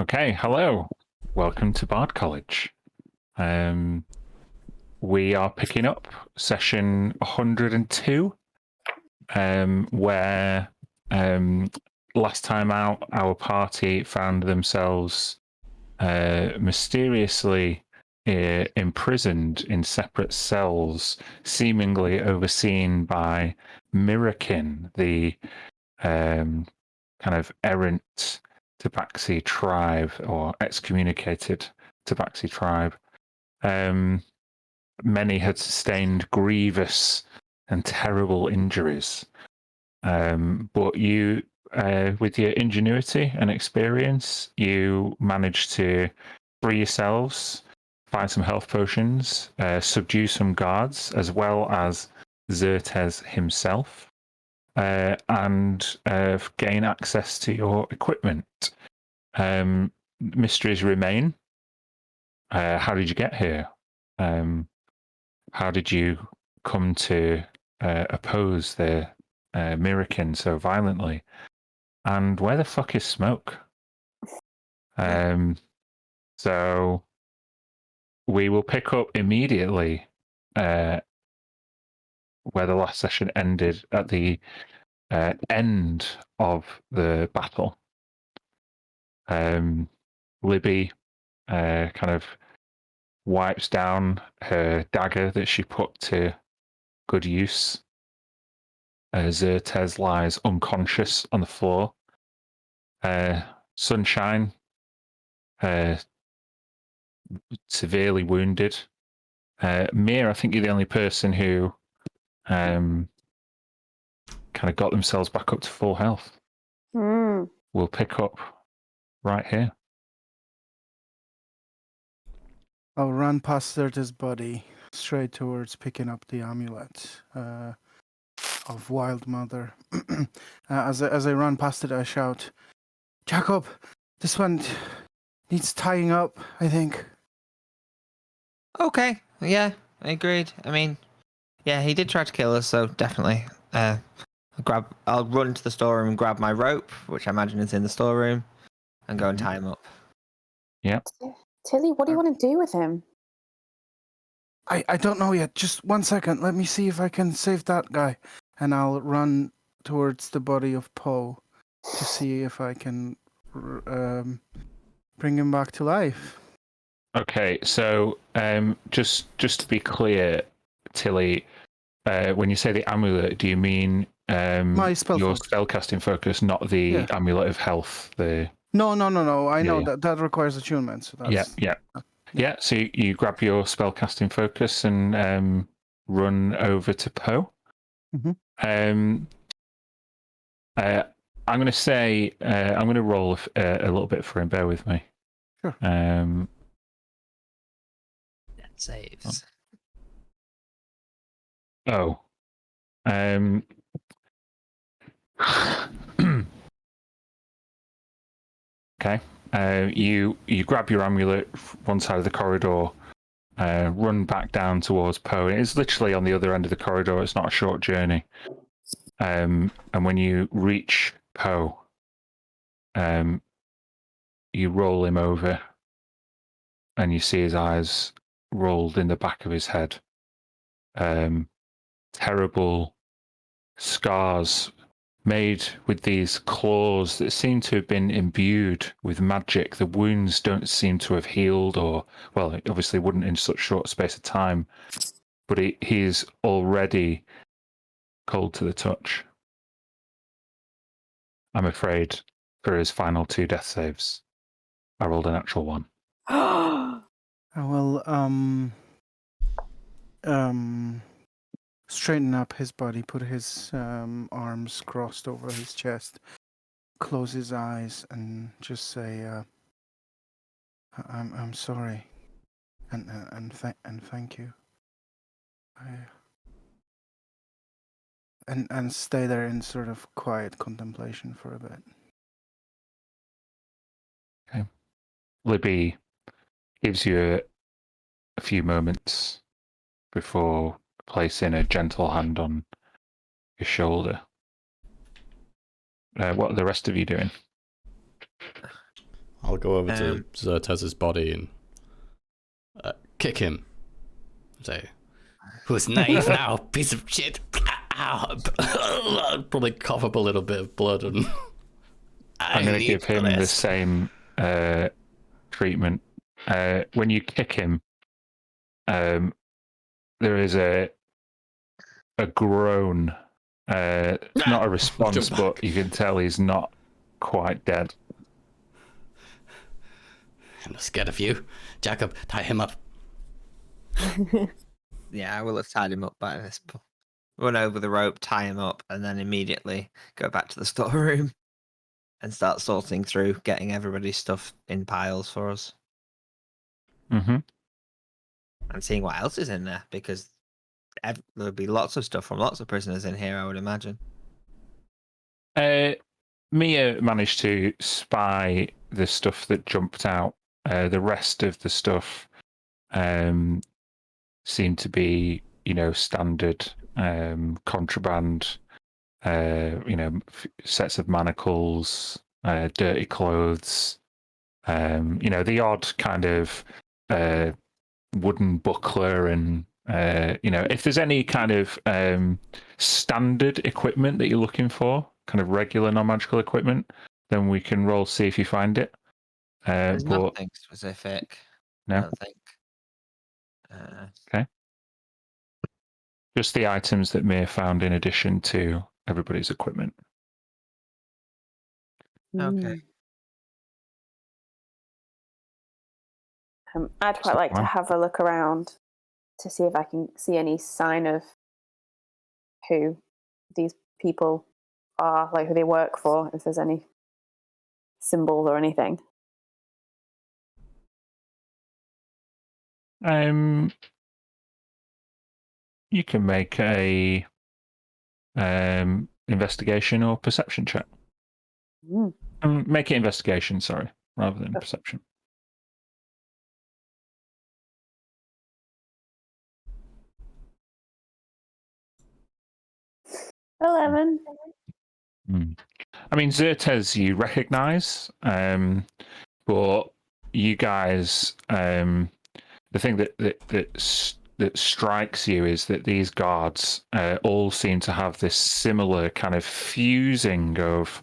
Okay, hello. Welcome to Bard College. We are picking up session 102, where last time out, our party found themselves mysteriously imprisoned in separate cells, seemingly overseen by Mirakin, the kind of errant Tabaxi tribe, or excommunicated Tabaxi tribe. Many had sustained grievous and terrible injuries. But you, with your ingenuity and experience, you managed to free yourselves, find some health potions, subdue some guards, as well as Xertes himself, and gain access to your equipment. Mysteries remain. How did you get here? How did you come to oppose the Mirakin so violently? And where the fuck is Smoke? So we will pick up immediately where the last session ended at the end of the battle. Libby kind of wipes down her dagger that she put to good use. Xertes lies unconscious on the floor. Sunshine, severely wounded. Mir, I think you're the only person who kind of got themselves back up to full health. We'll pick up right here. I'll run past Zerta's body straight towards picking up the amulet of Wild Mother. As I run past it, I shout, "Jacob, this one needs tying up, I think." Okay, yeah, I agreed. I mean, yeah, he did try to kill us, so definitely. I'll run to the storeroom and grab my rope, which I imagine is in the storeroom, and go and tie him up. Yep. Tilly, what do you want to do with him? I don't know yet. Just 1 second. Let me see if I can save that guy. And I'll run towards the body of Poe to see if I can bring him back to life. Okay, so just to be clear, Tilly, when you say the amulet, do you mean My spell your focus. spellcasting focus, not the amulet of health? No. I know that requires attunement. So that's... Yeah. So you grab your spellcasting focus and run over to Poe. Mm-hmm. I'm going to say I'm going to roll a little bit for him. Bear with me. Sure. That saves. Oh. Okay. You grab your amulet one side of the corridor, run back down towards Poe. It's literally on the other end of the corridor. It's not a short journey. And when you reach Poe, you roll him over, and you see his eyes rolled in the back of his head. Terrible scars made with these claws that seem to have been imbued with magic. The wounds don't seem to have healed, or, well, it obviously wouldn't in such short space of time, but he is already cold to the touch. I'm afraid for his final 2 death saves, I rolled a natural 1. I will straighten up his body, put his arms crossed over his chest, close his eyes, and just say, "I'm sorry, and thank you." And stay there in sort of quiet contemplation for a bit. Okay. Libby gives you a few moments before placing a gentle hand on your shoulder. What are the rest of you doing? I'll go over to Zertez's body and kick him. Say, who's naive now, piece of shit. Probably cough up a little bit of blood. And I'm going to give him the same treatment. When you kick him, there is a groan. Not a response, but you can tell he's not quite dead. I'm scared of you. Jacob, tie him up. Yeah, I will have tied him up by this point. Run over the rope, tie him up, and then immediately go back to the storeroom and start sorting through getting everybody's stuff in piles for us. Mm-hmm. And seeing what else is in there, because there'll be lots of stuff from lots of prisoners in here, I would imagine. Mia managed to spy the stuff that jumped out. The rest of the stuff seemed to be, standard contraband. Sets of manacles, dirty clothes. The odd kind of wooden buckler, and if there's any kind of standard equipment that you're looking for, kind of regular non-magical equipment, then we can roll see if you find it. There's but nothing specific. No? I don't think. Okay. Just the items that Mia found in addition to everybody's equipment. Okay. I'd quite like to have a look around to see if I can see any sign of who these people are, like who they work for, if there's any symbols or anything. You can make a investigation or perception check. Make it investigation, sorry, rather than perception. $11. I mean, Zertez you recognise, but you guys, the thing that strikes you is that these guards all seem to have this similar kind of fusing of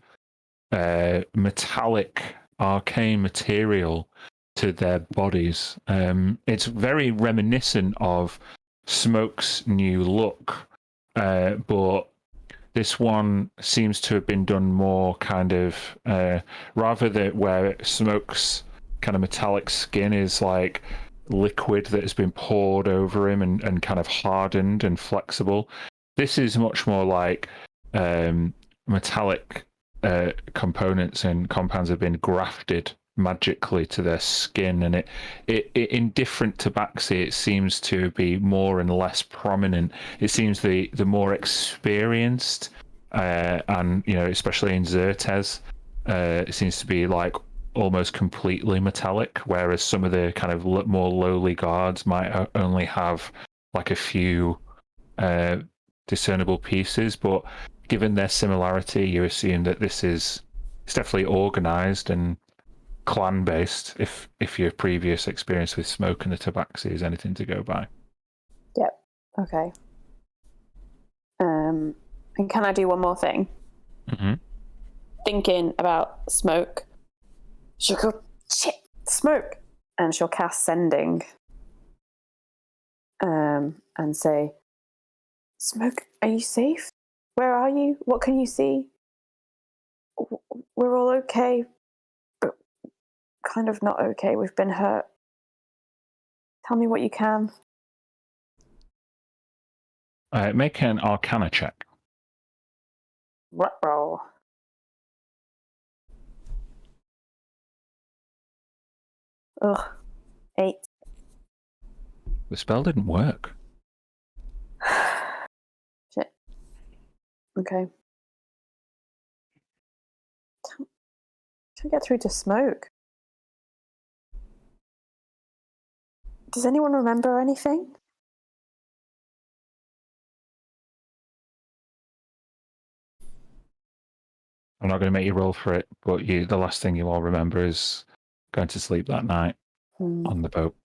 metallic, arcane material to their bodies. It's very reminiscent of Smoke's new look, but this one seems to have been done more kind of rather than where Smoke's kind of metallic skin is like liquid that has been poured over him and kind of hardened and flexible. This is much more like metallic components and compounds have been grafted magically to their skin, and it in different tabaxi it seems to be more and less prominent. It seems the more experienced and especially in Zertez it seems to be like almost completely metallic, whereas some of the kind of more lowly guards might only have like a few discernible pieces. But given their similarity, you assume that it's definitely organized and clan based, if your previous experience with Smoke and the Tabaxi is anything to go by. Yep. Okay. And can I do one more thing? Mm-hmm. Thinking about Smoke, she'll go, shit, Smoke, and she'll cast Sending, and say, Smoke, are you safe? Where are you? What can you see? We're all okay, but kind of not okay. We've been hurt. Tell me what you can. Make an Arcana check. Ruh-roh. Ugh. 8. The spell didn't work. Shit. Okay. Can't get through to Smoke. Does anyone remember anything? I'm not going to make you roll for it, but the last thing you all remember is going to sleep that night on the boat.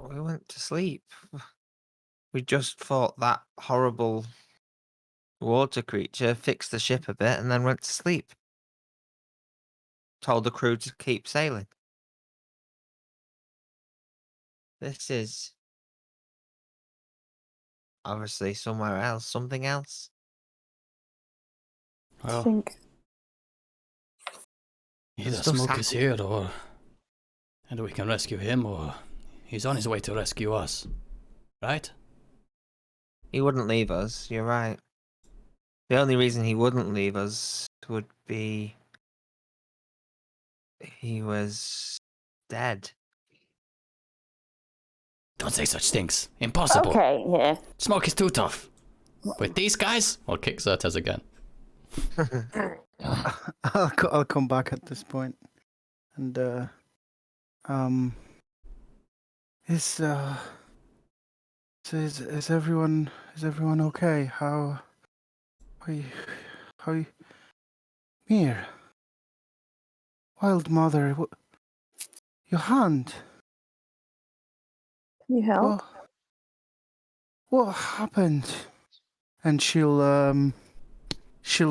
We went to sleep. We just fought that horrible water creature, fixed the ship a bit, and then went to sleep. Told the crew to keep sailing. This is obviously somewhere else, something else. I Well, think either Stuff's Smoke is happening. here, and we can rescue him, or he's on his way to rescue us. Right? He wouldn't leave us, you're right. The only reason he wouldn't leave us would be he was dead. Don't say such things. Impossible. okay, yeah. Smoke is too tough. With these guys, I'll kick Zertez again. I'll come back at this point, and is everyone okay? How Mir, Wild Mother, your hand. Can you help? What happened? And she'll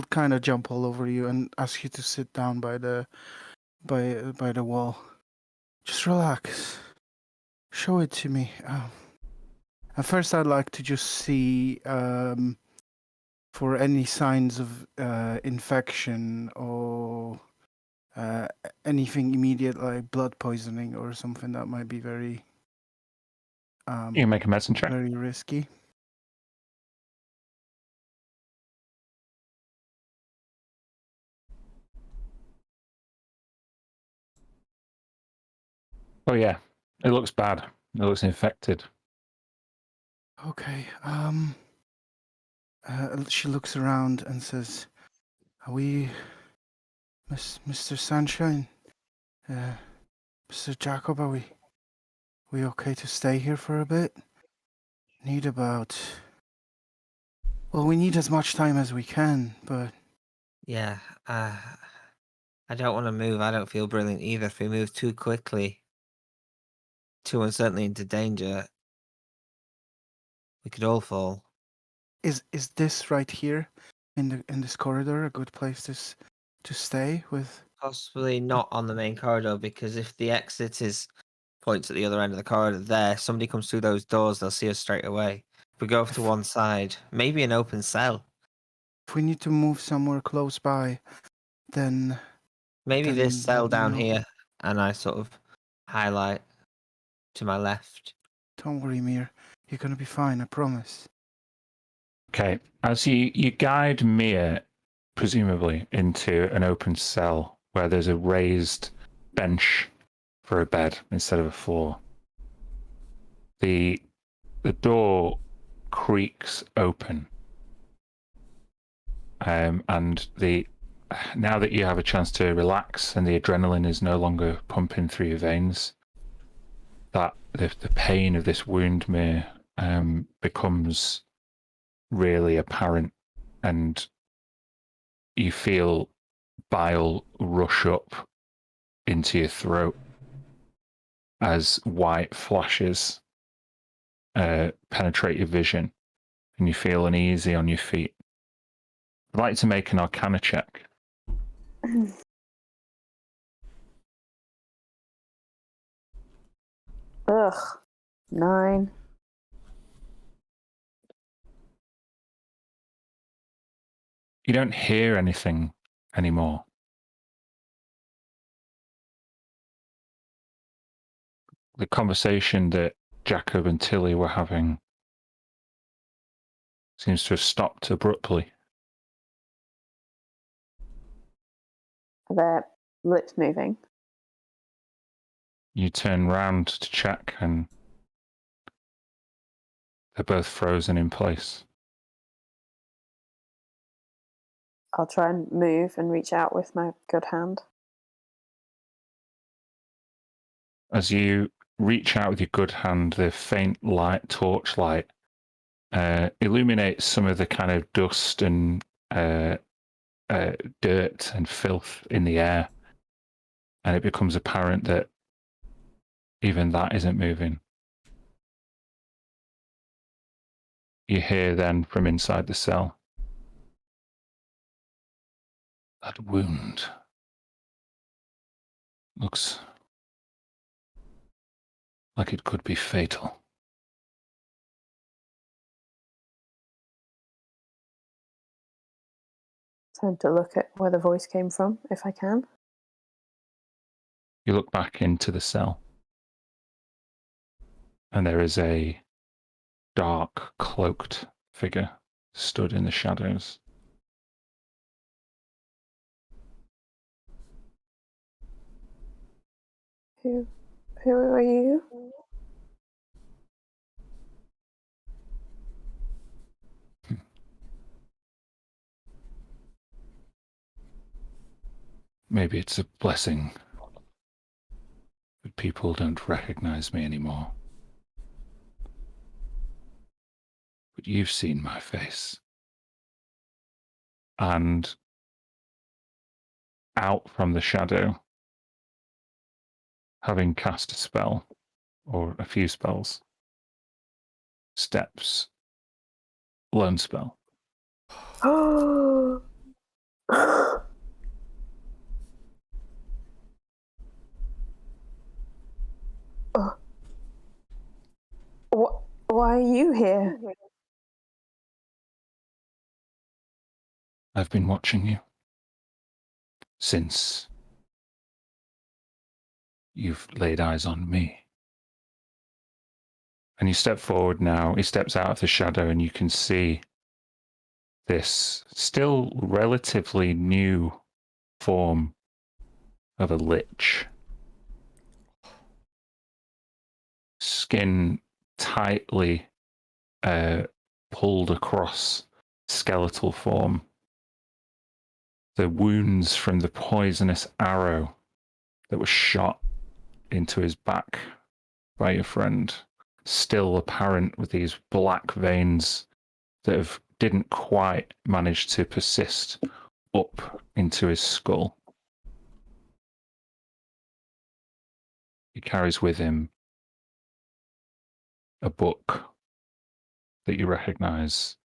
kind of jump all over you and ask you to sit down by the wall. Just relax. Show it to me. At first, I'd like to just see for any signs of infection or anything immediate, like blood poisoning or something that might be very You can make a medicine check. very risky. Oh yeah, it looks bad. It looks infected. Okay. She looks around and says, "Are we, Mr. Sunshine, Mr. Jacob? Are we okay to stay here for a bit? Need about. Well, we need as much time as we can, but Yeah, I don't want to move. I don't feel brilliant either. If we move too quickly, too uncertainly into danger, we could all fall. is this right here, in this corridor, a good place to stay with?" Possibly not on the main corridor, because if the exit is points at the other end of the corridor there, somebody comes through those doors, they'll see us straight away. If we go off to one side, maybe an open cell. If we need to move somewhere close by, then Maybe this Then cell let me down know. here, and I sort of highlight to my left. don't worry, Mir. You're gonna be fine. I promise. Okay, as you guide Mia, presumably, into an open cell where there's a raised bench for a bed instead of a floor. The door creaks open, and now that you have a chance to relax and the adrenaline is no longer pumping through your veins, that the pain of this wound Mia becomes really apparent, and you feel bile rush up into your throat as white flashes penetrate your vision, and you feel uneasy on your feet. I'd like to make an Arcana check. Ugh. 9. You don't hear anything anymore. The conversation that Jacob and Tilly were having seems to have stopped abruptly. Are their lips moving? You turn round to check, and they're both frozen in place. I'll try and move and reach out with my good hand. As you reach out with your good hand, the faint light, torchlight illuminates some of the kind of dust and dirt and filth in the air, and it becomes apparent that even that isn't moving. You hear then from inside the cell, that wound looks like it could be fatal. Time to look at where the voice came from, if I can. You look back into the cell, and there is a dark, cloaked figure stood in the shadows. Who are you? Maybe it's a blessing that people don't recognize me anymore. But you've seen my face. And out from the shadow, having cast a spell, or a few spells, steps Lone Spell. Oh. Why are you here? I've been watching you since you've laid eyes on me. And you step forward now. He steps out of the shadow, and you can see this still relatively new form of a lich. Skin tightly pulled across skeletal form. The wounds from the poisonous arrow that was shot into his back by your friend still apparent, with these black veins that didn't quite manage to persist up into his skull. He carries with him a book that you recognize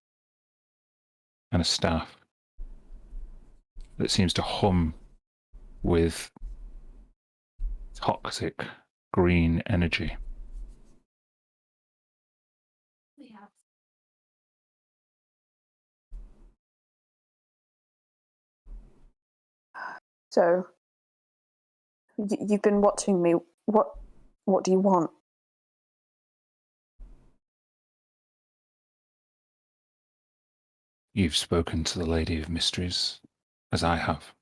and a staff that seems to hum with toxic green energy. So, you've been watching me. What do you want? You've spoken to the Lady of Mysteries, as I have.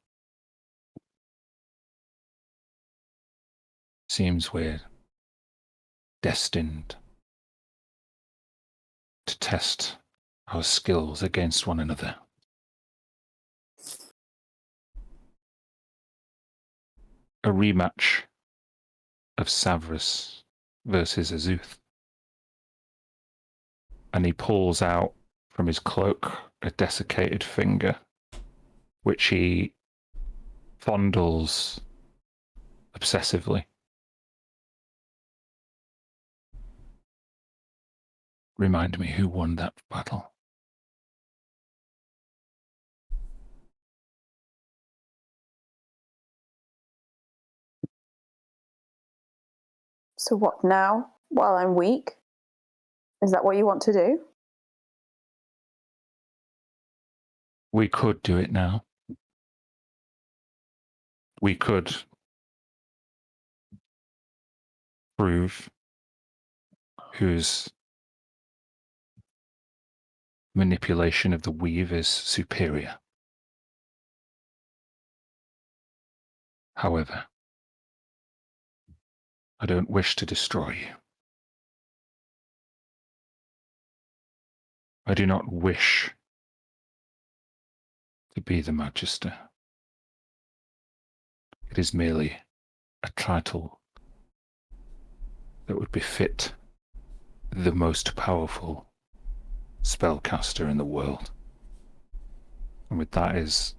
Seems we're destined to test our skills against one another. A rematch of Savras versus Azuth. And he pulls out from his cloak a desiccated finger, which he fondles obsessively. Remind me who won that battle. So what now? While I'm weak? Is that what you want to do? We could do it now. We could prove whose manipulation of the weave is superior. However, I don't wish to destroy you. I do not wish to be the Magister. It is merely a title that would befit the most powerful spellcaster in the world. And with that, his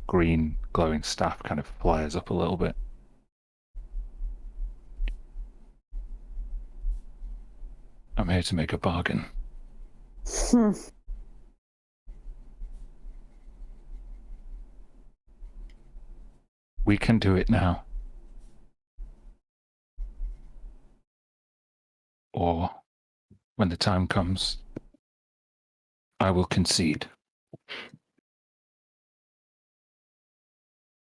green glowing staff kind of flares up a little bit. I'm here to make a bargain. We can do it now. Or, when the time comes, I will concede.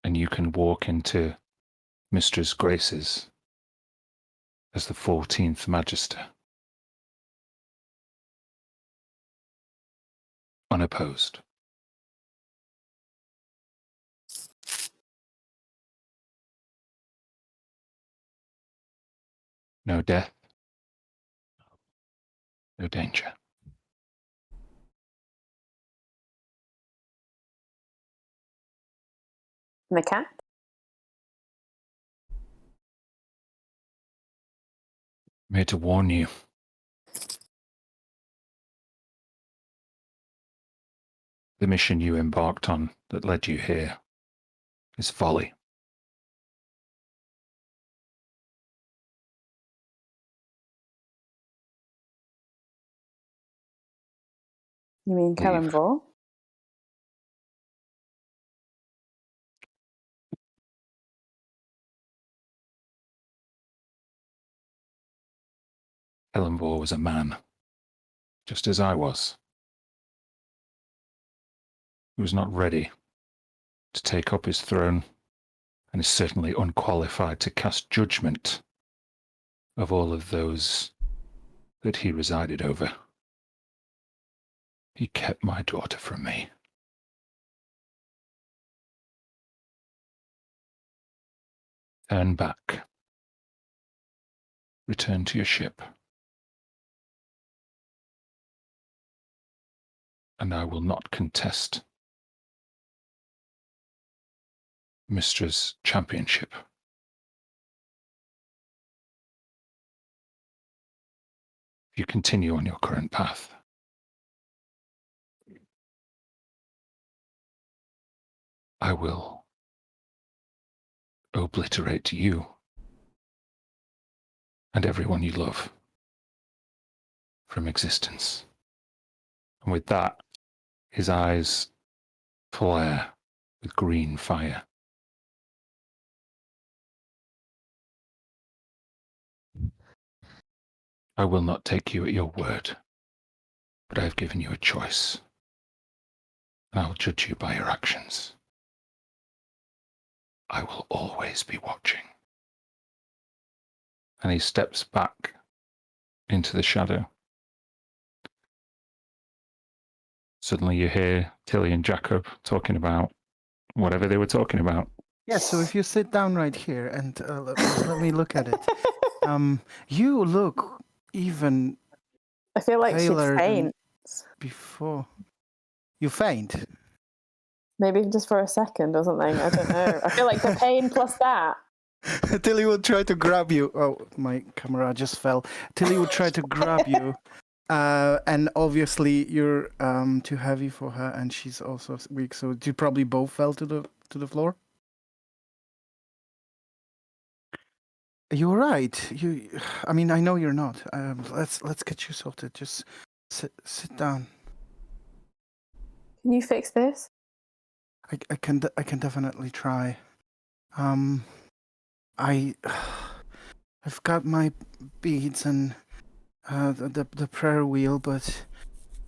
And you can walk into Mistress Grace's as the 14th Magister. Unopposed. No death. No danger. And the cat? I'm here to warn you. The mission you embarked on that led you here is folly. You mean Leave. Kellenvor? Ellenvor was a man, just as I was. He was not ready to take up his throne, and is certainly unqualified to cast judgment of all of those that he resided over. He kept my daughter from me. Turn back. Return to your ship. And I will not contest Mistress Championship. If you continue on your current path, I will obliterate you and everyone you love from existence. And with that, his eyes flare with green fire. I will not take you at your word, but I have given you a choice, and I will judge you by your actions. I will always be watching. And he steps back into the shadow. Suddenly you hear Tilly and Jacob talking about whatever they were talking about. Yeah, so if you sit down right here and let me look at it. You look even I feel like she'd paler than faint. before. You faint. Maybe just for a second or something. I don't know. I feel like the pain plus that. Tilly would try to grab you. Oh, my camera just fell. Tilly would try to grab you. And obviously you're too heavy for her, and she's also weak. So you probably both fell to the floor. You're right. I mean, I know you're not. Let's get you sorted. Just sit down. Can you fix this? I can definitely try. I've got my beads and the prayer wheel, but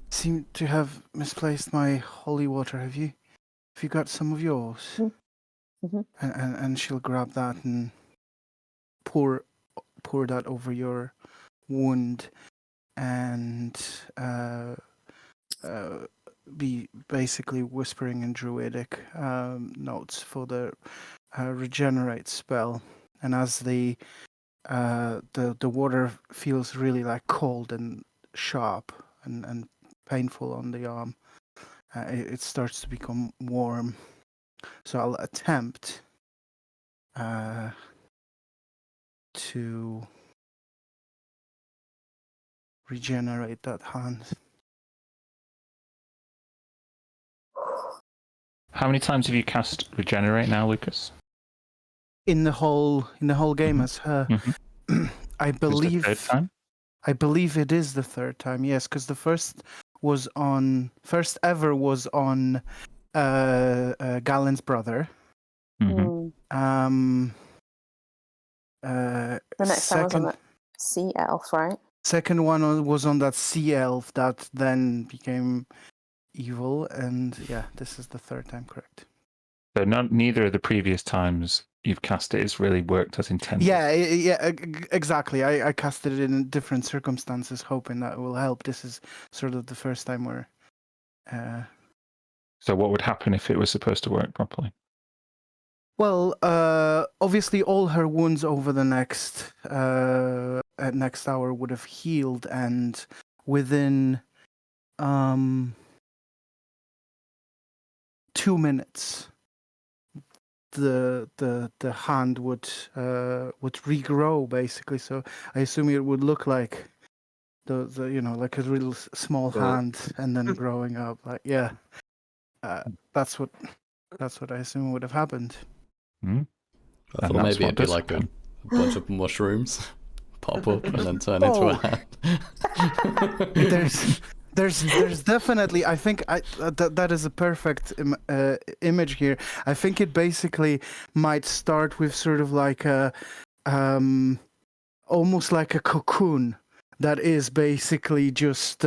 seem to have misplaced my holy water. Have you got some of yours? Mm-hmm. And she'll grab that and pour that over your wound, and be basically whispering in druidic notes for the regenerate spell. And as the water feels really like cold and sharp and painful on the arm, it starts to become warm. So I'll attempt to regenerate that hand. How many times have you cast regenerate now, Lucas? In the whole game Mhm. as her. Mhm. I Is it the believe third time? I believe it is the third time. Yes, because the first ever was on Galen's brother. Mhm. Um, The next time was on that sea elf, right? second one was on that sea elf that then became evil, and yeah, this is the third time, correct? So neither of the previous times you've cast it has really worked as intended. Yeah, exactly. I casted it in different circumstances, hoping that it will help. This is sort of the first time where. So what would happen if it was supposed to work properly? Well, obviously, all her wounds over the next hour would have healed, and within 2 minutes, the hand would regrow basically. So I assume it would look like the like a real small hand, and then growing up. Like that's what I assume would have happened. Hmm? I And thought that's maybe what it'd be does like a happen. bunch of mushrooms pop up and then turn into a hand. There's definitely, I think that is a perfect image here. I think it basically might start with sort of like a almost like a cocoon that is basically just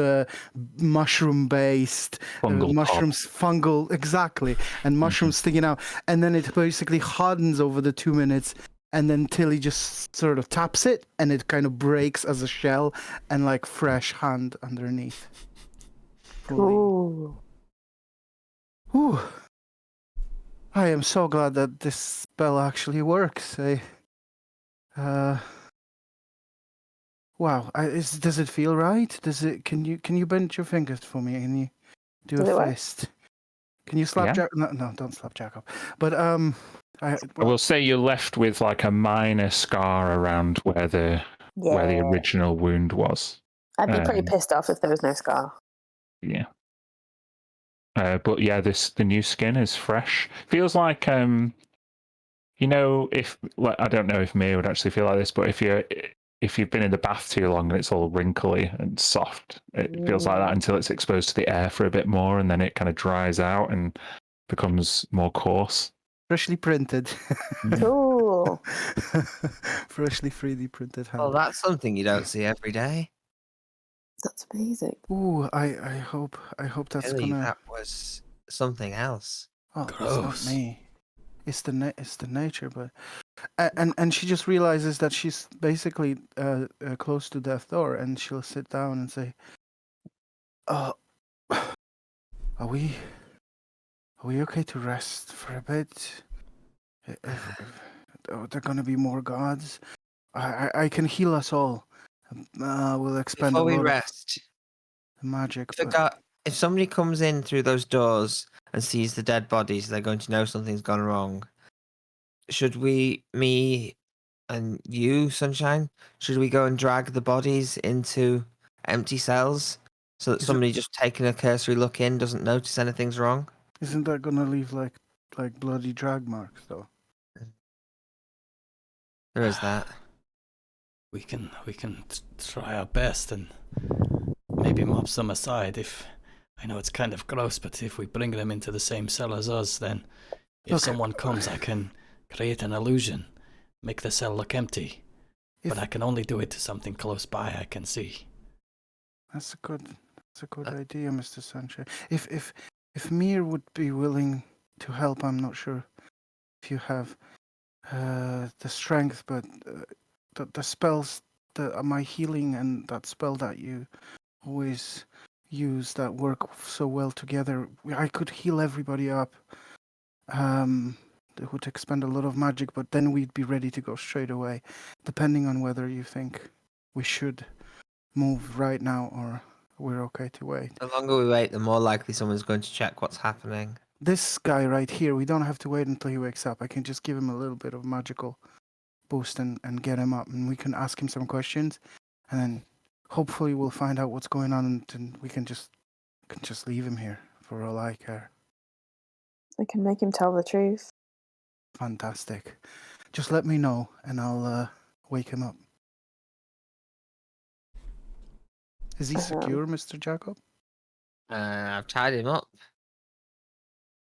mushroom based Fungal mushrooms, fungal, exactly, and mushrooms sticking out, and then it basically hardens over the 2 minutes, and then Tilly just sort of taps it, and it kind of breaks as a shell, and like fresh hand underneath. Fully. Ooh. Whew. I am so glad that this spell actually works. Wow. Does it feel right? Does it? Can you bend your fingers for me? Can you do Does a it work? fist? Can you slap Yeah. Jack? No, don't slap Jacob. But I will say you're left with like a minor scar around where the original wound was. I'd be pretty pissed off if there was no scar. Yeah. But yeah, the new skin is fresh. Feels like if like, I don't know if Mia would actually feel like this, but if you've been in the bath too long and it's all wrinkly and soft, it feels like that until it's exposed to the air for a bit more, and then it kind of dries out and becomes more coarse. freshly printed. Cool. Freshly 3D printed hand. Well, that's something you don't see every day. That's amazing. Ooh, I hope that's Really, gonna. that was something else. Oh, it's Gross. not me. It's the nature, but and she just realizes that she's basically close to death's door, and she'll sit down and say, "Oh, are we okay to rest for a bit? If they're gonna be more gods, I can heal us all. We'll expend Before a we lot rest, of magic, if somebody comes in through those doors and sees the dead bodies, they're going to know something's gone wrong. Should me and you, Sunshine, should we go and drag the bodies into empty cells so that somebody just taking a cursory look in doesn't notice anything's wrong? Isn't that gonna leave like bloody drag marks though? There is that. We can try our best and maybe mob some aside. If I know it's kind of gross, but if we bring them into the same cell as us, then if someone comes, I can create an illusion, make the cell look empty. But I can only do it to something close by I can see. That's a good idea, Mr. Sunshine. If Mir would be willing to help, I'm not sure if you have the strength, but the spells, my healing and that spell that you always use that work so well together, I could heal everybody up. It would expend a lot of magic, but then we'd be ready to go straight away, depending on whether you think we should move right now or we're okay to wait. The longer we wait, the more likely someone's going to check what's happening. This guy right here, we don't have to wait until he wakes up. I can just give him a little bit of magical boost and get him up, and we can ask him some questions, and then hopefully we'll find out what's going on, and we can just leave him here for all I care. I can make him tell the truth. Fantastic. Just let me know, and I'll wake him up. Is he secure, Mr. Jacob? I've tied him up.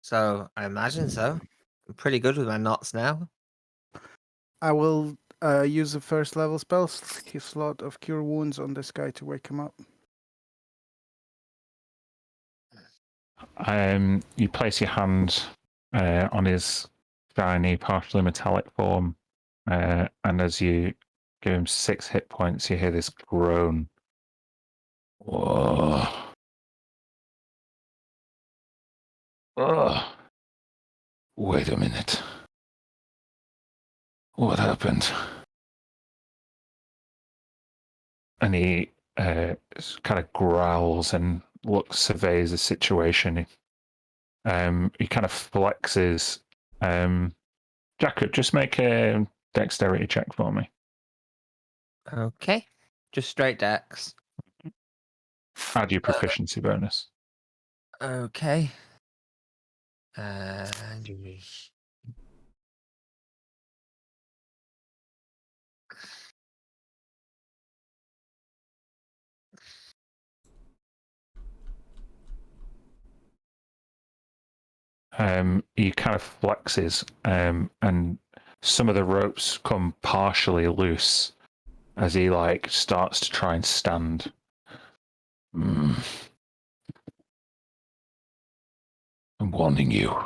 So I imagine so. I'm pretty good with my knots now. I will use a first level spell slot of Cure Wounds on this guy to wake him up. You place your hand on his shiny, partially metallic form, and as you give him 6 hit points, you hear this groan. Whoa. Oh. Wait a minute. What happened? And he kind of growls and surveys the situation. He kind of flexes. Jacob, just make a dexterity check for me. Okay. Just straight dex. Add your proficiency bonus. Okay. He kind of flexes, and some of the ropes come partially loose as he starts to try and stand. I'm warning you.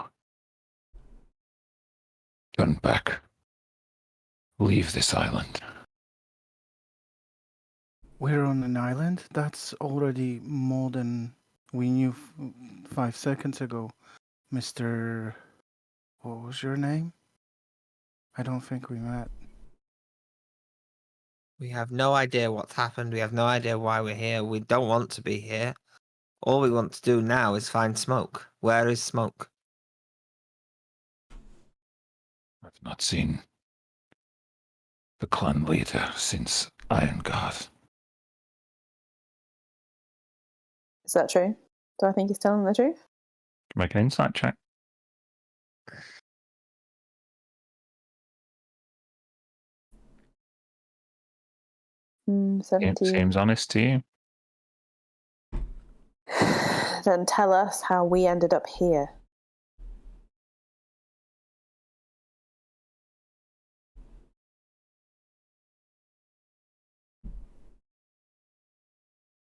Turn back. Leave this island. We're on an island? That's already more than we knew 5 seconds ago. Mr. What was your name? I don't think we met. We have no idea what's happened. We have no idea why we're here. We don't want to be here. All we want to do now is find Smoke. Where is Smoke? I've not seen the clan leader since Iron God. Is that true? Do I think he's telling the truth? Make an insight check. It 17. seems honest to you. Then tell us how we ended up here.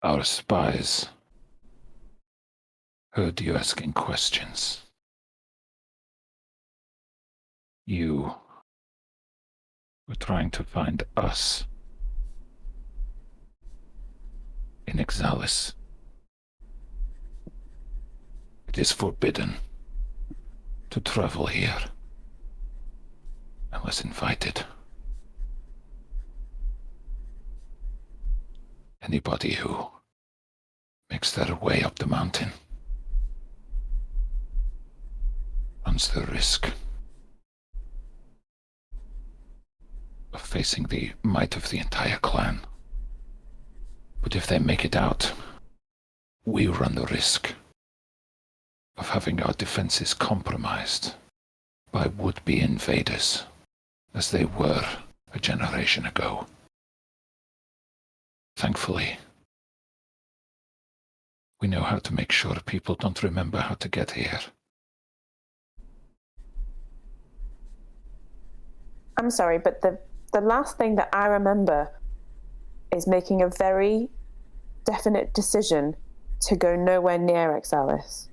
Our spies heard you asking questions. You were trying to find us in Exalis. It is forbidden to travel here unless invited. Anybody who makes their way up the mountain runs the risk of facing the might of the entire clan. But if they make it out, we run the risk of having our defenses compromised by would-be invaders, as they were a generation ago. Thankfully, we know how to make sure people don't remember how to get here. I'm sorry, but the last thing that I remember is making a very definite decision to go nowhere near Exalis.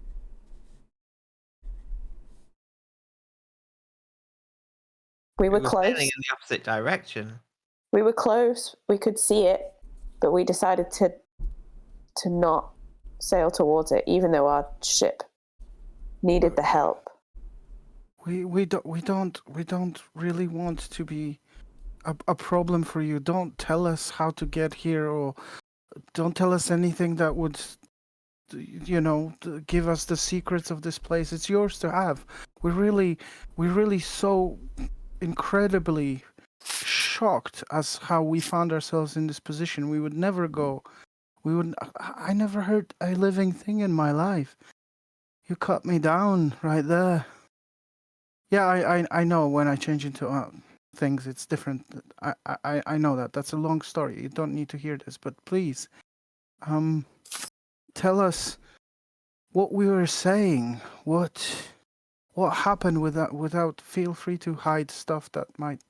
We were close. Sailing in the opposite direction. We were close. We could see it, but we decided to not sail towards it, even though our ship needed the help. We don't really want to be a problem for you. Don't tell us how to get here, or don't tell us anything that would, give us the secrets of this place. It's yours to have. We're really so incredibly shocked as how we found ourselves in this position. We would never go. We would. I never heard a living thing in my life. You cut me down right there. Yeah, I know when I change into things, it's different. I know that. That's a long story. You don't need to hear this, but please, tell us what we were saying. What happened without feel free to hide stuff that might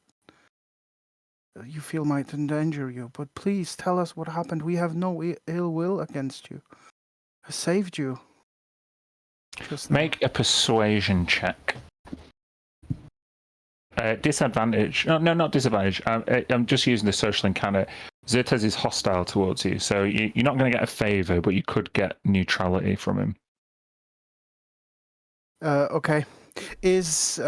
you feel might endanger you, but please tell us what happened. We have no ill will against you. I saved you. Just now. Make a persuasion check. Disadvantage. No, not disadvantage. I'm just using the social encounter. Zertes is hostile towards you, so you're not going to get a favor, but you could get neutrality from him. Okay. Is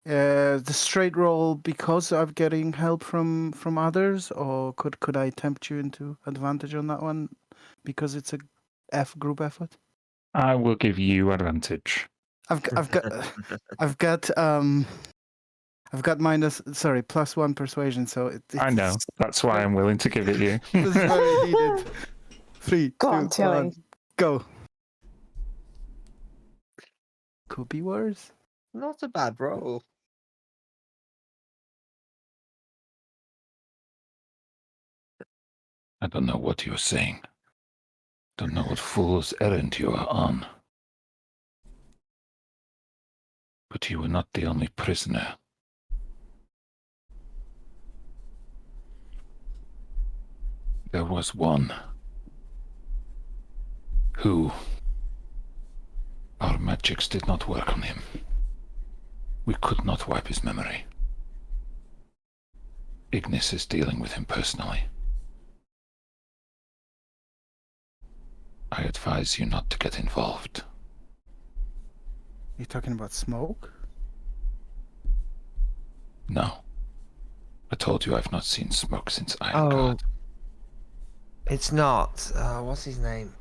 the straight roll because I'm getting help from others, or could I tempt you into advantage on that one because it's a group effort? I will give you advantage. I've got +1 persuasion, so it's I know. That's why I'm willing to give it you. It's very needed. 3, Go 2, on, Tilly. 1, go. Could be worse. Not a bad roll. I don't know what you're saying. Don't know what fool's errand you are on. But you were not the only prisoner. There was one who... Our magics did not work on him. We could not wipe his memory. Ignis is dealing with him personally. I advise you not to get involved. You talking about smoke? No. I told you I've not seen smoke since I Oh. got. It's not. What's his name?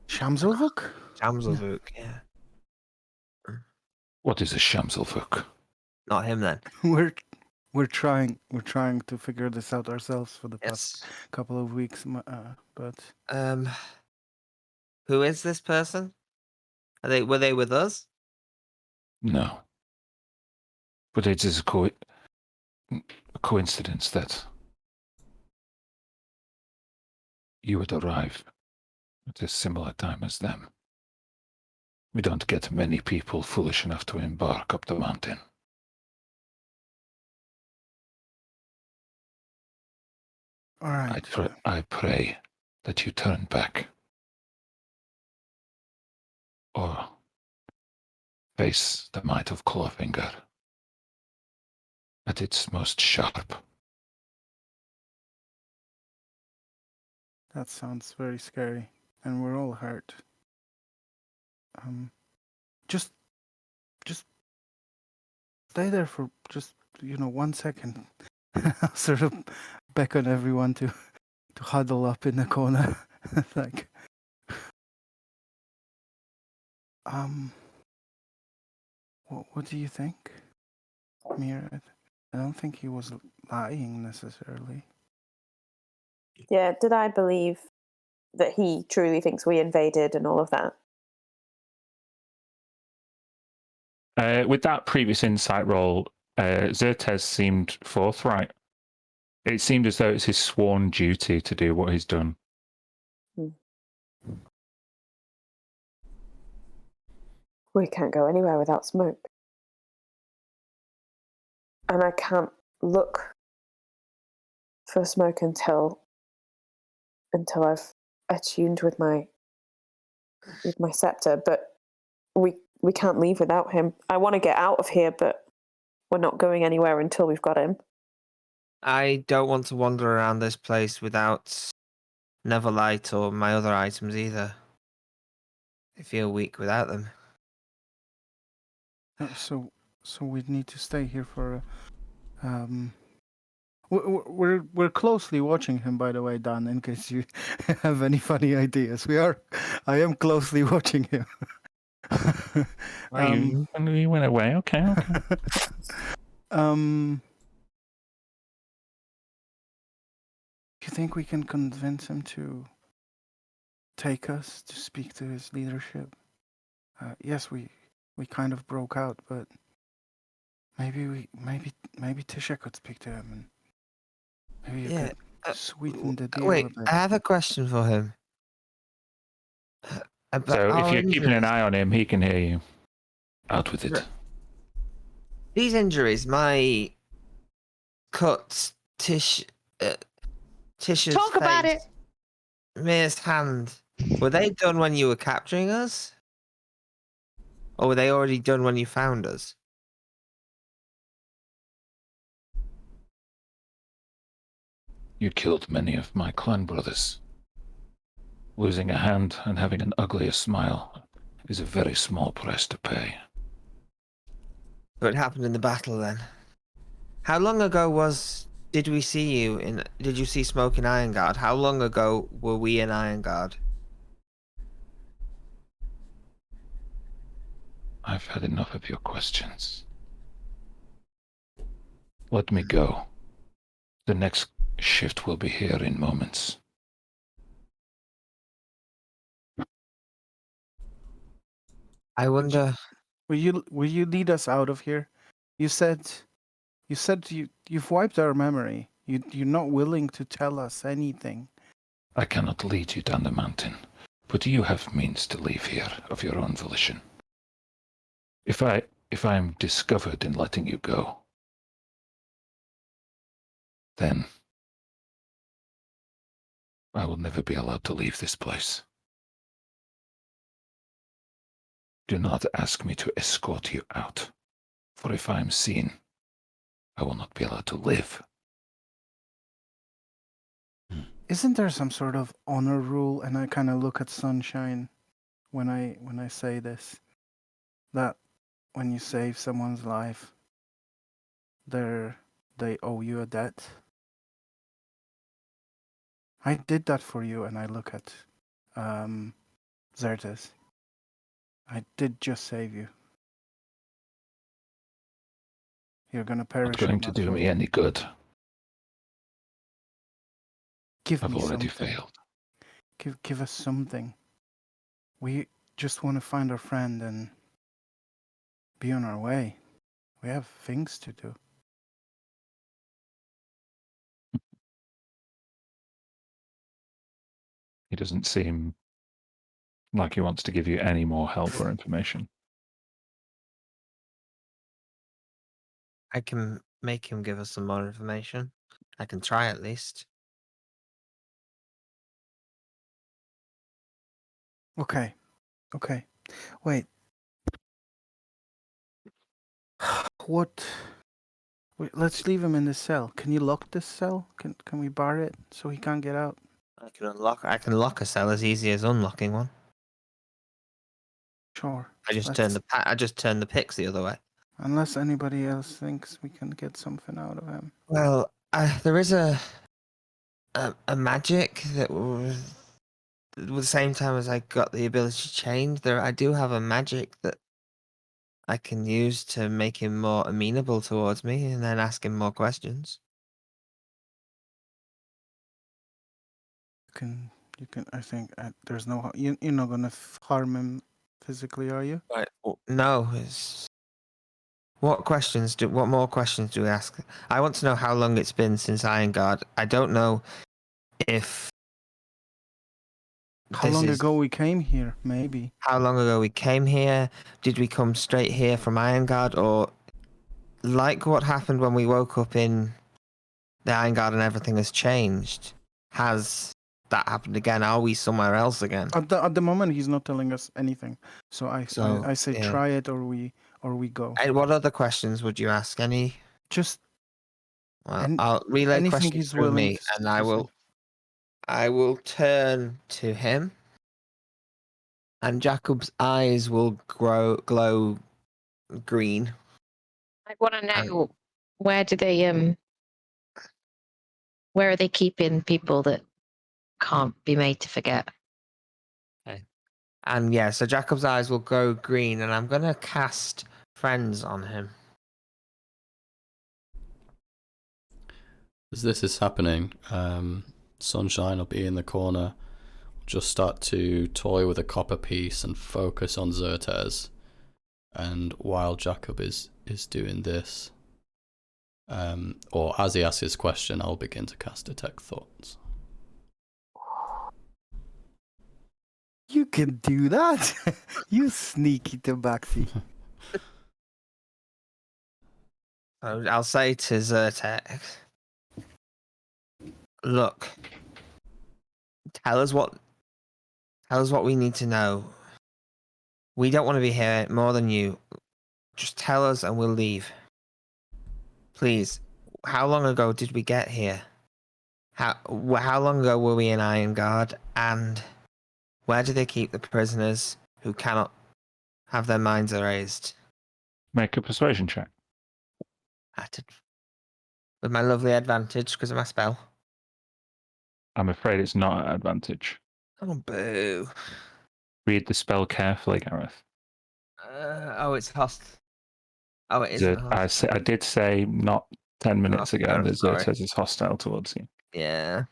Shamselvuk? Jamselvuk, yeah. What is a Shamselvuk? Not him then. We're trying to figure this out ourselves for the past Yes. couple of weeks, but Who is this person? Were they with us? No. But it is a coincidence that you would arrive at a similar time as them. We don't get many people foolish enough to embark up the mountain. all right. I pray that you turn back. Or face the might of Clawfinger at its most sharp. That sounds very scary, and we're all hurt. Just stay there for just 1 second. I'll sort of beckon everyone to huddle up in the corner, like. What do you think, Mira? I don't think he was lying necessarily. Yeah, did I believe that he truly thinks we invaded and all of that? With that previous insight roll, Zertes seemed forthright. It seemed as though it's his sworn duty to do what he's done. We can't go anywhere without smoke. And I can't look for smoke until I've attuned with my scepter, but we can't leave without him. I want to get out of here, but we're not going anywhere until we've got him. I don't want to wander around this place without Neverlight or my other items either. I feel weak without them. So we need to stay here for. We're closely watching him, by the way, Dan. In case you have any funny ideas, I am closely watching him. Oh, you went away. Okay. You think we can convince him to take us to speak to his leadership? Yes, we kind of broke out, but maybe Tisha could speak to him, and maybe you Yeah. could sweeten the deal Wait, a bit. I have a question for him. About So if our you're keeping an injuries. eye on him, he can hear you. Out with it. These injuries, my cuts, Tisha's Talk about face, Mia's hand, were they done when you were capturing us? Or were they already done when you found us? You killed many of my clan brothers. Losing a hand and having an uglier smile is a very small price to pay. So it happened in the battle then. How long ago did we see you in? Did you see Smoke in Ironguard? How long ago were we in Ironguard? I've had enough of your questions. Let me go. The next shift will be here in moments. I wonder. Will you lead us out of here? You said you've wiped our memory. You're not willing to tell us anything. I cannot lead you down the mountain, but you have means to leave here of your own volition. If I am discovered in letting you go, then I will never be allowed to leave this place. Do not ask me to escort you out, for if I am seen, I will not be allowed to live. Isn't there some sort of honor rule? And I kind of look at Sunshine when I say this, that when you save someone's life, they owe you a debt. I did that for you, and I look at Xerxes. I did just save you. You're gonna perish. Not going to do me any good. Give I've me already something. failed. Give us something. We just want to find our friend and be on our way. We have things to do. He doesn't seem like he wants to give you any more help or information. I can make him give us some more information. I can try at least. Okay. Wait. What? Wait, let's leave him in this cell. Can you lock this cell? Can we bar it so he can't get out? I can lock a cell as easy as unlocking one. Sure. I just turned the picks the other way. Unless anybody else thinks we can get something out of him. Well, there is a magic that at the same time as I got the ability to change. I do have a magic that I can use to make him more amenable towards me, and then ask him more questions. You can. I think there's no. You're not gonna harm him physically, are you? Right. No. What more questions do we ask? I want to know how long it's been since Ironguard. I don't know if. How long ago we came here? Maybe. How long ago we came here? Did we come straight here from Ironguard, or like what happened when we woke up in the Ironguard and everything has changed? Has that happened again? Are we somewhere else again? At the moment, he's not telling us anything. So I say yeah. try it, or we go. And what other questions would you ask? Any? Just Well, I'll relay anything questions he's through willing me, to and say. I will turn to him, and Jacob's eyes will glow green. I want to know where are they keeping people that can't be made to forget? Okay. And yeah, so Jacob's eyes will go green, and I'm gonna cast Friends on him. As this is happening, Sunshine will be in the corner, just start to toy with a copper piece and focus on Xerxes. And while Jacob is doing this, or as he asks his question, I'll begin to cast Detect Thoughts. You can do that. You sneaky tabaxi. I'll say to Xerxes, look, tell us what we need to know. We don't want to be here more than you. Just tell us and we'll leave. Please. How long ago did we get here? How long ago were we in Irongard? And where do they keep the prisoners who cannot have their minds erased? Make a persuasion check. With my lovely advantage because of my spell. I'm afraid it's not at advantage. Oh, boo. Read the spell carefully, Gareth. It's host. Oh, it isn't host. I did say not 10 minutes ago I'm that sorry. Xerxes is hostile towards you. Yeah.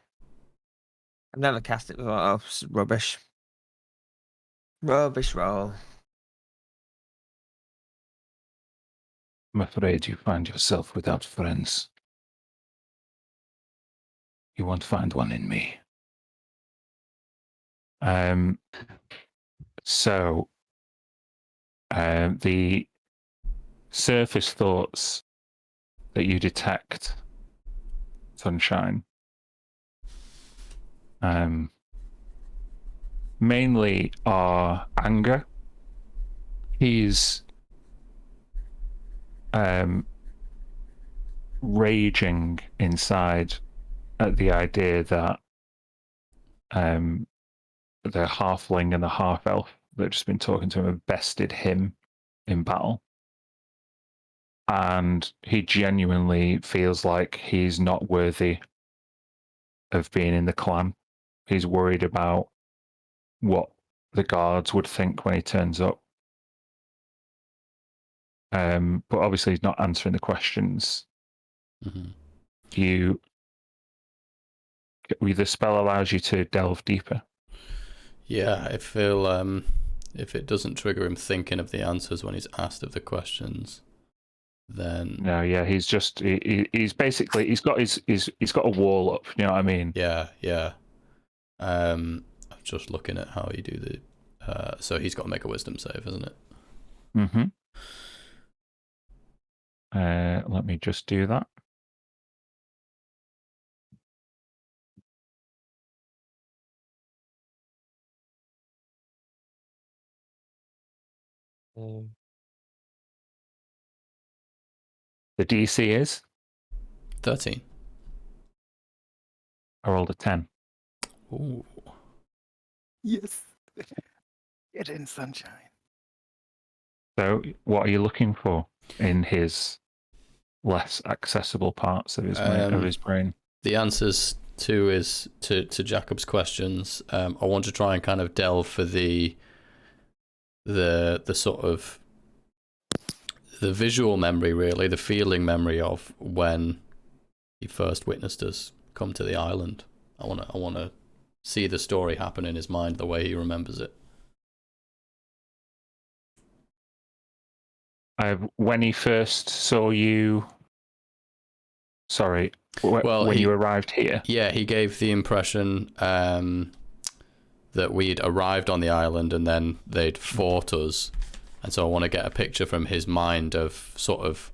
I've never cast it before. Oh, it's rubbish. Rubbish roll. I'm afraid you find yourself without friends. You won't find one in me. So the surface thoughts that you detect, Sunshine, mainly are anger. He's raging inside at the idea that the halfling and the half elf that have just been talking to him have bested him in battle. And he genuinely feels like he's not worthy of being in the clan. He's worried about what the guards would think when he turns up. But obviously he's not answering the questions. Mm-hmm. The spell allows you to delve deeper. Yeah, I feel if it doesn't trigger him thinking of the answers when he's asked of the questions, then No, yeah, he's just he's basically he's got a wall up. You know what I mean? yeah. I'm just looking at how you do the. So he's got to make a wisdom save, isn't it? Mm-hmm. Let me just do that. The DC is 13. I rolled a 10. Ooh. Yes. Get in, Sunshine. So, what are you looking for in his less accessible parts of his brain? The answers to Jacob's questions. I want to try and kind of delve for the sort of the visual memory, really, the feeling memory of when he first witnessed us come to the island. I want to see the story happen in his mind the way he remembers it. When he first saw you. Sorry. When you arrived here. Yeah, he gave the impression that we'd arrived on the island and then they'd fought us. And so I want to get a picture from his mind of sort of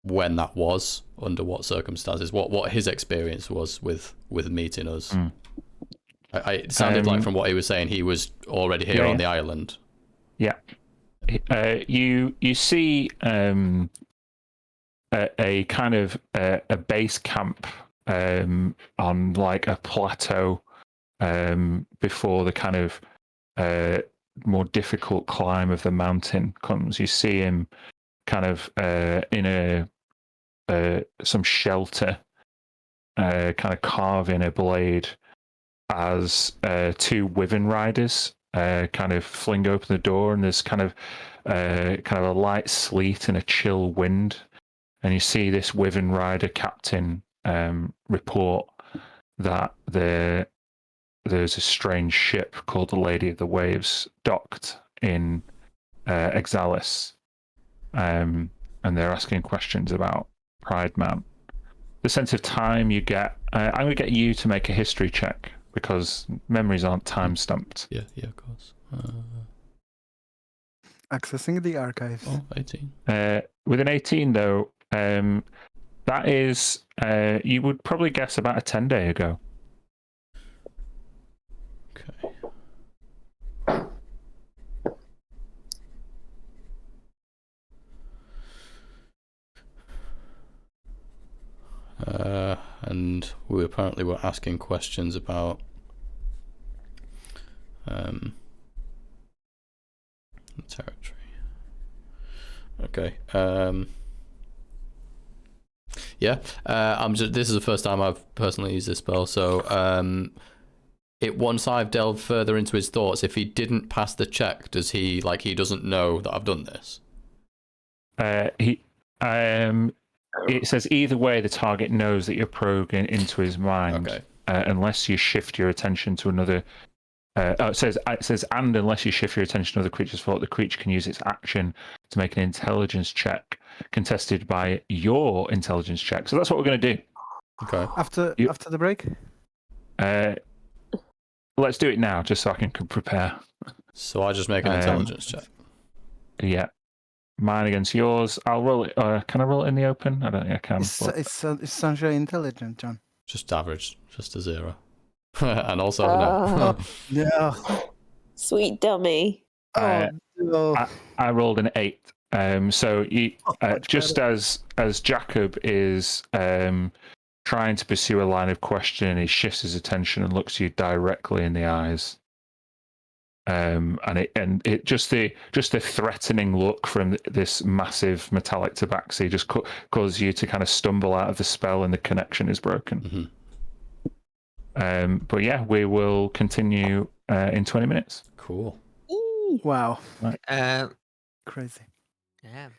when that was, under what circumstances, what his experience was with meeting us. Mm. It sounded like from what he was saying, he was already here on the island. Yeah. You see a kind of a base camp on like a plateau before the kind of more difficult climb of the mountain comes. You see him kind of in some shelter, kind of carving a blade as two wyvern riders kind of fling open the door, and there's kind of a light sleet and a chill wind, and you see this Wyvern Rider captain report that there's a strange ship called the Lady of the Waves docked in Exalis, and they're asking questions about Pridemount. The sense of time you get, I'm going to get you to make a history check because memories aren't time stamped. Yeah, of course. Accessing the archives. Oh, 18. With an 18, though, that is, you would probably guess about a 10-day ago. And we apparently were asking questions about the territory. Okay. Yeah. This is the first time I've personally used this spell, so once I've delved further into his thoughts, if he didn't pass the check, does he he doesn't know that I've done this? It says either way, the target knows that you're probing into his mind. Okay. Unless you shift your attention to another. It says, and unless you shift your attention to another creature's thought, the creature can use its action to make an intelligence check contested by your intelligence check. So that's what we're going to do. Okay. After the break? Let's do it now, just so I can prepare. So I just make an intelligence check. Yeah. Mine against yours. I'll roll it. Can I roll it in the open? I don't think I can. Is Sanjay intelligent, John? Just average, just a 0. And also no. Yeah. Sweet dummy. No. I rolled an 8. So just as Jacob is trying to pursue a line of questioning, he shifts his attention and looks you directly in the eyes. And it just the threatening look from this massive metallic tabaxi just causes you to kind of stumble out of the spell, and the connection is broken. Mm-hmm. But yeah, we will continue in 20 minutes. Cool. Wow. Right. Crazy. Yeah.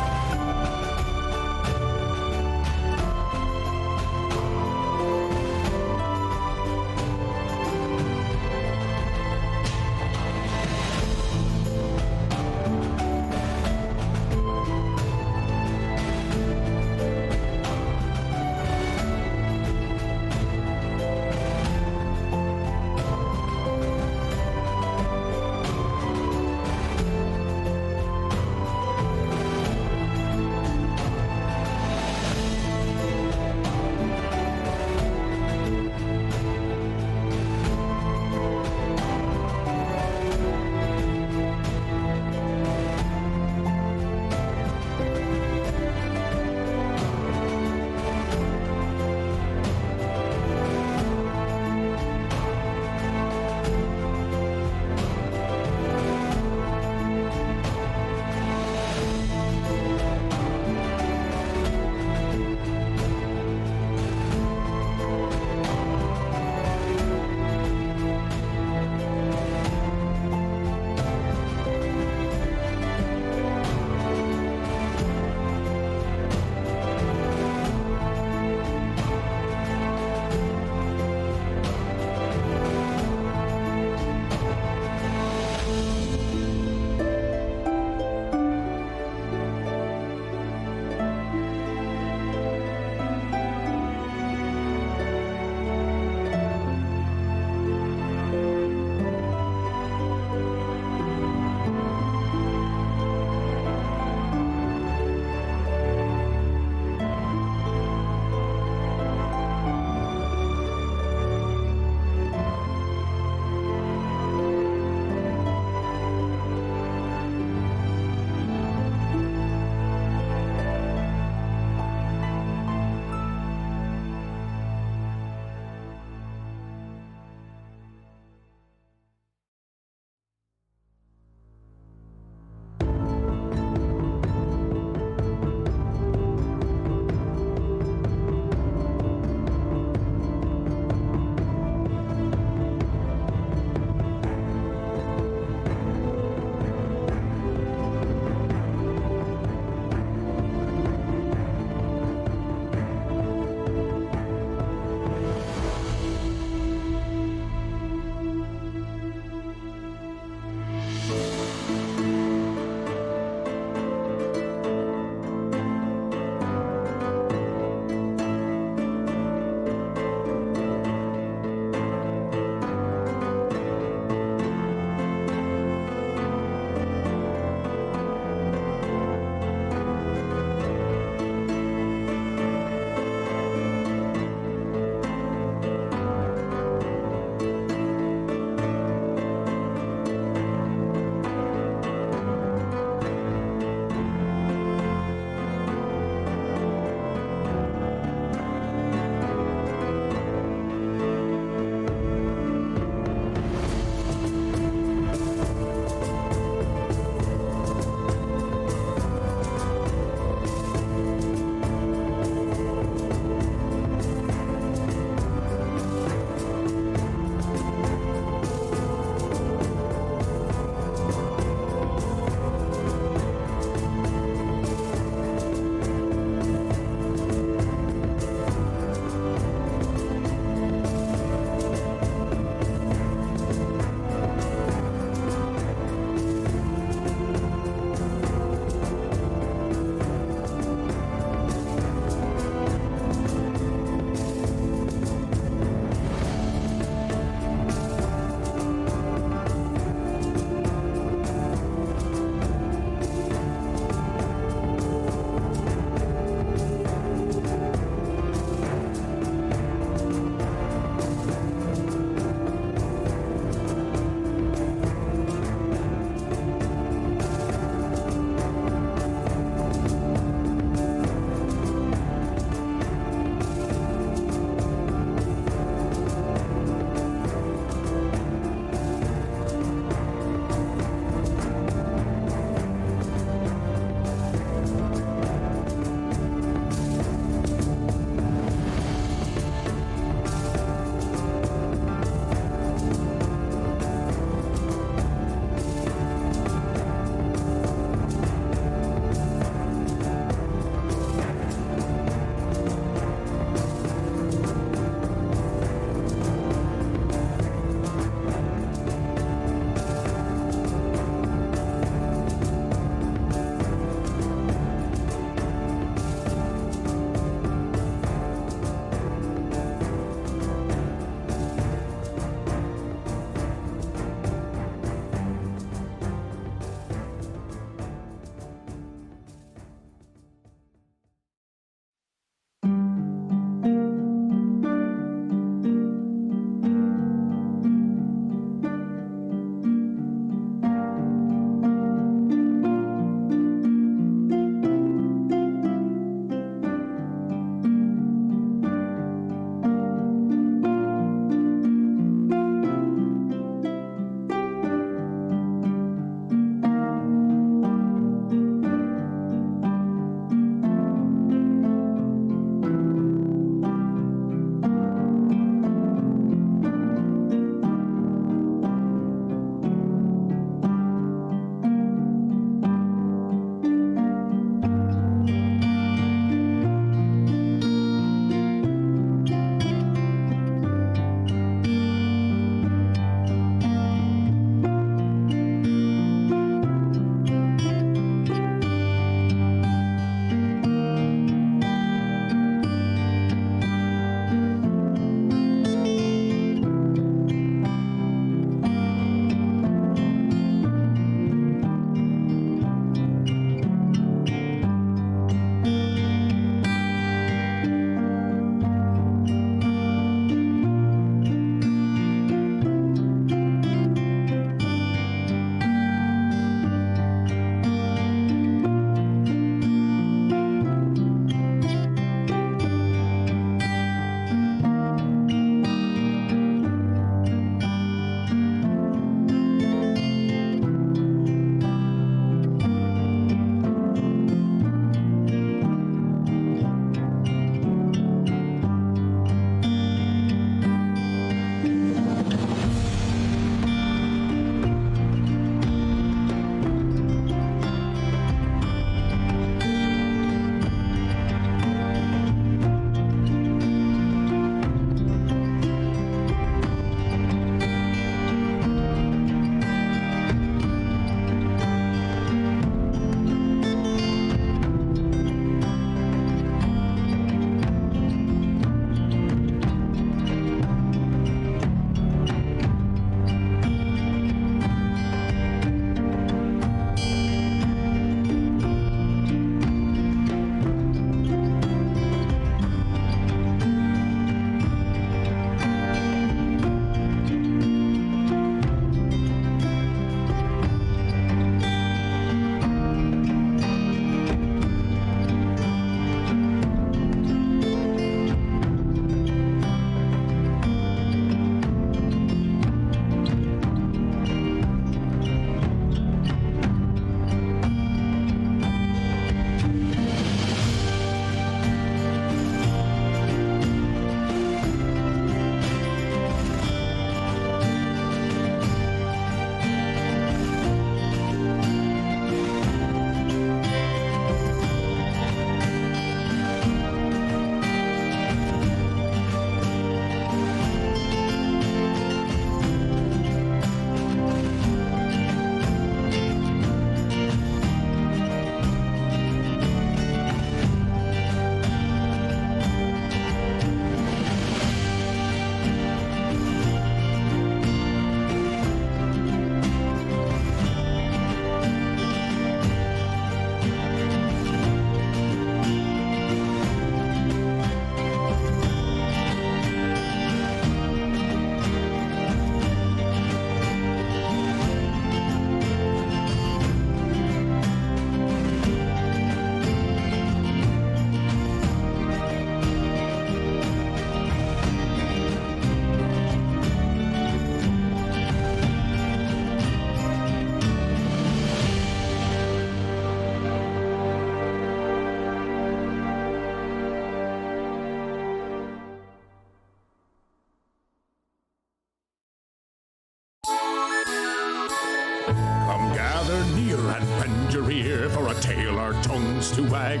near and bend your ear for a tale our tongues to wag.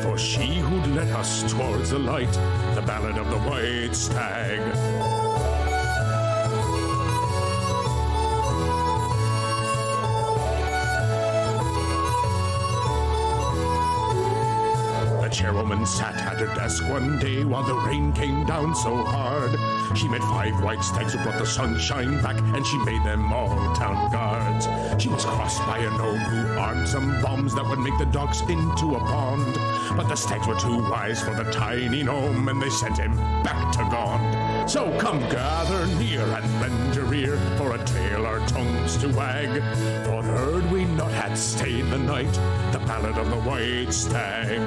For she who'd led us towards the light, the ballad of the white stag. Chairwoman sat at her desk one day while the rain came down so hard. She met 5 white stags who brought the sunshine back, and she made them all town guards. She was crossed by a gnome who armed some bombs that would make the dogs into a pond. But the stags were too wise for the tiny gnome, and they sent him back to Gond. So come gather near and lend your ear for a tale our tongues to wag. For heard we not had stayed the night, the ballad of the white stag.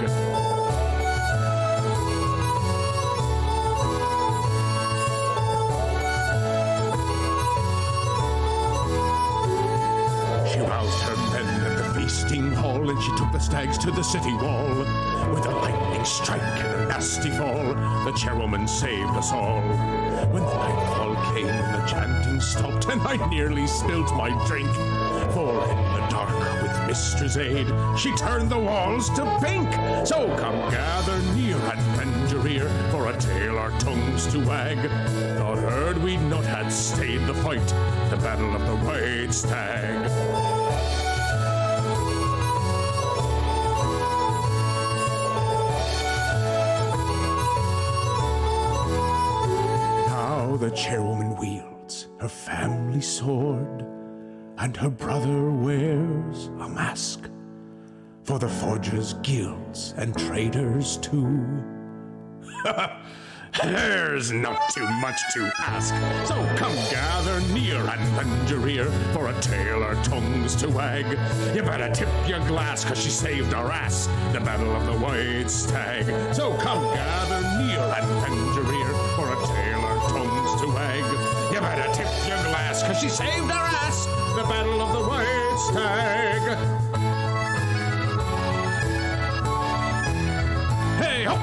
She roused her men at the feasting hall, and she took the stags to the city wall. With a lightning strike and a nasty fall, the chairwoman saved us all. When the nightfall came and the chanting stopped, and I nearly spilt my drink. For in the dark, with mistress' aid, she turned the walls to pink. So come gather near and bend your ear for a tale our tongues to wag. Thought heard we'd not had stayed the fight, the battle of the white stag. Now the chairwoman wields her family sword, and her brother wears a mask for the forgers' guilds and traders too. There's not too much to ask, so come gather near and lend your ear for a tale our tongues to wag. You better tip your glass, 'cause she saved our ass, the battle of the white stag. So come gather near and lend your ear for a tale our tongues to wag. You better tip your glass, 'cause she saved our ass, the battle of the white stag. Hey ho!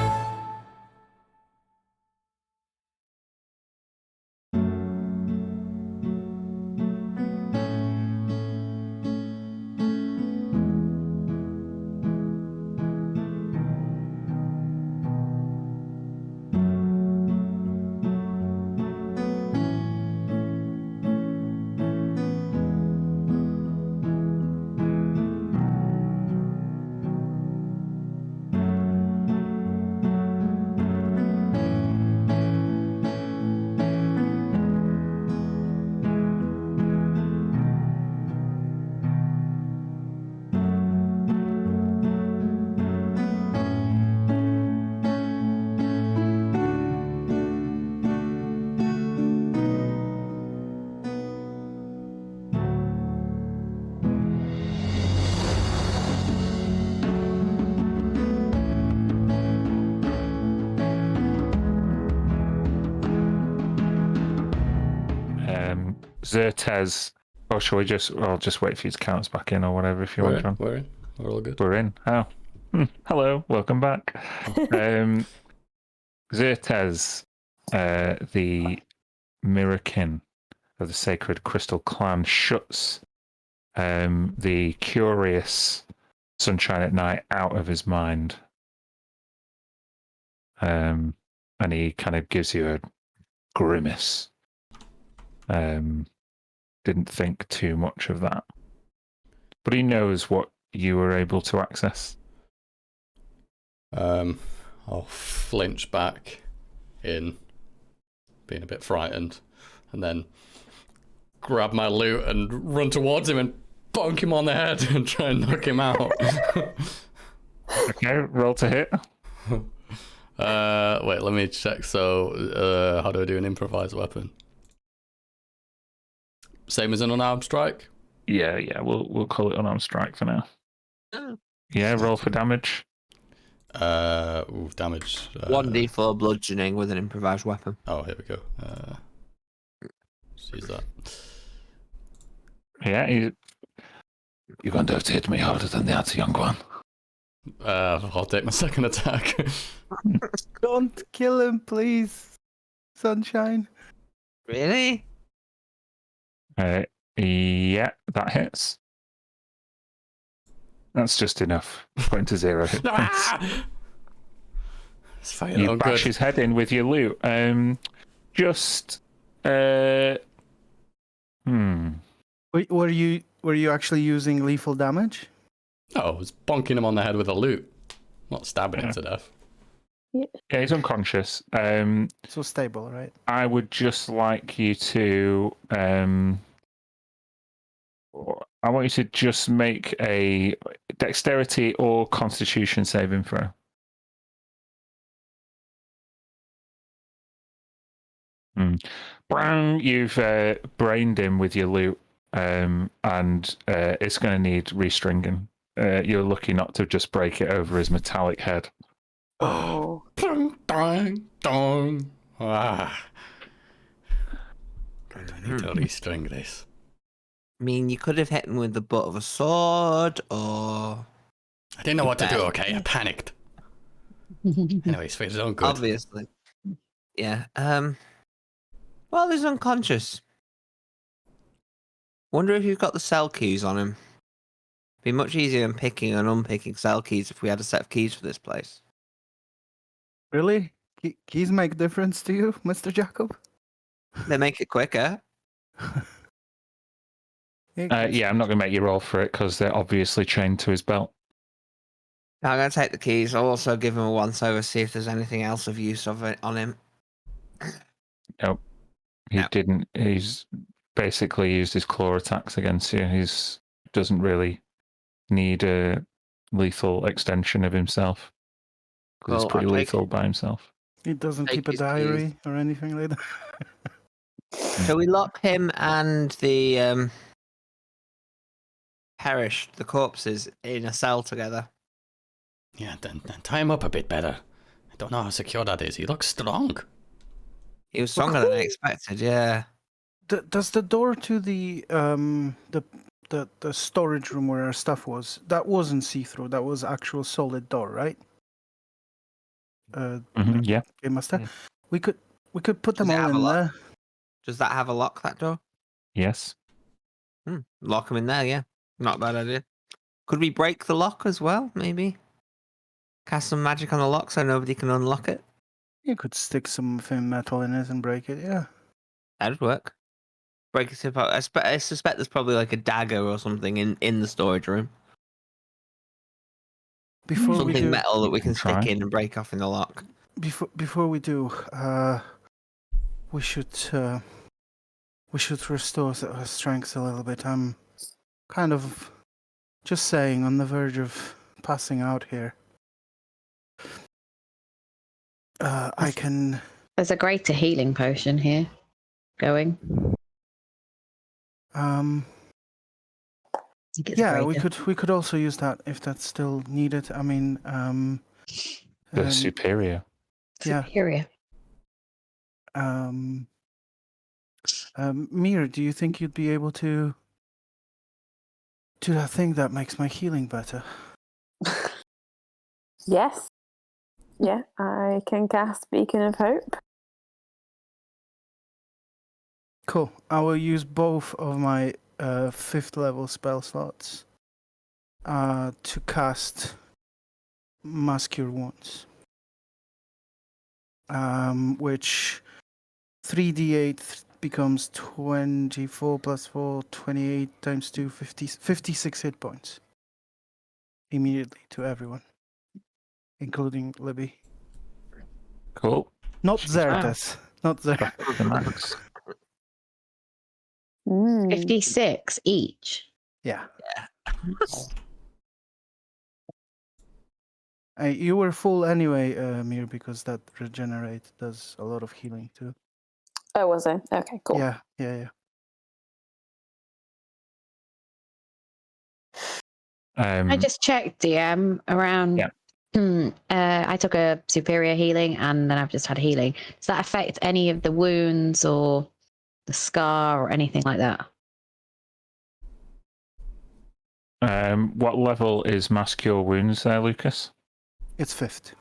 Zertez, or shall we just? I'll just wait for you to count us back in, or whatever, if you want, John. We're in. We're all good. We're in. Oh, hello, welcome back. Zertez, the Mirrorkin of the Sacred Crystal Clan, shuts the curious Sunshine at Night out of his mind, and he kind of gives you a grimace. Didn't think too much of that, but he knows what you were able to access. I'll flinch back in, being a bit frightened, and then grab my loot and run towards him and bonk him on the head and try and knock him out. Okay, roll to hit. Wait, let me check. So, how do I do an improvised weapon? Same as an unarmed strike? Yeah, we'll call it unarmed strike for now. Oh. Yeah, roll for damage. Damage. 1d4 bludgeoning with an improvised weapon. Oh, here we go. Let's use that. Yeah, you're going to have to hit me harder than that, young one. I'll take my second attack. Don't kill him, please, Sunshine. Really? Yeah, that hits. That's just enough. Point to 0 hit points. Ah! It's fine. You Oh, bash good. his head in with your loot. Just. Were you actually using lethal damage? No, I was bonking him on the head with a loot, not stabbing him to death. Yeah, he's unconscious. So stable, right? I would just like you to. I want you to just make a dexterity or constitution saving throw. Bang! You've brained him with your loot, and it's going to need restringing. You're lucky not to just break it over his metallic head. Oh. Dong, dong, dong. Ah. Going to need to restring this. I mean, you could have hit him with the butt of a sword, or I didn't know what to do, okay? I panicked. Anyways, for his own good. obviously. Yeah. Well, he's unconscious. Wonder if you've got the cell keys on him. Be much easier than picking and unpicking cell keys if we had a set of keys for this place. Really? Keys make difference to you, Mr. Jacob? They make it quicker. Yeah, I'm not going to make you roll for it because they're obviously chained to his belt. I'm going to take the keys. I'll also give him a once over, see if there's anything else of use of it on him. Nope. He didn't. He's basically used his claw attacks against you. He's doesn't really need a lethal extension of himself. 'Cause he's Cool, pretty I'll take lethal by himself. He doesn't Take keep a his diary keys. or anything like that. So we lock him and the perished, the corpses, in a cell together. Yeah, then tie him up a bit better. I don't know how secure that is. He looks strong. He was stronger than I expected, yeah. Does the door to the storage room where our stuff was, that wasn't see-through, that was actual solid door, right? Yeah. Game Master. Yeah. We could put them Does it all have a in lock? there. Does that have a lock, that door? Yes. Lock him in there, yeah. Not a bad idea. Could we break the lock as well, maybe? Cast some magic on the lock so nobody can unlock it? You could stick some thin metal in it and break it, yeah. That'd work. Break it apart. I suspect there's probably like a dagger or something in the storage room. Before we Something do, metal that we can can stick try. in and break off in the lock. before we do, we should restore our strengths a little bit. I'm kind of just saying on the verge of passing out here. I can. There's a greater healing potion here going. I think it's Yeah, greater. we could also use that if that's still needed. I mean, The superior. yeah. Superior. Mir, do you think you'd be able to do that thing that makes my healing better? Yes. Yeah, I can cast Beacon of Hope. Cool. I will use both of my 5th level spell slots to cast Mass Cure Wounds. Which 3d8 becomes 24 plus 4, 28 times 2, 56 hit points. Immediately to everyone, including Libby. Cool. Not Zerdes. Not Zerdes. The max. 56 each. Yeah. You were full anyway, Mir, because that regenerate does a lot of healing too. Oh, was I? Okay, cool. Yeah. I just checked DM around. Yeah. I took a superior healing and then I've just had healing. Does that affect any of the wounds or the scar or anything like that? What level is Mass Cure Wounds there, Lucas? It's 5th.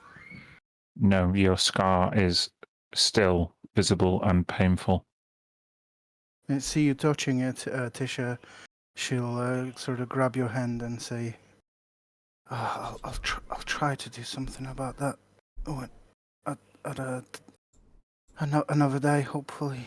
No, your scar is still visible and painful. I see you touching it, Tisha. She'll sort of grab your hand and say, I'll try to do something about that. At another day, hopefully,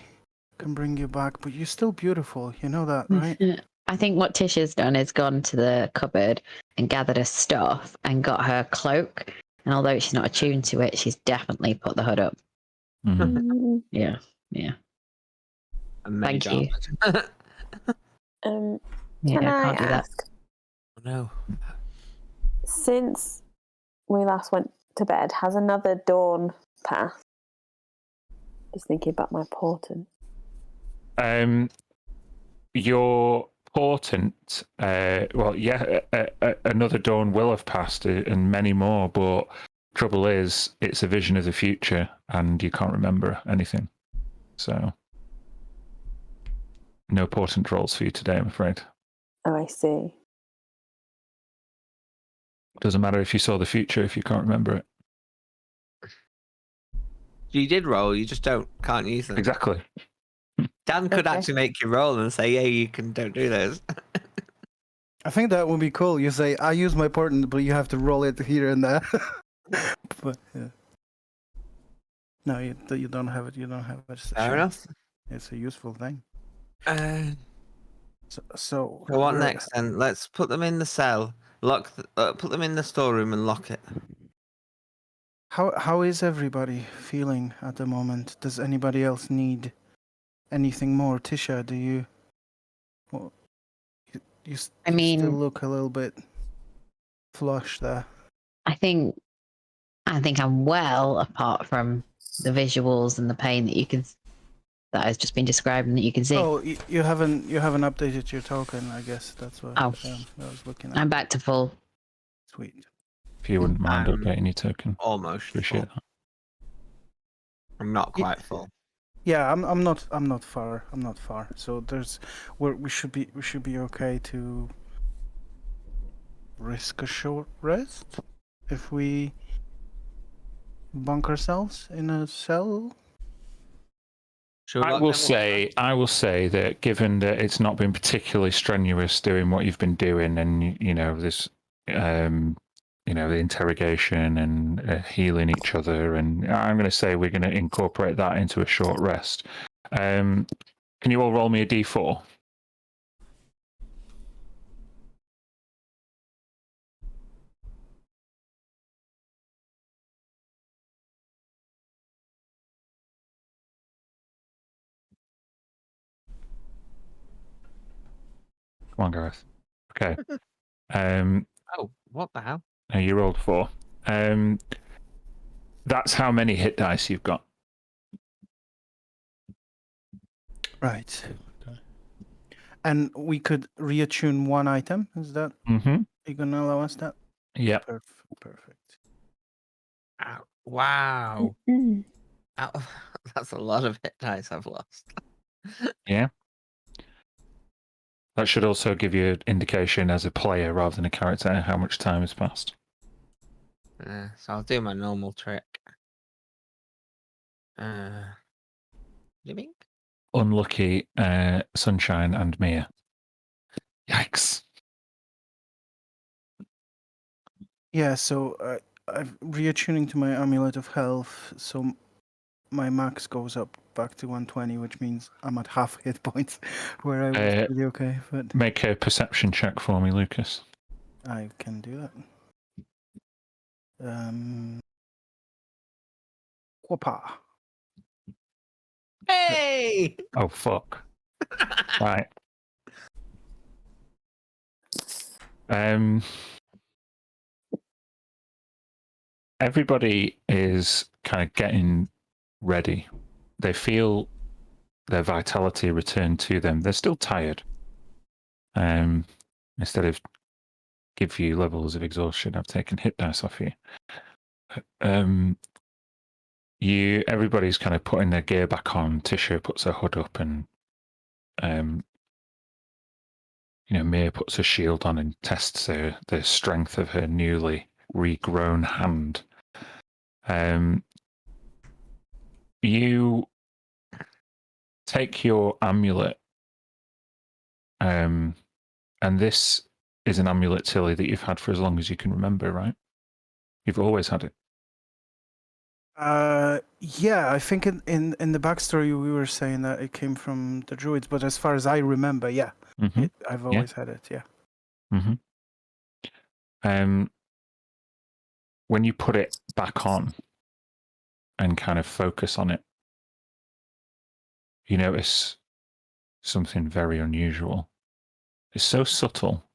can bring you back. But you're still beautiful. You know that, right? I think what Tisha's done is gone to the cupboard and gathered her stuff and got her cloak. And although she's not attuned to it, she's definitely put the hood up. Mhm. Yeah. And made Thank you. armor. Yeah, Can I I can't do that. ask, No. since we last went to bed, has another dawn passed? Just thinking about my portent. Your portent, another dawn will have passed and many more, but trouble is, it's a vision of the future and you can't remember anything. So, no portent rolls for you today, I'm afraid. Oh, I see. Doesn't matter if you saw the future if you can't remember it. You did roll, you just can't use them. Exactly. Dan could Okay. actually make you roll and say, yeah, you don't do those. I think that would be cool. You say, I use my portent, but you have to roll it here and there. But yeah. No, you don't have it. You don't have it. Fair enough. It's a useful thing. So So what we're- next then? Let's put them in the cell. Put them in the storeroom and lock it. How is everybody feeling at the moment? Does anybody else need anything more? Tisha, do you? Well, you I mean- still look a little bit flushed there. I think I'm well, apart from the visuals and the pain that has just been described and that you can see. Oh, you haven't updated your token. I guess that's what Oh. I was looking at. I'm back to full. Sweet. If you wouldn't mind updating your token. Almost. Appreciate Full. I'm not quite full. Yeah, I'm not far. So we should be okay to risk a short rest if we bunk ourselves in a cell. Should we I lock will them up? say that given that it's not been particularly strenuous doing what you've been doing, and this, the interrogation and healing each other, and I'm going to say we're going to incorporate that into a short rest. Can you all roll me a d4? Come on, Gareth. Okay. Oh, what the hell? You rolled 4. That's how many hit dice you've got. Right. And we could reattune one item. Is that Mm-hmm. you gonna allow us that? Yeah. Perfect. Ow. Wow. Ow. That's a lot of hit dice I've lost. Yeah. That should also give you an indication as a player rather than a character how much time has passed. So I'll do my normal trick. Living? Unlucky Sunshine and Mia. Yikes. Yeah. So I'm reattuning to my amulet of health. So my max goes up back to 120, which means I'm at half hit points, where I was really okay. But Make a perception check for me, Lucas. I can do that. Whoppa. Hey! Oh, fuck. Right. Everybody is kind of getting ready. They feel their vitality return to them. They're still tired. Instead of give you levels of exhaustion, I've taken hit dice off you. Everybody's kind of putting their gear back on. Tisha puts her hood up, and Mia puts her shield on and tests the strength of her newly regrown hand. You take your amulet, and this is an amulet, Tilly, that you've had for as long as you can remember, right? You've always had it. Yeah, I think in the backstory we were saying that it came from the druids, but as far as I remember, yeah, Mm-hmm. I've always had it. Yeah. Mm-hmm. When you put it back on and kind of focus on it, you notice something very unusual. It's so subtle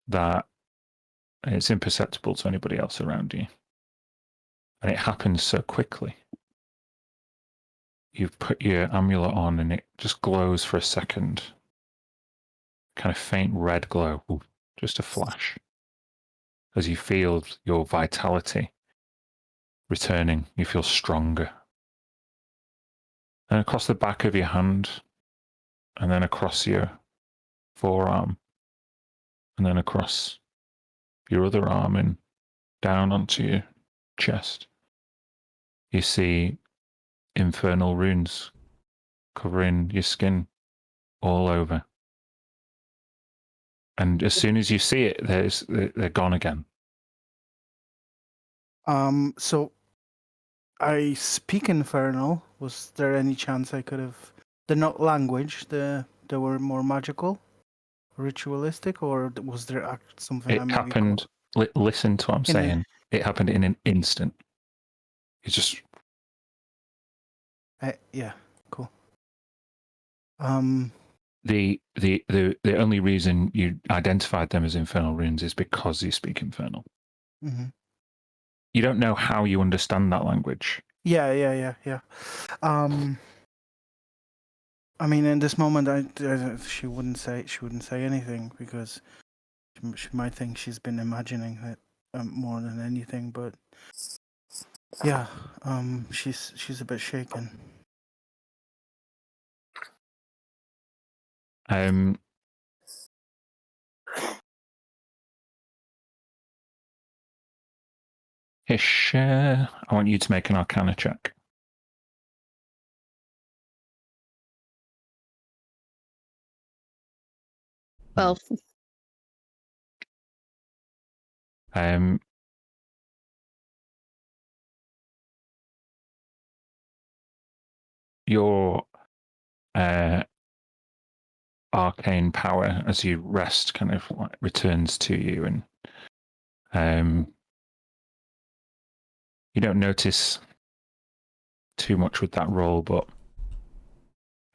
that it's imperceptible to anybody else around you. And it happens so quickly. You've put your amulet on and it just glows for a second. Kind of faint red glow, just a flash. As you feel your vitality returning, you feel stronger. And across the back of your hand, and then across your forearm, and then across your other arm and down onto your chest, you see infernal runes covering your skin all over. And as soon as you see it, they're gone again. So I speak Infernal. Was there any chance I could have? They're not language. They were more magical, ritualistic, or was there something I It maybe happened. Listen to what I'm In a- saying. It happened in an instant. It's just yeah, cool. the only reason you identified them as infernal runes is because you speak infernal. Mm-hmm. You don't know how you understand that language. Yeah. I mean, in this moment, she wouldn't say anything because she might think she's been imagining it more than anything. But yeah, she's a bit shaken. Ish, I want you to make an Arcana check. Well, Your arcane power, as you rest, kind of like returns to you, and you don't notice too much with that roll, but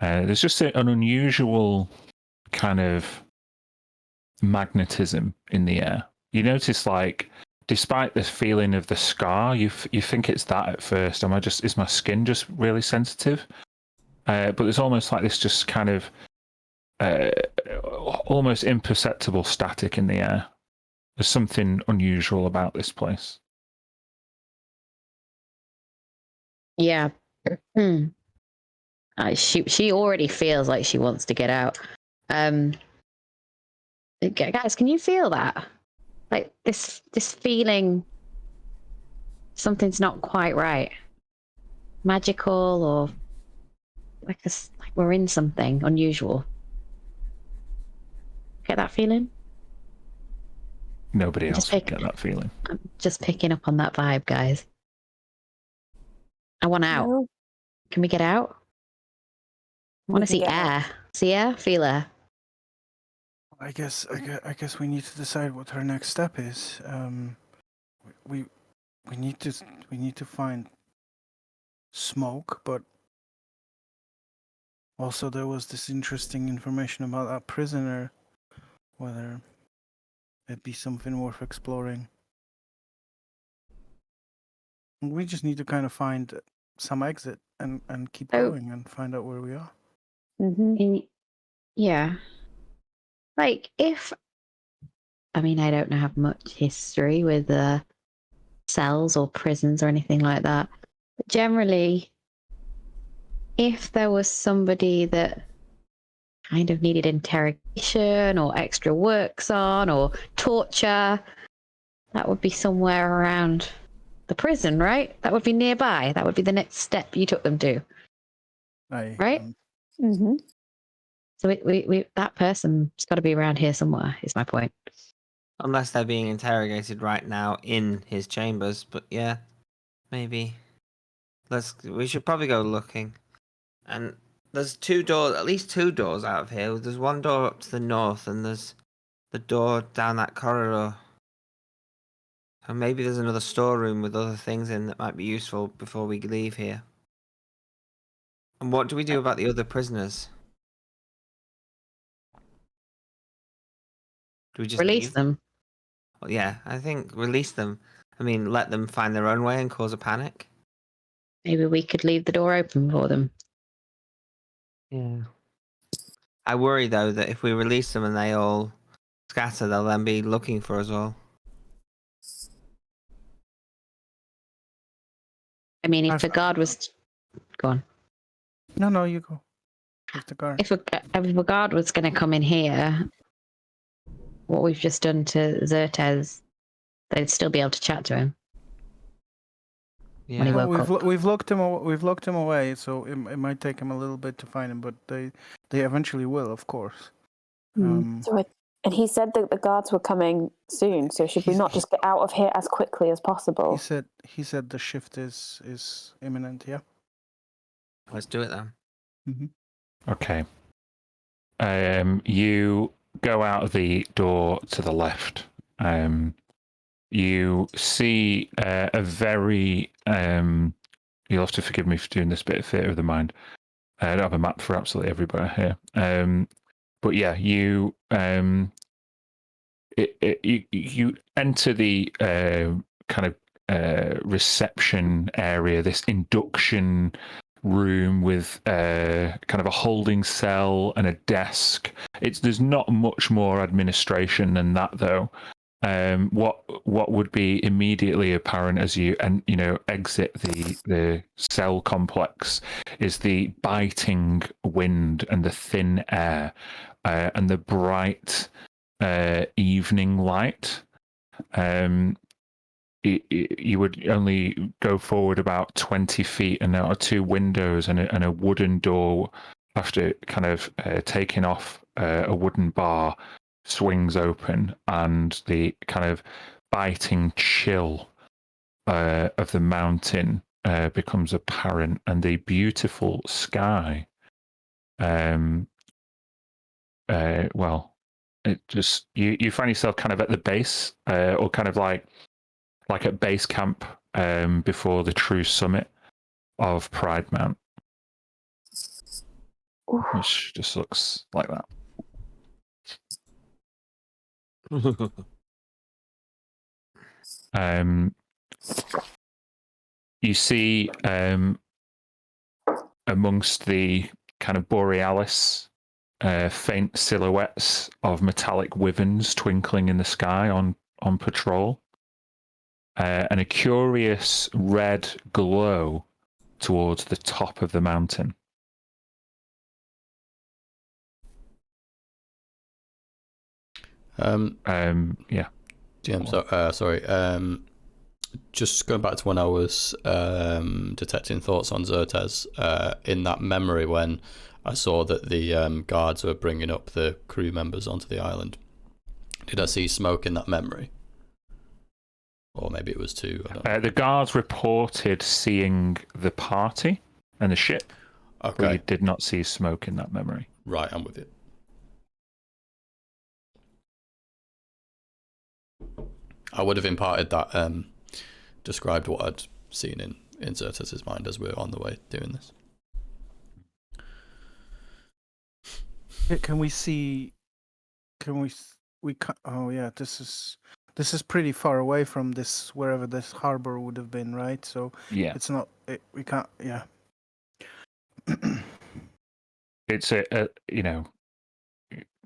there's just an unusual kind of magnetism in the air. You notice, like, despite the feeling of the scar, you think it's that at first. Is my skin just really sensitive? But there's almost like this just kind of almost imperceptible static in the air. There's something unusual about this place. yeah. She already feels like she wants to get out. Guys, can you feel that? Like this feeling something's not quite right. Magical or like we're in something unusual. Get that feeling? Nobody else would get that feeling. I'm just picking up on that vibe, guys. I want out. No. Can we get out? I want to see air. See air? Feel air. I guess we need to decide what her next step is. We need to find smoke, but also there was this interesting information about that prisoner. Whether it'd be something worth exploring. We just need to kind of find some exit and keep going and find out where we are. Mm-hmm. Yeah. Like I don't have much history with cells or prisons or anything like that. But generally, if there was somebody that kind of needed interrogation or extra works on or torture, that would be somewhere around the prison, right? That would be nearby. That would be the next step you took them to. Right? Mm-hmm. So we that person's got to be around here somewhere. Is my point. Unless they're being interrogated right now in his chambers, but yeah, maybe. We should probably go looking. And there's two doors, at least two doors out of here. There's one door up to the north, and there's the door down that corridor. And maybe there's another storeroom with other things in that might be useful before we leave here. And what do we do about the other prisoners? Do we just Release leave them. Well, yeah, I think release them. I mean, let them find their own way and cause a panic. Maybe we could leave the door open for them. Yeah. I worry though that if we release them and they all scatter, they'll then be looking for us all. I mean, if the guard was... Go on. No, you go. With the guard. If a guard was going to come in here, what we've just done to Xerxes, they'd still be able to chat to him. Yeah. When he Well, woke up. we've locked him away, so it might take him a little bit to find him, but they eventually will, of course. And he said that the guards were coming soon, so should we not just get out of here as quickly as possible? He said the shift is imminent. Yeah. Let's do it then. Mm-hmm. Okay. You go out of the door to the left. You see a very... you'll have to forgive me for doing this bit of theatre of the mind. I don't have a map for absolutely everybody here. But yeah, you enter the kind of reception area, this induction room with kind of a holding cell and a desk. There's not much more administration than that, though. What would be immediately apparent as you exit the cell complex is the biting wind and the thin air and the bright evening light. You would only go forward about 20 feet, and there are two windows and a wooden door. After kind of taking off a wooden bar, swings open, and the kind of biting chill of the mountain becomes apparent, and the beautiful sky. It just you find yourself kind of at the base, or kind of like at base camp before the true summit of Pridemount, which just looks like that. You see amongst the kind of borealis faint silhouettes of metallic wyverns twinkling in the sky on patrol, and a curious red glow towards the top of the mountain. Yeah. GM, sorry. Just going back to when I was detecting thoughts on Xerxes, in that memory when I saw that the guards were bringing up the crew members onto the island. Did I see smoke in that memory? Or maybe it was two. I don't know. The guards reported seeing the party and the ship, Okay. but you did not see smoke in that memory. Right, I'm with you. I would have imparted that, described what I'd seen in Xerxes' mind as we were on the way doing this. Can we see? We can. Oh yeah, this is pretty far away from this wherever this harbor would have been, right? So Yeah, it's not. We can't. Yeah. it's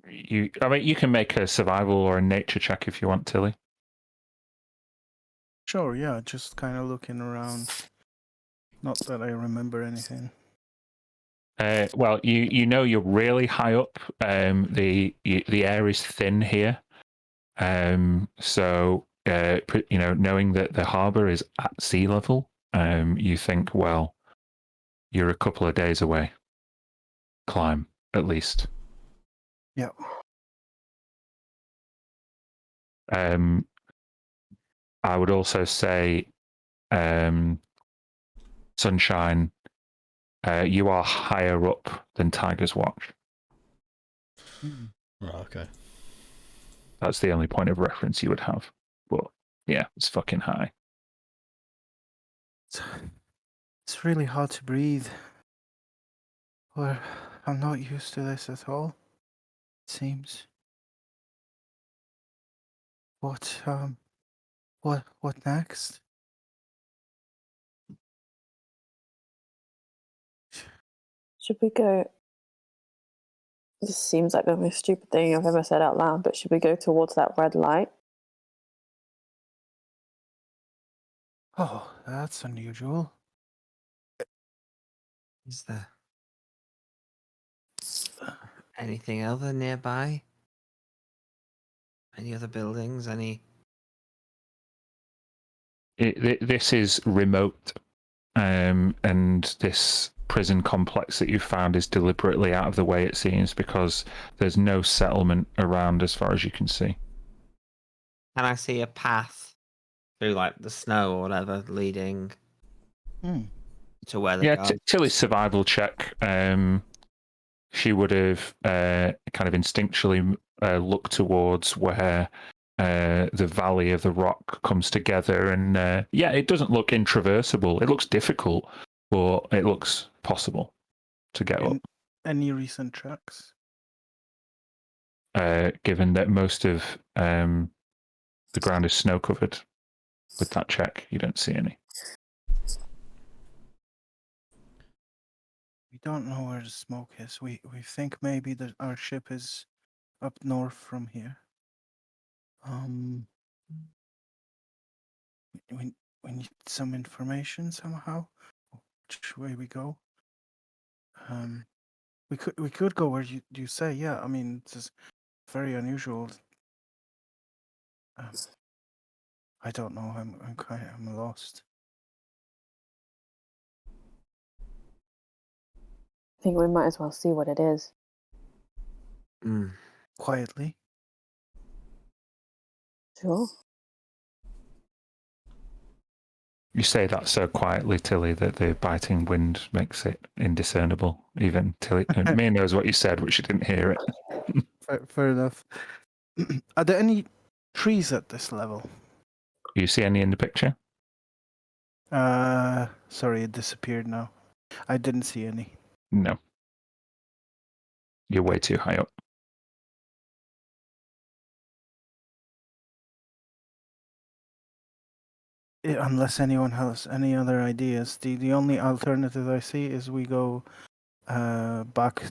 you can make a survival or a nature check if you want, Tilly. Sure. Yeah. Just kind of looking around. Not that I remember anything. Well, you're really high up. The air is thin here. So knowing that the harbour is at sea level, you think, well, you're a couple of days away. Climb, at least. Yeah. I would also say, Sunshine, you are higher up than Tiger's Watch. Hmm. Right, okay. That's the only point of reference you would have. But yeah, it's fucking high. It's really hard to breathe. Well, I'm not used to this at all. It seems. What next? Should we go? This seems like the most stupid thing I've ever said out loud, but should we go towards that red light? Oh, that's unusual. Is there anything other nearby? Any other buildings? Any? This is remote, and this prison complex that you found is deliberately out of the way, it seems, because there's no settlement around as far as you can see. Can I see a path through like the snow or whatever leading to where the Yeah, guards? Tilly's survival check. She would have kind of instinctually looked towards where the valley of the rock comes together, and yeah, it doesn't look intraversable. It looks difficult, but it looks possible to get up. Any recent tracks? Given that most of the ground is snow covered, with that check, you don't see any. We don't know where the smoke is. We think maybe that our ship is up north from here. We need some information somehow. Which way we go? We could go where you say. Yeah, I mean, it's just very unusual. I don't know. I'm lost. I think we might as well see what it is. Quietly. Sure. You say that so quietly, Tilly, that the biting wind makes it indiscernible. Even Tilly, Mia knows what you said, but she didn't hear it. Fair enough. Are there any trees at this level? You see any in the picture? Sorry, it disappeared now. I didn't see any. No. You're way too high up. Unless anyone has any other ideas, the only alternative I see is we go back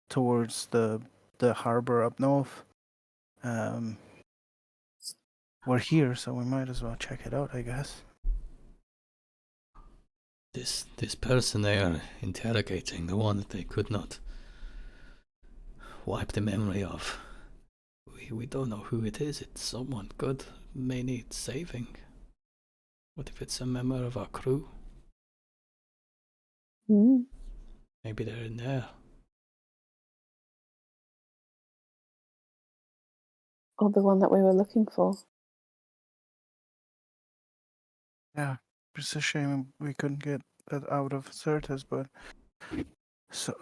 towards the harbor up north. We're here, so we might as well check it out, I guess. This person they are interrogating, the one that they could not wipe the memory of. We don't know who it is. It's someone good, may need saving. What if it's a member of our crew? Maybe they're in there. Or the one that we were looking for. Yeah, it's a shame we couldn't get that out of Certes, but so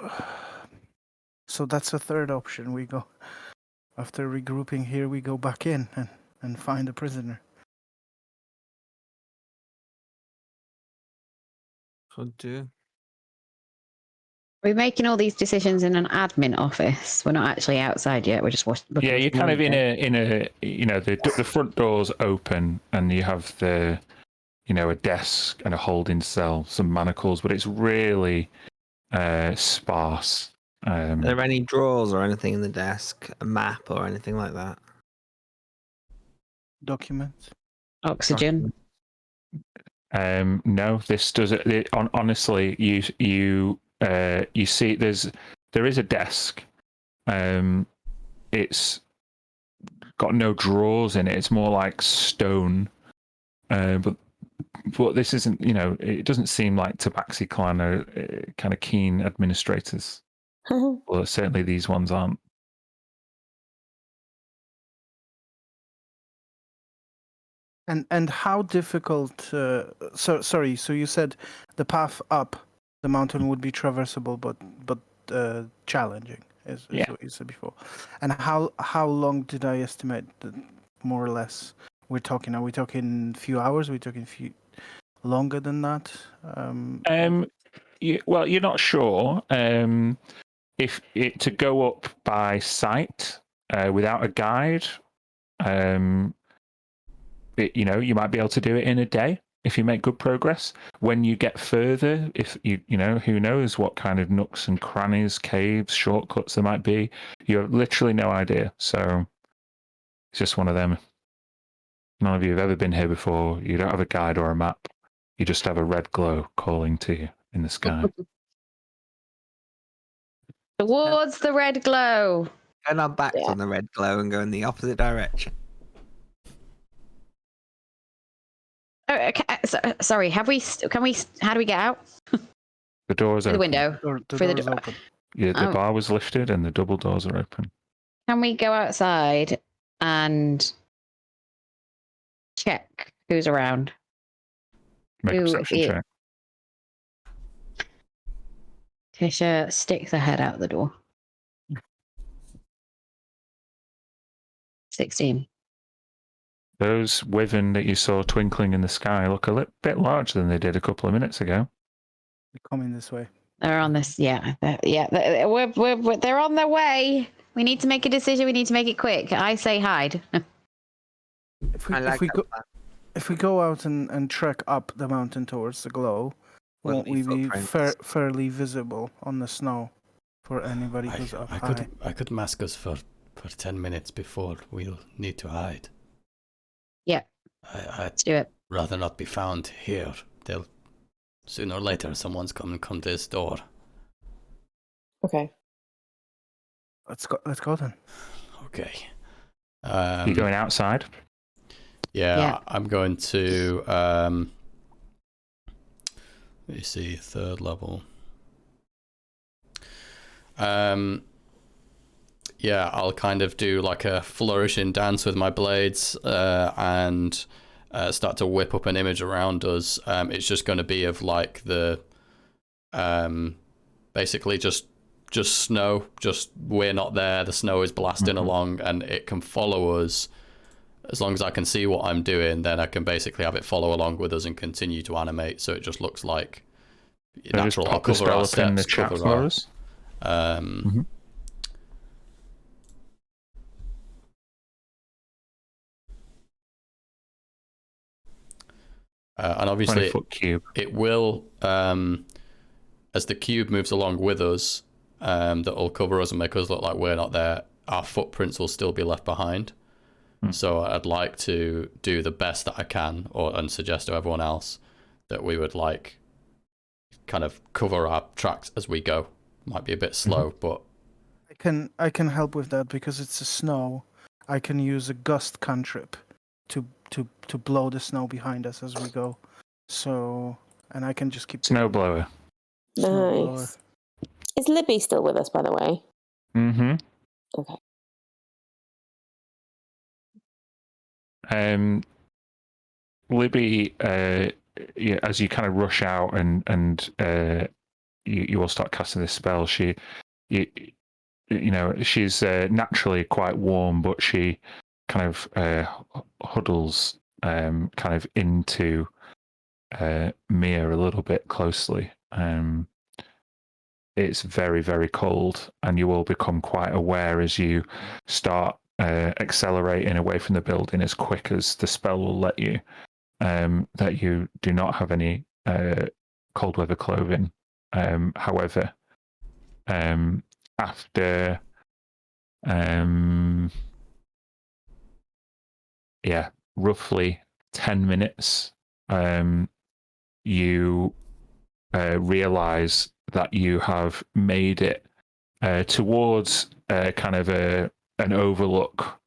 that's a third option. We go after regrouping here. We go back in and find a prisoner. Could do. We're making all these decisions in an admin office. We're not actually outside yet. We're just looking. Yeah, you're for kind of in Monday. a you know, the front door's open and you have a desk and a holding cell, some manacles, but it's really sparse. Are there any drawers or anything in the desk? A map or anything like that? Documents. Oxygen. No, this does it. Honestly, you see, there is a desk. It's got no drawers in it. It's more like stone. But this isn't. It doesn't seem like Tabaxi Clan are kind of keen administrators. Well, certainly these ones aren't. And how difficult? Sorry. So you said the path up the mountain would be traversable, but challenging, is Yeah. what you said before. And how long did I estimate that, more or less? Are we talking few hours? Are we talking few longer than that? Well, you're not sure. If it to go up by sight without a guide, you might be able to do it in a day if you make good progress. When you get further, if who knows what kind of nooks and crannies, caves, shortcuts there might be. You have literally no idea. So it's just one of them. None of you have ever been here before. You don't have a guide or a map. You just have a red glow calling to you in the sky. Towards the red glow. Turn our backs Yeah. on the red glow and go in the opposite direction. Oh, okay. Sorry. How do we get out? The doors Through open. the window. The Through the door's door. open. Yeah, the Oh. bar was lifted and the double doors are open. Can we go outside and check who's around? Make a Who perception it- check. Tisha sticks her head out the door. 16. Those wyvern that you saw twinkling in the sky look a little bit larger than they did a couple of minutes ago. They're coming this way. They're on this. Yeah. They're on their way. We need to make a decision. We need to make it quick. I say hide. If we I like if we that go plan. if we go out and trek up the mountain towards the glow, We'll won't we leave be footprints. fairly visible on the snow for anybody who's up high? I could mask us for 10 minutes before we'll need to hide. Yeah. I'd Let's do it. rather not be found here. They'll sooner or later someone's come to this door. Okay. Let's go then. Okay. You're going outside? Yeah. I'm going to let me see, 3rd level. Yeah, I'll kind of do like a flourishing dance with my blades and start to whip up an image around us. It's just going to be of like the basically just snow. Just we're not there. The snow is blasting along, and it can follow us. As long as I can see what I'm doing, then I can basically have it follow along with us and continue to animate. So it just looks like natural. I'll Pop the cover our spell up in the steps, chat cover for our us. And obviously 20-foot cube. it will, as the cube moves along with us, that will cover us and make us look like we're not there. Our footprints will still be left behind. So I'd like to do the best that I can, and suggest to everyone else that we would like kind of cover our tracks as we go. Might be a bit slow, but I can help with that because it's a snow. I can use a gust cantrip to blow the snow behind us as we go. So, and I can just keep Snowblower. snowblower. Nice. Is Libby still with us, by the way? Mm-hmm. Okay. Libby, as you kind of rush out and you all start casting this spell, she's naturally quite warm, but she kind of huddles kind of into Mia a little bit closely. It's very, very cold, and you will become quite aware as you start accelerating away from the building as quick as the spell will let you, that you do not have any cold weather clothing. However, after roughly 10 minutes, you realize that you have made it towards kind of an overlook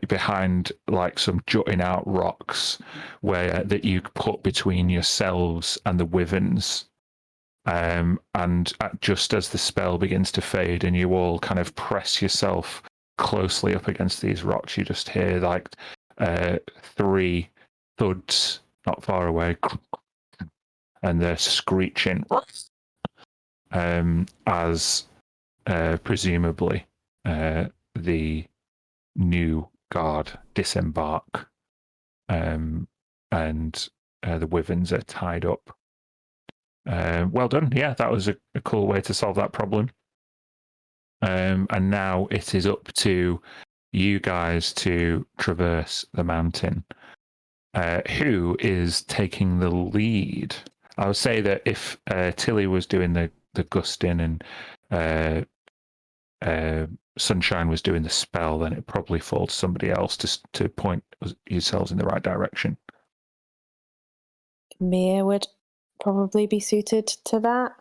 behind like some jutting out rocks that you put between yourselves and the wyverns. And just as the spell begins to fade and you all kind of press yourself closely up against these rocks, you just hear like 3 thuds not far away, and they're screeching as presumably the new guard disembark, and the wyverns are tied up. Well done. Yeah, that was a cool way to solve that problem. And now it is up to you guys to traverse the mountain. Who is taking the lead? I would say that if Tilly was doing the gusting and Sunshine was doing the spell, then it probably falls to somebody else to point yourselves in the right direction. Mia would probably be suited to that,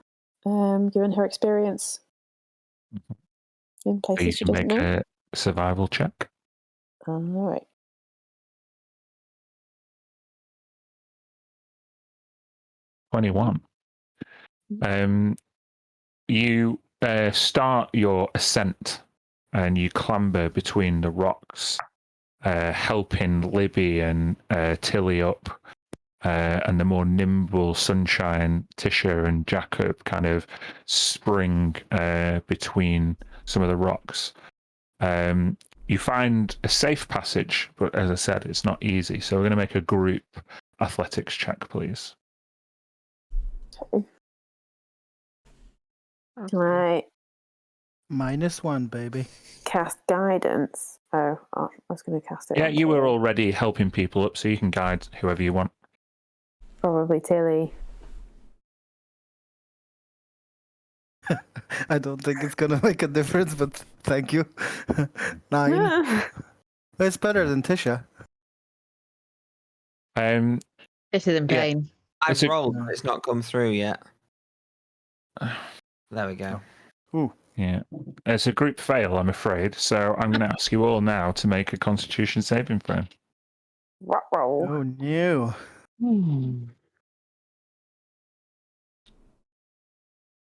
given her experience in You places she can doesn't make know. a survival check. All right. 21. You start your ascent and you clamber between the rocks, helping Libby and Tilly up, and the more nimble Sunshine, Tisha, and Jacob kind of spring between some of the rocks. You find a safe passage, but as I said, it's not easy. So we're going to make a group athletics check, please. Okay. Right. -1, baby. Cast guidance. Oh, I was going to cast it. Yeah, on you were Tilly. already helping people up, so you can guide whoever you want. Probably Tilly. I don't think it's gonna make a difference, but thank you. 9. It's better than Tisha. This is in Yeah. pain. I've It's a- rolled, but it's not come through yet. There we go. Ooh. Yeah, it's a group fail, I'm afraid. So I'm going to ask you all now to make a Constitution saving throw. Roll. Oh no.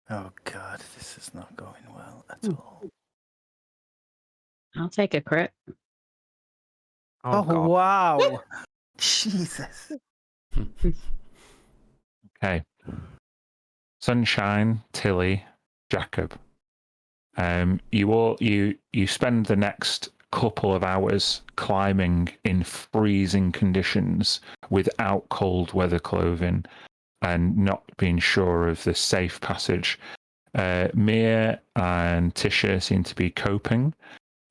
Oh god, this is not going well at all. I'll take a crit. Oh, God. wow. Jesus. Okay. Sunshine, Tilly, Jacob. You spend the next couple of hours climbing in freezing conditions without cold weather clothing and not being sure of the safe passage. Mia and Tisha seem to be coping,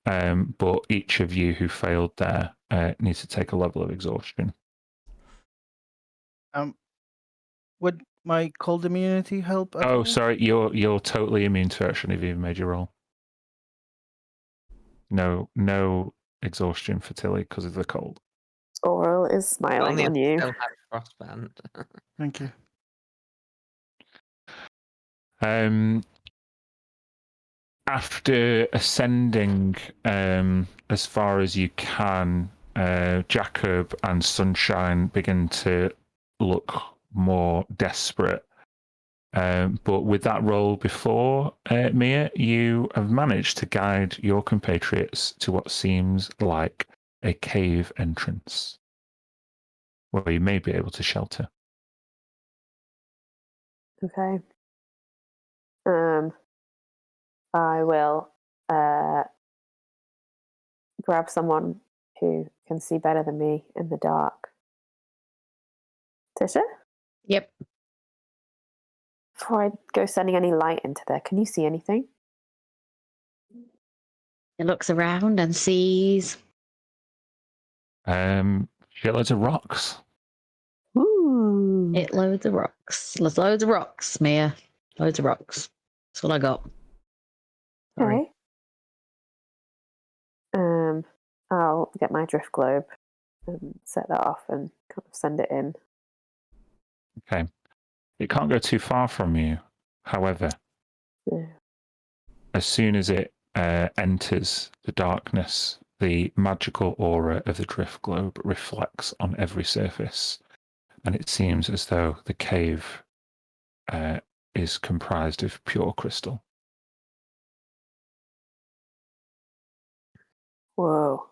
but each of you who failed there needs to take a level of exhaustion. Would my cold immunity help at all? Oh, sorry, you're totally immune to it. I shouldn't have even made you roll. No exhaustion for Tilly because of the cold. Oral is smiling Only on if you. I still had frostband. Thank you. After ascending as far as you can, Jacob and Sunshine begin to look more desperate. But with that roll before, Mia, you have managed to guide your compatriots to what seems like a cave entrance where you may be able to shelter. Okay. I will grab someone who can see better than me in the dark. Tisha? Yep. Before I go sending any light into there, can you see anything? It looks around and sees. Shitloads of rocks. Ooh. It loads of rocks. There's loads of rocks, Mia. Loads of rocks. That's all I got. Sorry. Okay. I'll get my drift globe and set that off and kind of send it in. Okay. It can't go too far from you. However, Yeah. as soon as it enters the darkness, the magical aura of the drift globe reflects on every surface, and it seems as though the cave is comprised of pure crystal. Whoa.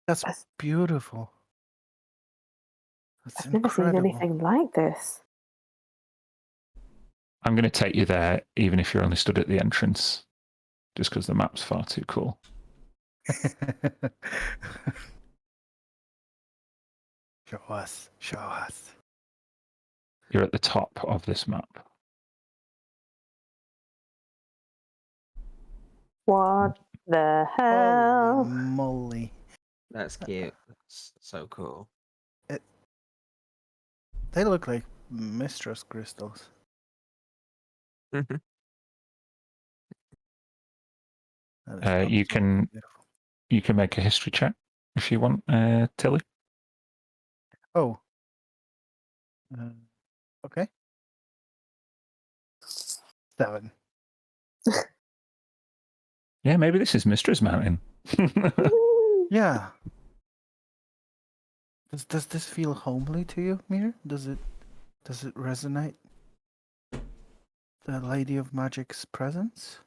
That's beautiful. That's I've never seen incredible. anything like this. I'm going to take you there, even if you're only stood at the entrance, just because the map's far too cool. Show us. Show us. You're at the top of this map. What the hell? Holy moly. That's cute. That's so cool. They look like mistress crystals. That is You absolutely can beautiful. you can make a history check if you want, Tilly. Oh. Okay. 7. Yeah, maybe this is Mistress Mountain. Yeah. Does this feel homely to you, Mir? Does it resonate? The Lady of Magic's presence?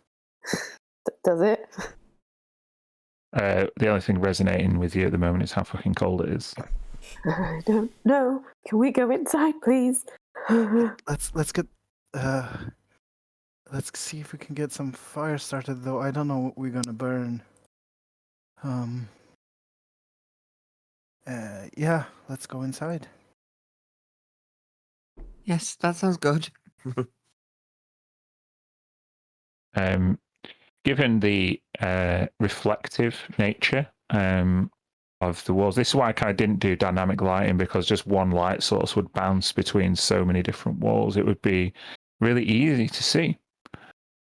Does it? The only thing resonating with you at the moment is how fucking cold it is. I don't know. Can we go inside, please? Let's get let's see if we can get some fire started, though I don't know what we're gonna burn. Yeah, let's go inside. Yes, that sounds good. Given the reflective nature of the walls, this is why I kind of didn't do dynamic lighting, because just one light source would bounce between so many different walls. It would be really easy to see.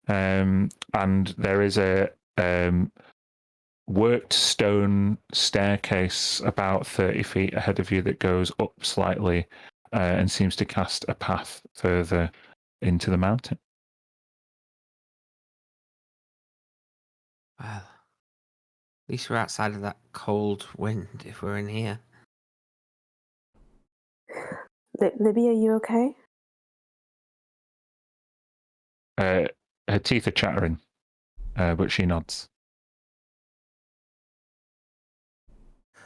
And there is a worked stone staircase about 30 feet ahead of you that goes up slightly and seems to cast a path further into the mountain. Well, at least we're outside of that cold wind if we're in here. Libby, are you okay? Her teeth are chattering, but she nods.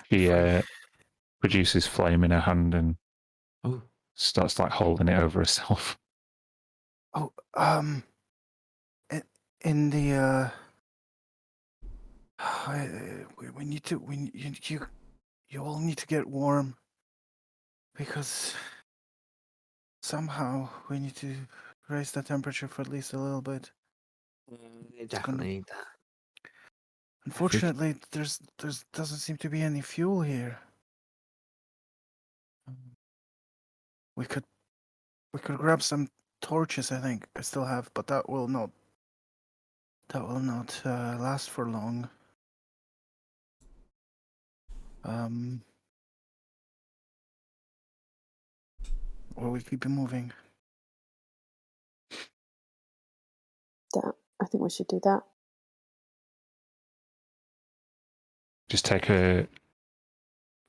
She produces flame in her hand and Oh, starts like holding it over herself. Oh, in the we need to you all need to get warm, because somehow we need to raise the temperature for at least a little bit. I definitely need that. Unfortunately, there's doesn't seem to be any fuel here. We could grab some torches. I think I still have, but that will not last for long. Or we keep it moving. Yeah, I think we should do that. Just take a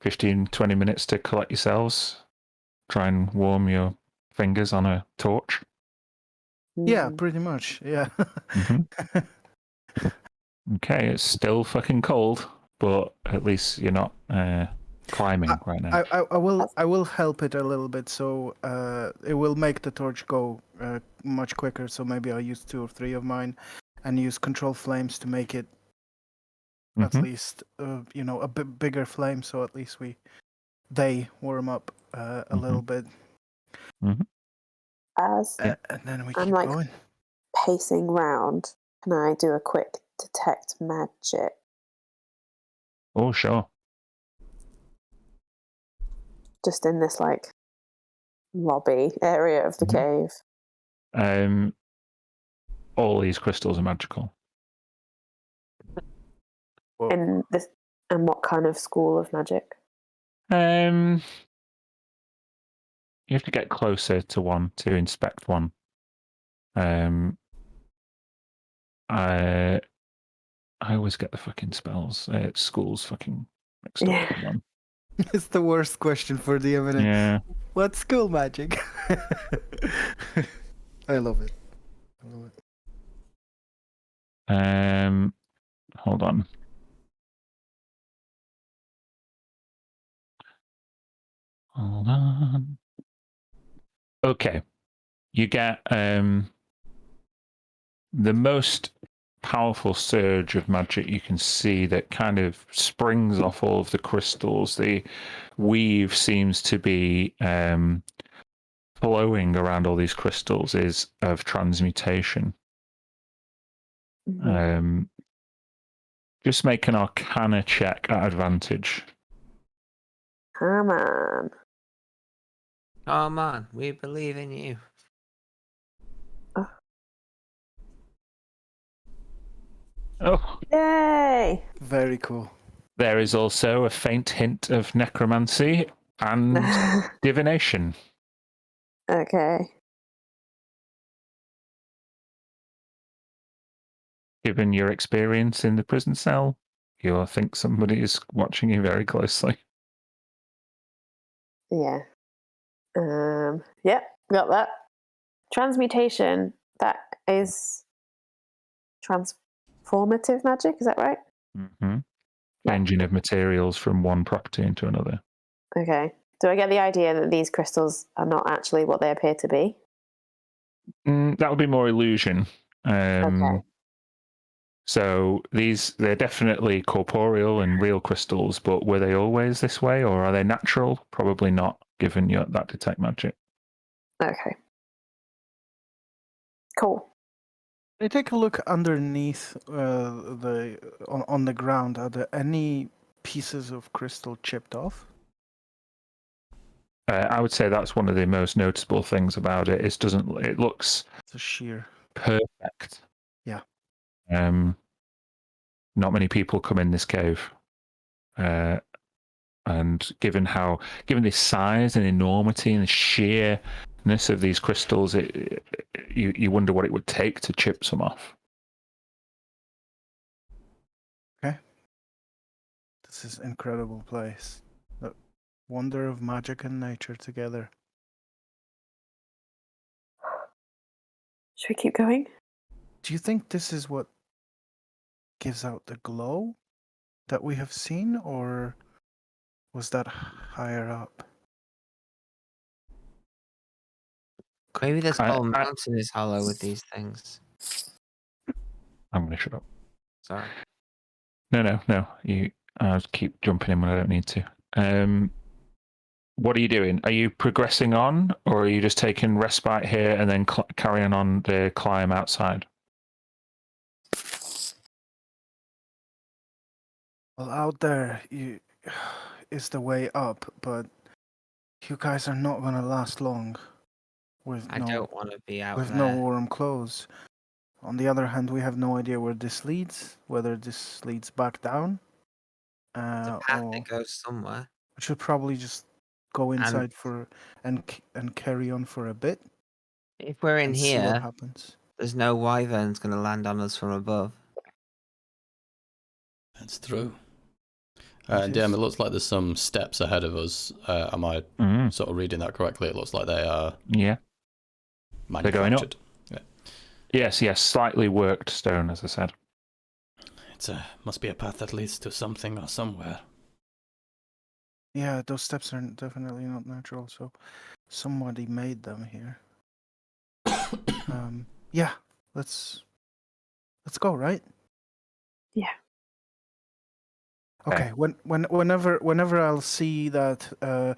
15, 20 minutes to collect yourselves. Try and warm your fingers on a torch. Yeah, Mm. pretty much. Yeah. Mm-hmm. Okay, it's still fucking cold, but at least you're not climbing right now. I will help it a little bit, so it will make the torch go much quicker. So maybe I'll use 2 or 3 of mine, and use control flames to make it at least a bit bigger flame. So at least they warm up a little bit, As and then we I'm keep like going. pacing round, can I do a quick detect magic? Oh, sure. Just in this like lobby area of the cave. All these crystals are magical. And what kind of school of magic? You have to get closer to one to inspect one. I always get the fucking spells. Schools fucking mixed up. Yeah. Hold on. It's the worst question for the eminent. Yeah. What's school magic? I love it. Hold on. Hold on. Okay. You get the most powerful surge of magic you can see that kind of springs off all of the crystals. The weave seems to be flowing around all these crystals is of transmutation. Just make an Arcana check at advantage. Come on. Come on, we believe in you. Oh, Yay! Very cool. there is also a faint hint of necromancy and divination. Okay. Given your experience in the prison cell, you think somebody is watching you very closely. Yeah. Yep, got that. Transmutation, that is transformative magic, is that right? Mm-hmm. Yeah. Changing of materials from one property into another. Okay. Do I get the idea that these crystals are not actually what they appear to be? That would be more illusion. Okay. So they're definitely corporeal and real crystals, but were they always this way, or are they natural? Probably not, given that detect magic. Okay. Cool. Can I take a look underneath on the ground? Are there any pieces of crystal chipped off? I would say that's one of the most noticeable things about it. It looks It's a sheer. perfect. Yeah. Not many people come in this cave. And given the size and enormity and the sheerness of these crystals, you wonder what it would take to chip some off. Okay. This is an incredible place. The wonder of magic and nature together. Should we keep going? Do you think this is what gives out the glow that we have seen, or was that higher up? Maybe this I- whole I- mountain is hollow with these things. I'm going to shut up. Sorry. No. I'll keep jumping in when I don't need to. What are you doing? Are you progressing on, or are you just taking respite here and then carrying on the climb outside? Well, out there is the way up, but you guys are not gonna last long with I don't want to be out with there. no warm clothes. On the other hand, we have no idea where this leads. Whether this leads back down, It's a path or that goes somewhere. we should probably just go inside and carry on for a bit If we're in and see what here, happens. there's no wyverns going to land on us from above. That's true. It DM, is. it looks like there's some steps ahead of us. Am I sort of reading that correctly? It looks like they are Yeah. They're going up. manufactured. Yes, slightly worked stone, as I said. It's must be a path that leads to something or somewhere. Yeah, those steps are definitely not natural. So somebody made them here. Yeah, let's go, right? Yeah. Okay. Whenever I'll see that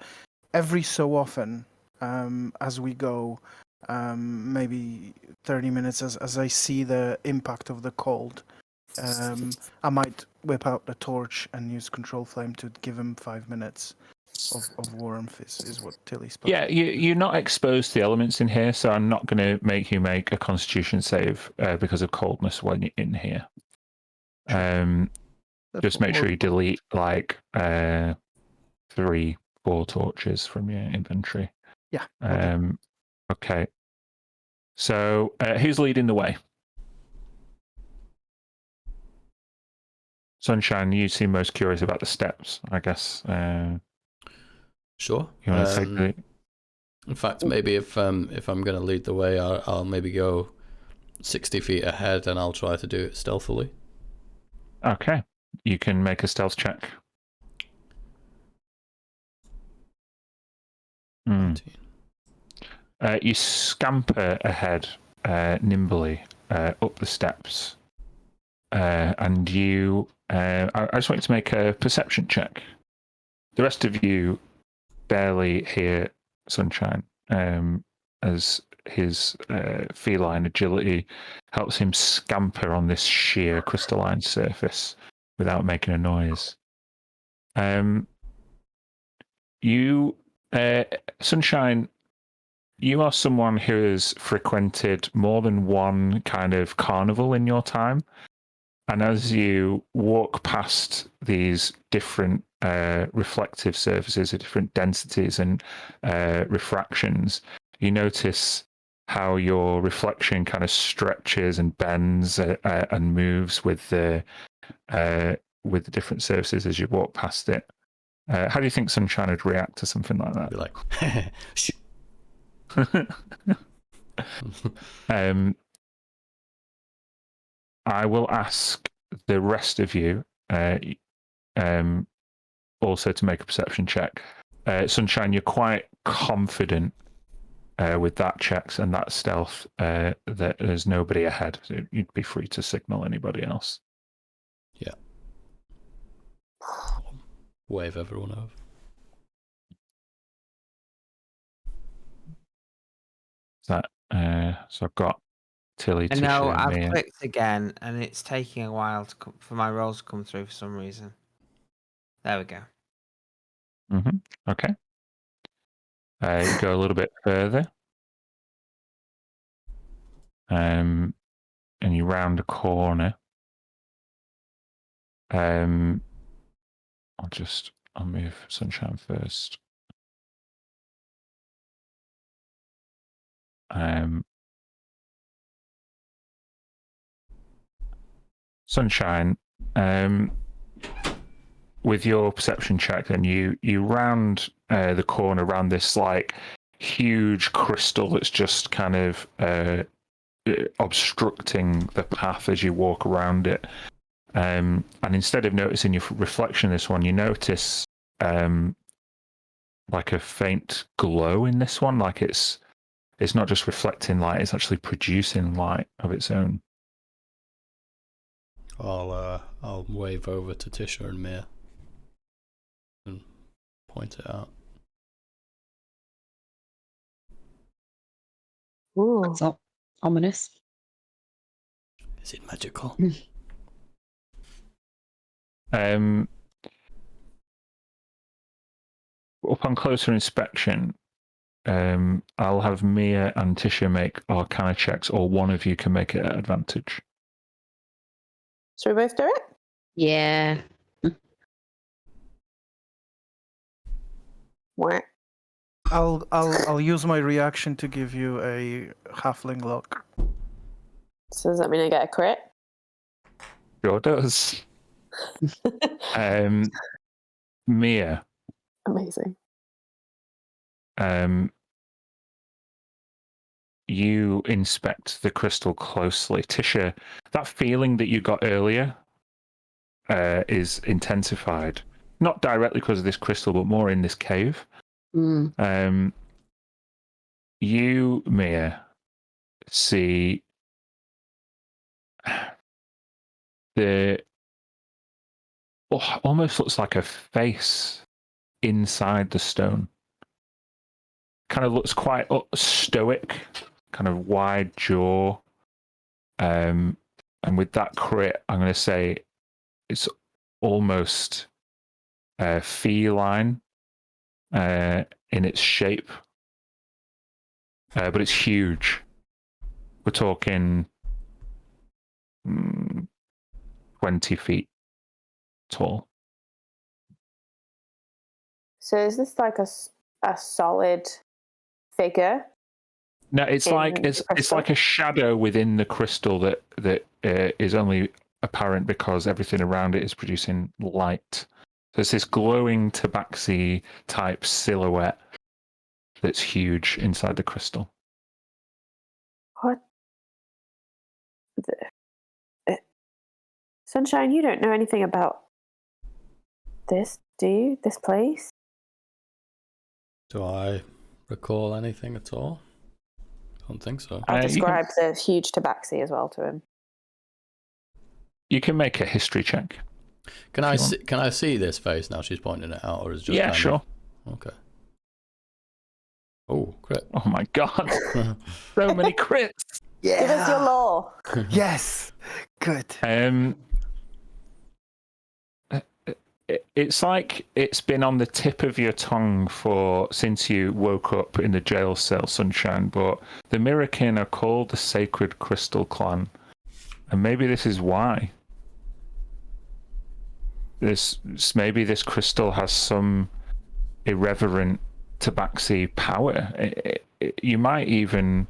every so often, as we go, maybe 30 minutes as I see the impact of the cold, I might whip out the torch and use control flame to give him 5 minutes of warmth. Is what Tilly spoke. Yeah, you're not exposed to the elements in here, so I'm not going to make you make a Constitution save because of coldness when you're in here. Just make sure you delete like 3-4 torches from your inventory. Yeah. Okay. So who's leading the way? Sunshine, you seem most curious about the steps, I guess. Sure. You want to take the... In fact, maybe if I'm going to lead the way, I'll maybe go 60 feet ahead and I'll try to do it stealthily. Okay. You can make a stealth check. Mm. You scamper ahead nimbly up the steps, and you. I just want you to make a perception check. The rest of you barely hear Sunshine, as his feline agility helps him scamper on this sheer crystalline surface without making a noise. You, Sunshine, you are someone who has frequented more than one kind of carnival in your time. And as you walk past these different reflective surfaces of different densities and refractions, you notice how your reflection kind of stretches and bends and moves with the different surfaces as you walk past it. How do you think Sunshine would react to something like that? Be like, shh. I will ask the rest of you also to make a perception check. Sunshine, you're quite confident with that checks and that stealth that there's nobody ahead. So you'd be free to signal anybody else. Yeah. Wave everyone over. That so I've got Tilly, And now Tisha, I've Mia. clicked again, and it's taking a while for my rolls to come through for some reason. There we go. Okay. You go a little bit further, and you round a corner. I'll move Sunshine first. Sunshine, with your perception check, and you round the corner around this like huge crystal that's just kind of obstructing the path as you walk around it. And instead of noticing your reflection in this one, you notice like a faint glow in this one. Like it's not just reflecting light; it's actually producing light of its own. I'll wave over to Tisha and Mia and point it out. Ooh. It's not ominous. Is it magical? Upon closer inspection, I'll have Mia and Tisha make Arcana checks, or one of you can make it at advantage. Should we both do it? Yeah. What? I'll use my reaction to give you a halfling look. So does that mean I get a crit? Sure does. Mia, Amazing. you inspect the crystal closely. Tisha, that feeling that you got earlier is intensified. Not directly because of this crystal, but more in this cave. Mm. You, Mia, see the almost looks like a face inside the stone. Kind of looks quite stoic, kind of wide jaw. And with that crit, I'm going to say it's almost feline in its shape, but it's huge. We're talking 20 feet tall. So is this like a solid figure? No, it's like it's like a shadow within the crystal that is only apparent because everything around it is producing light. So it's this glowing tabaxi type silhouette that's huge inside the crystal. What? Sunshine, you don't know anything about this, do you? This place? Do I recall anything at all? Don't think so. I'll you describe the huge tabaxi as well to him. You can make a history check. Can if I you see? Can I see this face now? She's pointing it out, or is it just Yeah, kind sure. of... Okay. Oh, crit. Oh my god, so many crits. Yeah. Give us your lore. Yes. Good. It's like it's been on the tip of your tongue since you woke up in the jail cell, Sunshine. But the Mirrorkin are called the Sacred Crystal Clan, and maybe this is why. Maybe this crystal has some irreverent tabaxi power. You might even,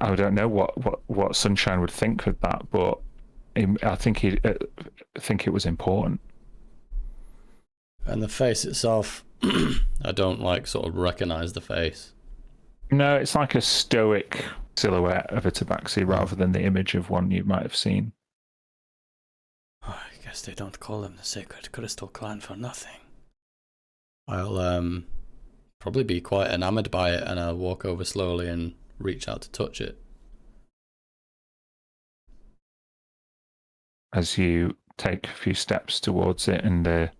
I don't know what Sunshine would think of that, but I think it was important. And the face itself, I don't sort of recognize the face. No, it's like a stoic silhouette of a tabaxi rather than the image of one you might have seen. Oh, I guess they don't call them the Sacred Crystal Clan for nothing. I'll probably be quite enamored by it, and I'll walk over slowly and reach out to touch it. As you take a few steps towards it, and the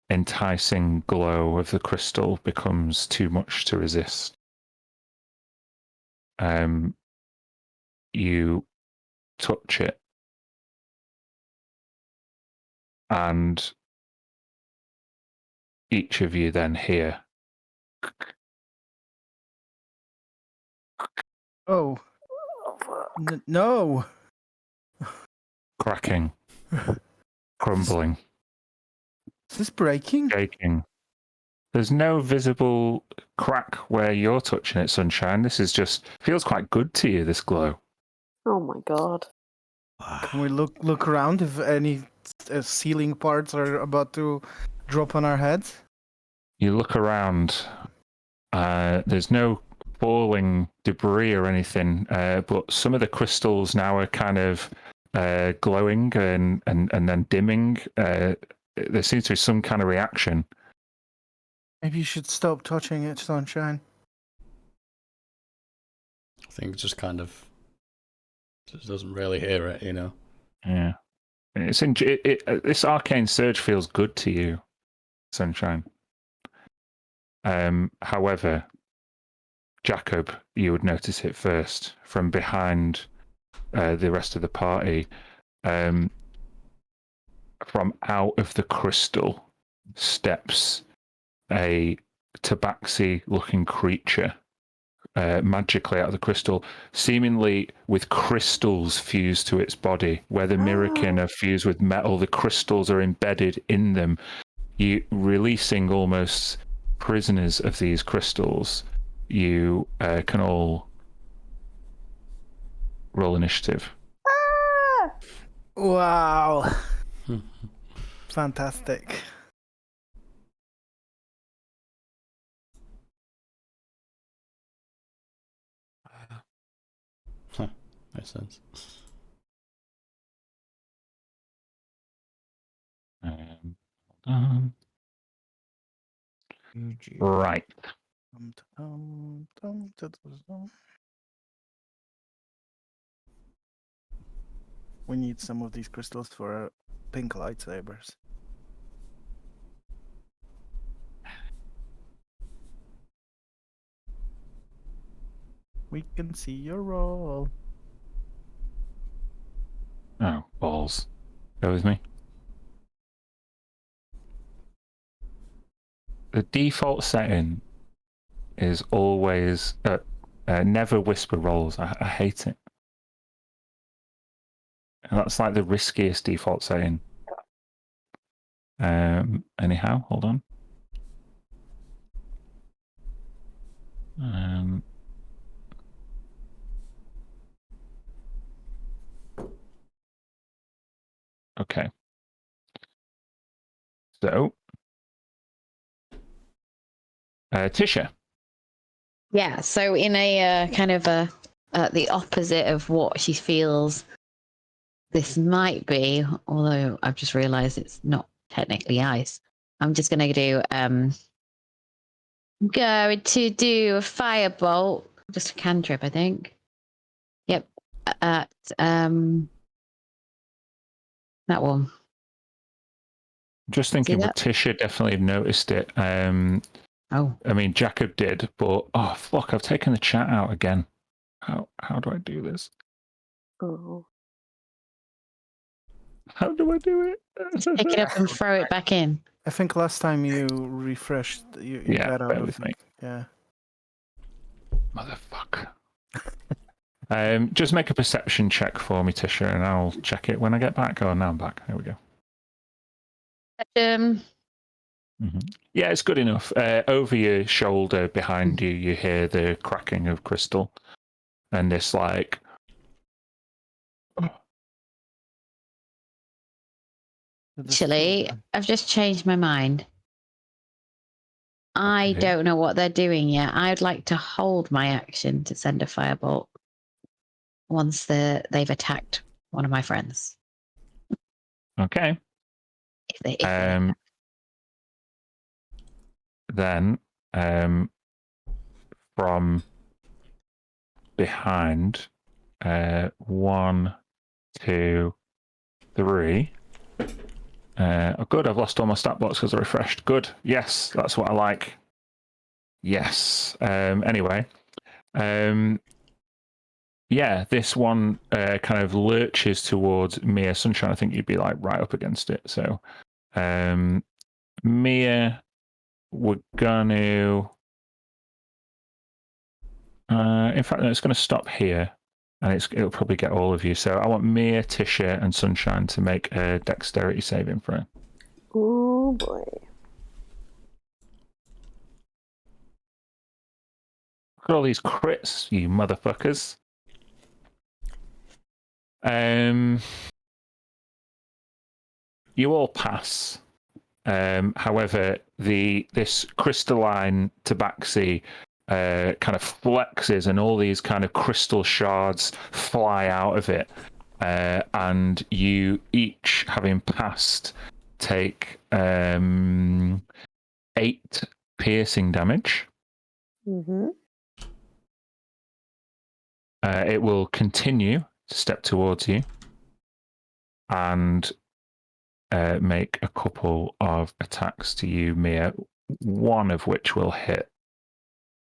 enticing glow of the crystal becomes too much to resist. You touch it, and each of you then hear Oh. No. cracking, crumbling, Is this breaking? shaking. There's no visible crack where you're touching it, Sunshine. This is just feels quite good to you, this glow. Oh my god. Can we look around if any ceiling parts are about to drop on our heads? You look around. There's no falling debris or anything, but some of the crystals now are kind of glowing and then dimming. There seems to be some kind of reaction. Maybe you should stop touching it, Sunshine. I think just doesn't really hear it, you know. Yeah, this arcane surge feels good to you, Sunshine. However, Jacob, you would notice it first from behind the rest of the party. From out of the crystal steps a tabaxi-looking creature, magically out of the crystal, seemingly with crystals fused to its body. Where the Mirrorkin are fused with metal, the crystals are embedded in them. You releasing almost prisoners of these crystals. You can all roll initiative. Ah! Wow. Fantastic. Makes sense. Hold on. Right. We need some of these crystals for our pink lightsabers. We can see your roll. Oh, balls. Go with me. The default setting is always never whisper rolls. I hate it. And that's like the riskiest default setting. Anyhow, hold on. Okay. So, Tisha. Yeah, so in a kind of the opposite of what she feels this might be, although I've just realised it's not technically ice. I'm just going to do going to do a firebolt, just a cantrip, I think. Yep, at that one. Just thinking, would that? Tisha definitely have noticed it? Oh, I mean, Jacob did, but oh fuck, I've taken the chat out again. How do I do this? Oh. How do I do it? just pick it up and throw it back in. I think last time you refreshed, you Yeah, got out bear of with me. Yeah. Motherfucker. Just make a perception check for me, Tisha, and I'll check it when I get back. Oh, now I'm back. There we go. Yeah, it's good enough. Over your shoulder, behind you, you hear the cracking of crystal, and this like. Actually, I've just changed my mind. I Okay. don't know what they're doing yet. I'd like to hold my action to send a firebolt once they've attacked one of my friends. Okay. If they attack. Then, from behind, 1, 2, 3. Oh, good. I've lost all my stat blocks because I refreshed. Good. Yes, that's what I like. Yes. Anyway, yeah, this one kind of lurches towards Mia Sunshine. I think you'd be like right up against it. So, Mia, we're gonna. In fact, no, it's going to stop here, and it'll probably get all of you. So I want Mia, Tisha, and Sunshine to make a dexterity saving throw. Oh boy. Look at all these crits, you motherfuckers. You all pass. However, this crystalline tabaxi kind of flexes, and all these kind of crystal shards fly out of it. And you each, having passed, take 8 piercing damage. Mm-hmm. It will continue to step towards you and make a couple of attacks to you, Mia, one of which will hit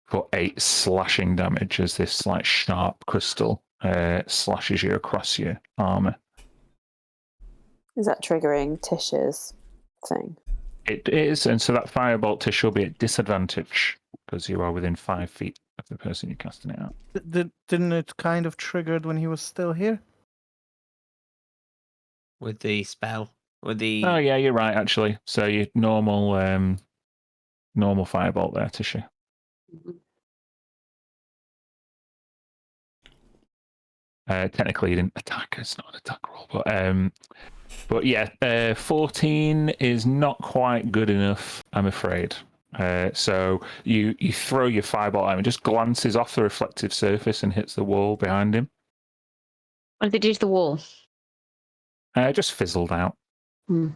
for 8 slashing damage as this like sharp crystal slashes you across your armor. Is that triggering Tisha's thing? It is, and so that firebolt Tish will be at disadvantage because you are within 5 feet of the person you're casting it out. Didn't it kind of triggered when he was still here? With the spell. With the Oh yeah, you're right actually. So your normal firebolt there, Tisha. Technically, you didn't attack. It's not an attack roll, but yeah, 14 is not quite good enough, I'm afraid. So you throw your firebolt at him, it just glances off the reflective surface and hits the wall behind him. What did they do to the wall? Just fizzled out. 1,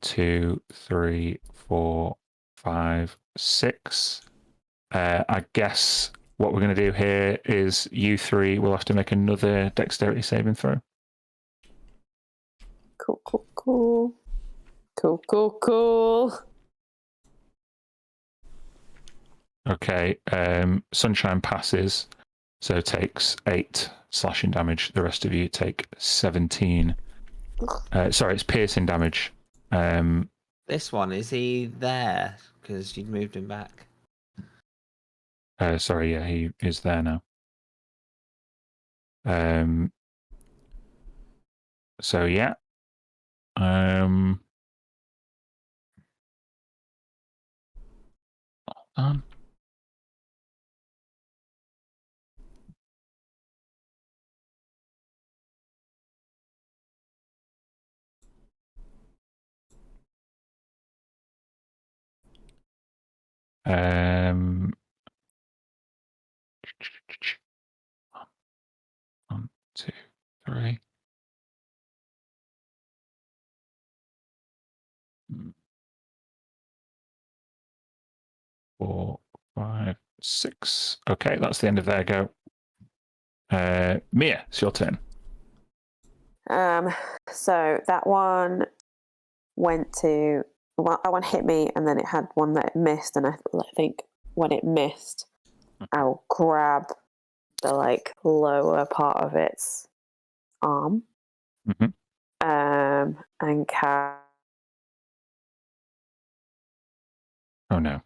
2, 3, 4, 5, 6. I guess what we're going to do here is you three will have to make another dexterity saving throw. Cool, cool, cool. Cool, cool, cool. Okay, Sunshine passes, so takes 8 slashing damage. The rest of you take 17. Sorry, it's piercing damage. this one, is he there? Because you'd moved him back. Sorry, yeah, he is there now. So yeah. Hold on. One, 2, 3. 4, 5, 6. Okay, that's the end of their go. Mia, it's your turn. So that one that one hit me, and then it had one that it missed, and I think when it missed, I'll grab the lower part of its arm, and cast Oh no.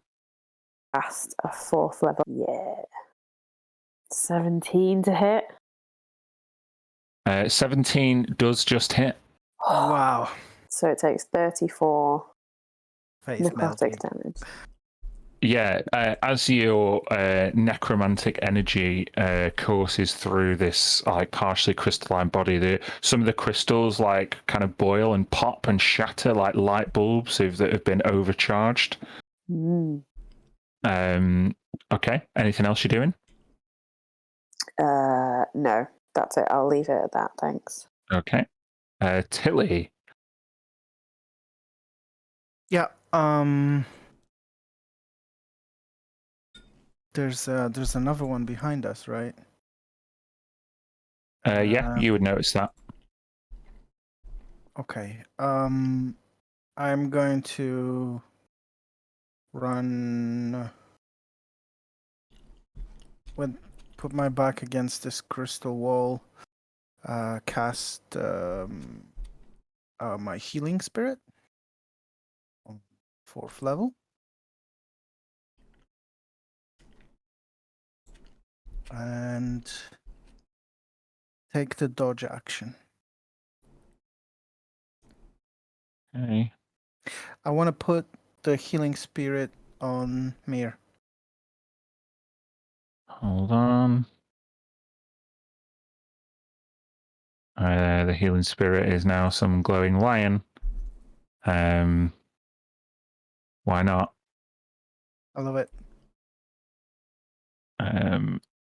a 4th level. Yeah, 17 to hit. 17 does just hit. Wow. So it takes 34 Face necrotic melting. damage. Yeah, as your necromantic energy courses through this partially crystalline body, some of the crystals kind of boil and pop and shatter like light bulbs that have been overcharged. Okay, anything else you're doing? No, that's it. I'll leave it at that. Thanks. Okay. Tilly. Yeah. There's another one behind us, right? Yeah, you would notice that. Okay. I'm going to run put my back against this crystal wall, cast my healing spirit on 4th level. And take the dodge action. Okay. I want to put the healing spirit on Mir. Hold on. The healing spirit is now some glowing lion. Why not? I love it.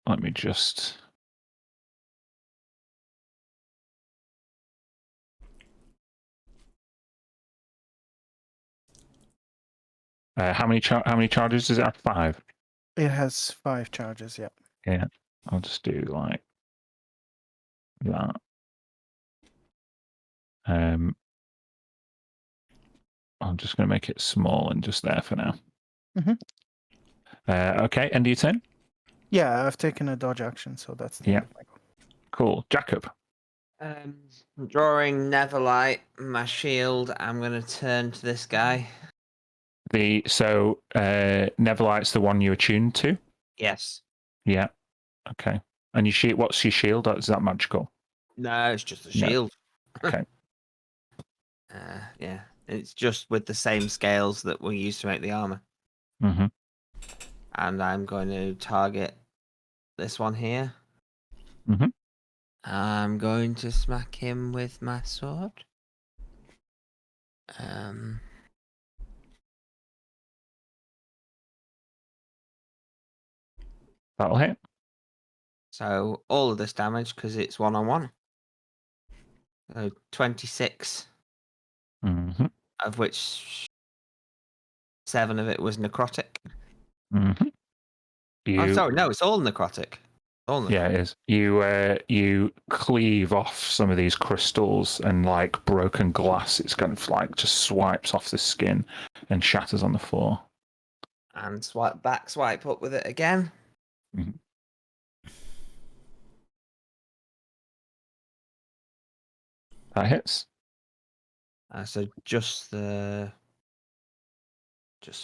Let me just. How many charges does it have? 5. It has 5 charges. Yeah. Yeah, I'll just do like that. I'm just going to make it small and just there for now. Okay, end of your turn? Yeah, I've taken a dodge action, so that's the end of my go. Cool. Jacob. Drawing Neverlight, my shield, I'm going to turn to this guy. Neverlight's the one you attuned to? Yes. Yeah. Okay. And what's your shield? Is that magical? No, it's just a No. shield. Okay. Yeah, it's just with the same scales that we used to make the armor. Mm-hmm. And I'm going to target this one here. Mm-hmm. I'm going to smack him with my sword. That'll hit. So all of this damage because it's 1-on-1. So 26, Mm-hmm. of which 7 of it was necrotic. Mm-hmm. Oh, sorry, no, it's all necrotic. Yeah, it is. You cleave off some of these crystals, and like broken glass, it's kind of like just swipes off the skin and shatters on the floor. And swipe up with it again. Mm-hmm. That hits. So just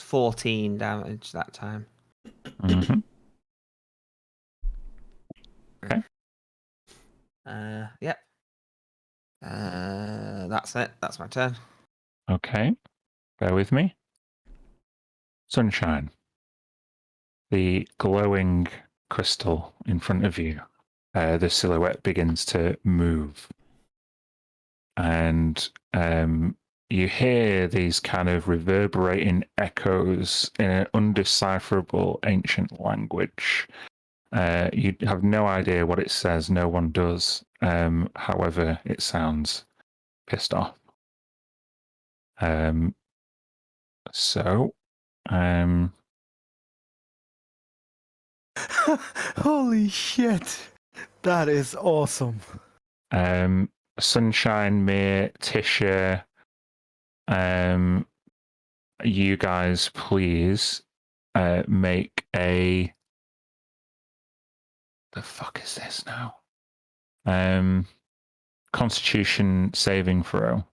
14 damage that time. Mm-hmm. Okay. Yep. That's it. That's my turn. Okay. Bear with me. Sunshine. The glowing crystal in front of you. The silhouette begins to move. And you hear these kind of reverberating echoes in an undecipherable ancient language. You have no idea what it says. No one does. However, it sounds pissed off. So Holy shit! That is awesome. Sunshine, Mir, Tisha, you guys please make a. The fuck is this now? Constitution saving throw.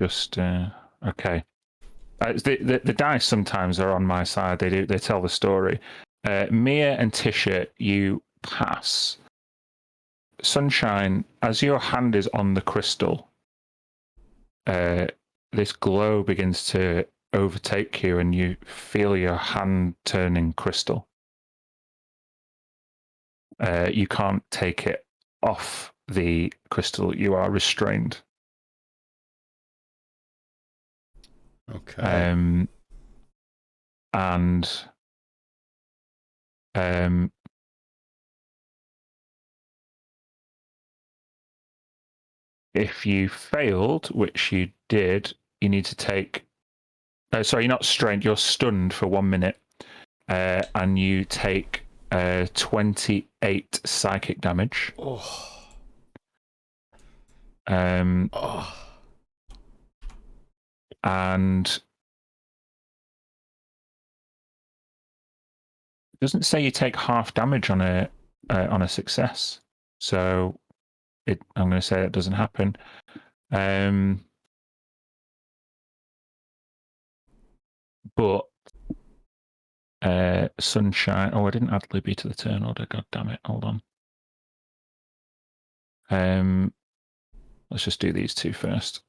Just okay. The dice sometimes are on my side. They tell the story. Mia and Tisha, you pass. Sunshine, as your hand is on the crystal, this glow begins to overtake you, and you feel your hand turning crystal. You can't take it off the crystal. You are restrained. Okay. And if you failed, which you did, you need to take. Sorry, you're not strained. You're stunned for 1 minute, and you take 28 psychic damage. Oh. Oh. And it doesn't say you take half damage on a success, so I'm going to say that doesn't happen. But Sunshine. Oh, I didn't add Libby to the turn order. God damn it! Hold on. Let's just do these two first.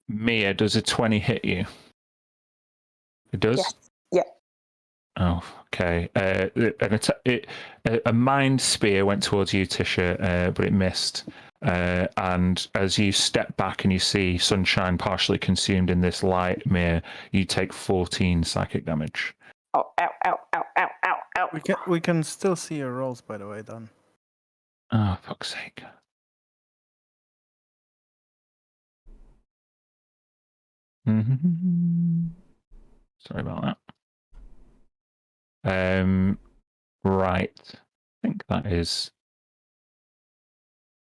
Mia, does a 20 hit you? It does? Yes. Yeah. Oh, okay. A mind spear went towards you, Tisha, but it missed. And as you step back and you see Sunshine partially consumed in this light, Mia, you take 14 psychic damage. Oh, ow, ow, ow, ow, ow, ow. We can still see your rolls, by the way, Don. Oh, fuck's sake. Sorry about that. Right. I think that is.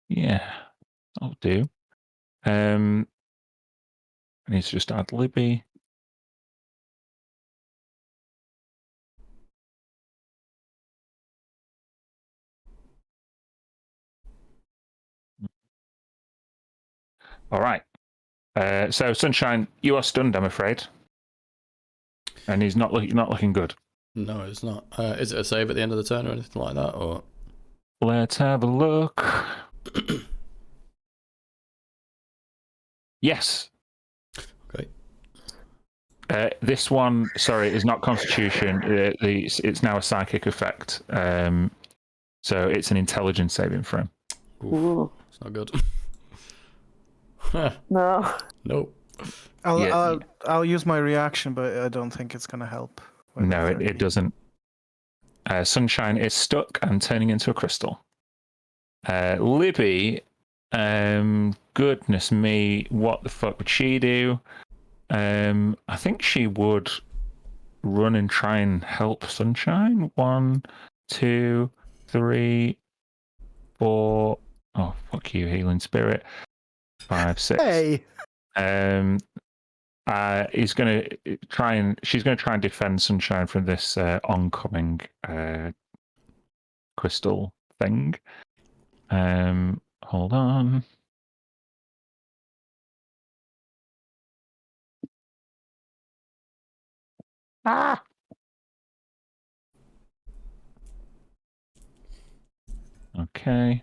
Yeah, I'll do. I need to just add Libby. All right. So Sunshine, you are stunned, I'm afraid, and he's not looking good. No, it's not. Is it a save at the end of the turn or anything like that, or? Let's have a look. Yes. Okay. This one, sorry, is not Constitution. It's now a psychic effect. So it's an intelligence saving throw. Ooh. It's not good. No. Nope. I'll use my reaction, but I don't think it's gonna help. No, it doesn't. Sunshine is stuck and turning into a crystal. Libby, goodness me, what the fuck would she do? I think she would run and try and help Sunshine. 1, 2, 3, 4. Oh, fuck you, healing spirit. 5, 6. Hey. She's gonna try and defend Sunshine from this oncoming crystal thing. Hold on. Ah. Okay.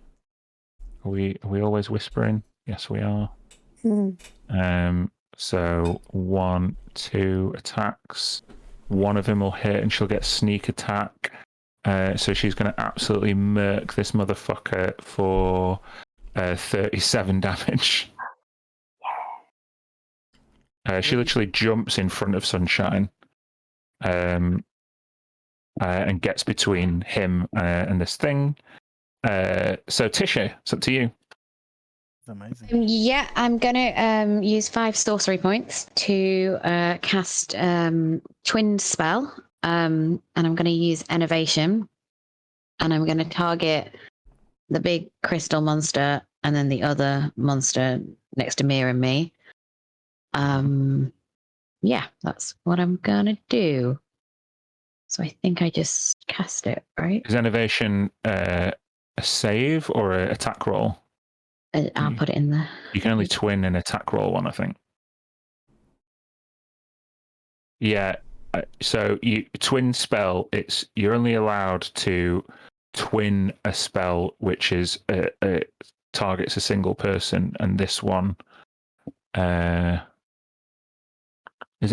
Are we always whispering? Yes, we are. So 1, 2 attacks. One of them will hit, and she'll get sneak attack. So she's going to absolutely murk this motherfucker for 37 damage. She literally jumps in front of Sunshine. and gets between him and this thing. So Tisha, it's up to you. Amazing. Yeah, I'm gonna use 5 sorcery points to cast Twin Spell, and I'm gonna use Innovation, and I'm gonna target the big crystal monster and then the other monster next to Mia and me. Yeah, that's what I'm gonna do. So I think I just cast it, right? Is Innovation a save or an attack roll? I'll put it in there. You can only twin an attack roll one, I think. Yeah. So you twin spell. You're only allowed to twin a spell which is targets a single person, and this one. Is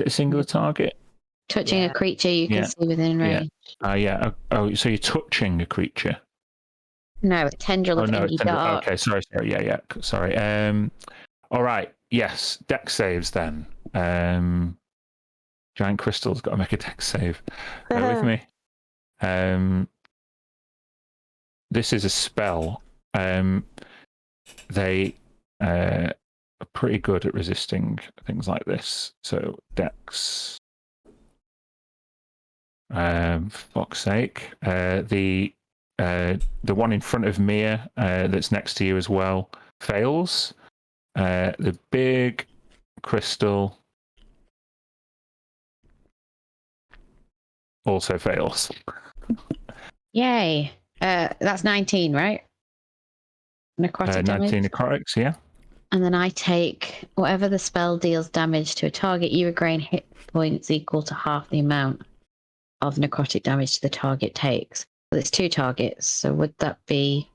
it a singular target? Touching a creature you can see within range. Yeah. Oh, so you're touching a creature. No, a tendril of inky dark. Okay, sorry. Yeah. Sorry. All right. Yes. Dex saves then. Giant crystal's got to make a dex save. Bear with me. This is a spell. They are pretty good at resisting things like this. So dex. Fuck's sake. The one in front of Mia that's next to you as well fails. The big crystal also fails. Yay. That's 19, right? Necrotic 19 damage. necrotics, yeah. And then I take whatever the spell deals damage to a target, you regain hit points equal to half the amount of necrotic damage the target takes. But it's 2 targets, so would that be